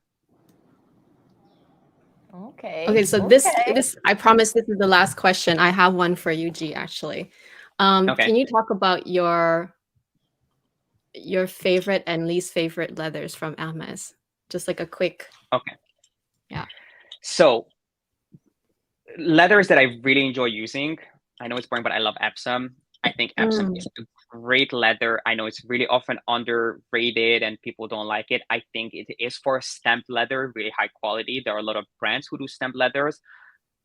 A: Okay, so this I promise this is the last question. I have one for you, G, actually. Can you talk about your favorite and least favorite leathers from Hermes? Just like a quick.
B: Okay.
A: Yeah.
B: So leathers that I really enjoy using, I know it's boring, but I love Epsom. I think Epsom is a great leather. I know it's really often underrated and people don't like it. I think it is for stamped leather, really high quality. There are a lot of brands who do stamped leathers,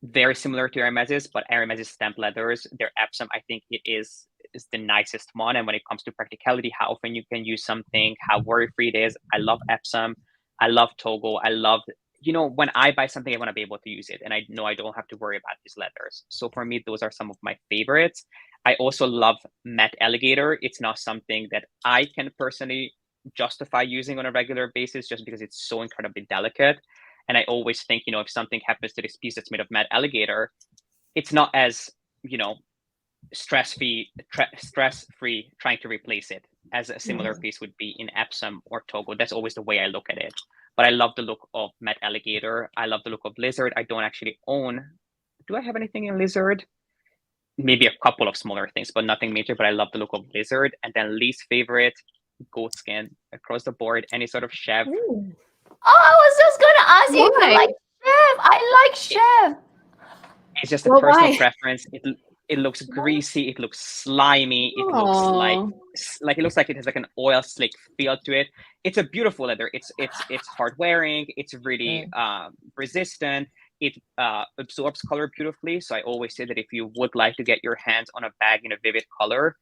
B: very similar to Hermès's, but Hermès's stamped leathers, their Epsom, I think it is the nicest one. And when it comes to practicality, how often you can use something, how worry-free it is, I love Epsom. I love Togo. I love, when I buy something, I want to be able to use it. And I know I don't have to worry about these leathers. So for me, those are some of my favorites. I also love matte alligator. It's not something that I can personally justify using on a regular basis just because it's so incredibly delicate. And I always think, if something happens to this piece that's made of matte alligator, it's not as, stress-free trying to replace it as a similar piece would be in Epsom or Togo. That's always the way I look at it. But I love the look of matte alligator. I love the look of lizard. I don't actually own. Do I have anything in lizard? Maybe a couple of smaller things, but nothing major. But I love the look of lizard. And then least favorite, goat skin across the board. Any sort of chef.
C: Oh, I was just gonna ask you if you like chef. I like chef.
B: It's just a personal preference. It looks greasy. It looks slimy. It looks like it has like an oil slick feel to it. It's a beautiful leather. It's hard wearing. It's really resistant. It absorbs color beautifully. So I always say that if you would like to get your hands on a bag in a vivid color,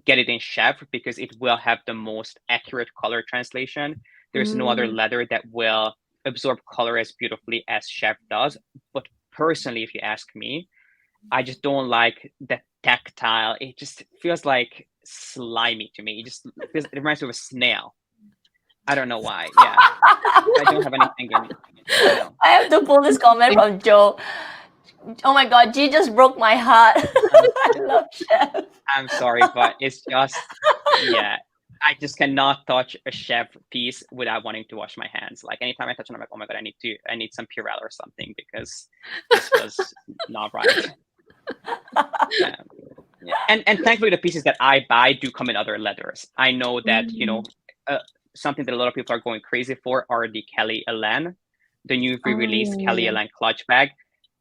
B: get it in chef because it will have the most accurate color translation. There's no other leather that will absorb color as beautifully as chef does. But personally, if you ask me, I just don't like that tactile. It just feels like slimy to me. It reminds me of a snail. I don't know why. Yeah, I don't have anything in it.
C: I have to pull this comment from Joe. Oh my God, G just broke my heart. I love chef.
B: I'm sorry, but it's just, I just cannot touch a chef piece without wanting to wash my hands. Like anytime I touch it, I'm like, oh my God, I need some Purell or something because this was not right. And thankfully the pieces that I buy do come in other leathers. I know that, something that a lot of people are going crazy for are the Kelly Elan, the new re-released Kelly Elan clutch bag,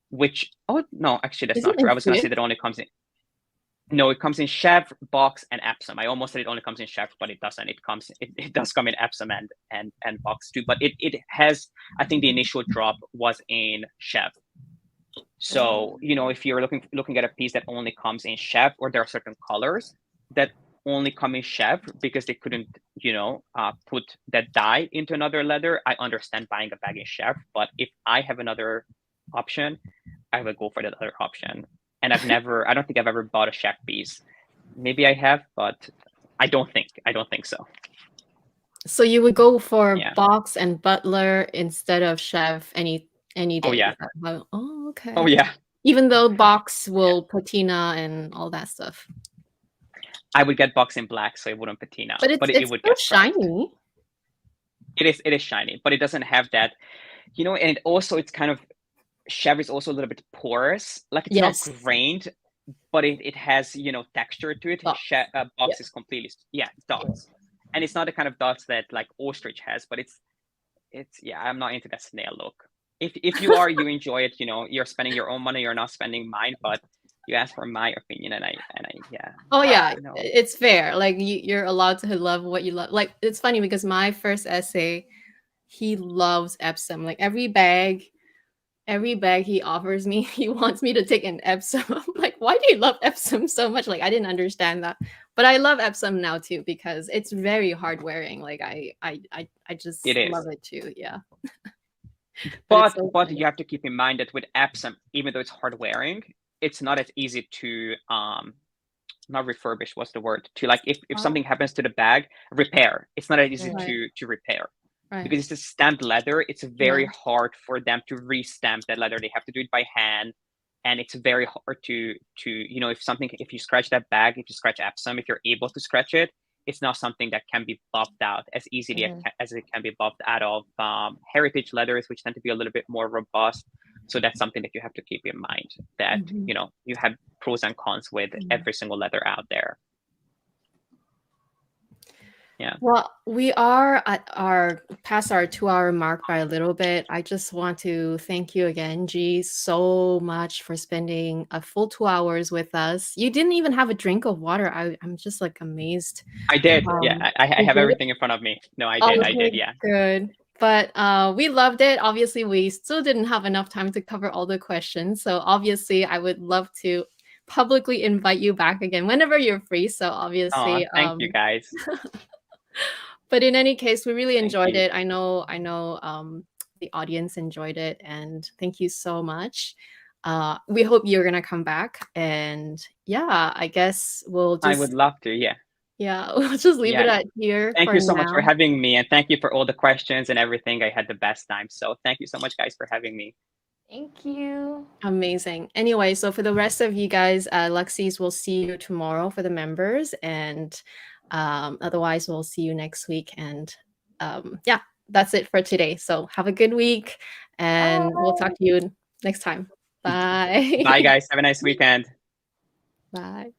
B: which, no, actually that's not true. I was going to say that it only comes in. No, it comes in chef, box, and Epsom. I almost said it only comes in chef, but it doesn't. It does come in Epsom and box too. But it has, I think the initial drop was in chef. So, if you're looking at a piece that only comes in chef, or there are certain colors that only come in chef because they couldn't, put that dye into another leather, I understand buying a bag in chef. But if I have another option, I would go for that other option. And I don't think I've ever bought a chef piece. Maybe I have, but I don't think so.
A: So you would go for box and butler instead of chef any day?
B: Oh yeah.
A: Oh, okay.
B: Oh yeah.
A: Even though box will patina and all that stuff.
B: I would get box in black, so it wouldn't patina.
A: But it would get shiny.
B: It is shiny, but it doesn't have that, and also it's kind of, chef is also a little bit porous. Like it's not grained, but it has, texture to it. Box is completely, dots. And it's not the kind of dots that like ostrich has, but it's I'm not into that snail look. If you are, you enjoy it, you're spending your own money, you're not spending mine, but you asked for my opinion and I
A: it's fair. Like you're allowed to love what you love. Like it's funny because my first essay, he loves Epsom. Like every bag every bag he offers me, he wants me to take an Epsom. I'm like, why do you love Epsom so much? Like, I didn't understand that, but I love Epsom now too because it's very hard wearing. Like, I just
B: It is.
A: love it too. Yeah.
B: But
A: so
B: you have to keep in mind that with Epsom, even though it's hard wearing, it's not as easy to not refurbish. What's the word? To like if something happens to the bag, repair. It's not as easy to repair. Because it's a stamped leather. It's very hard for them to re-stamp that leather. They have to do it by hand, and it's very hard to if you scratch that bag, if you scratch Epsom, if you're able to scratch it, it's not something that can be buffed out as easily as it can be buffed out of heritage leathers, which tend to be a little bit more robust. So that's something that you have to keep in mind, that you have pros and cons with every single leather out there. Yeah.
A: Well, we are at past our 2-hour mark by a little bit. I just want to thank you again, G, so much for spending a full 2 hours with us. You didn't even have a drink of water. I'm just like amazed.
B: I did. Yeah, I have everything in front of me. No, I did.
A: Okay,
B: I did. Yeah.
A: Good. But we loved it. Obviously, we still didn't have enough time to cover all the questions. So obviously, I would love to publicly invite you back again whenever you're free. So obviously,
B: thank you guys.
A: But in any case, we really enjoyed it. I know the audience enjoyed it, and thank you so much. We hope you're gonna come back, and yeah, I guess we'll just.
B: I would love to. Yeah.
A: Yeah, we'll just leave it at here.
B: Thank you so much for having me, and thank you for all the questions and everything. I had the best time. So thank you so much, guys, for having me.
C: Thank you.
A: Amazing. Anyway, so for the rest of you guys, Luxee's, we'll see you tomorrow for the members, and otherwise we'll see you next week. And yeah, that's it for today. So have a good week, and we'll talk to you next time. Bye.
B: Bye, guys. Have a nice weekend.
A: Bye.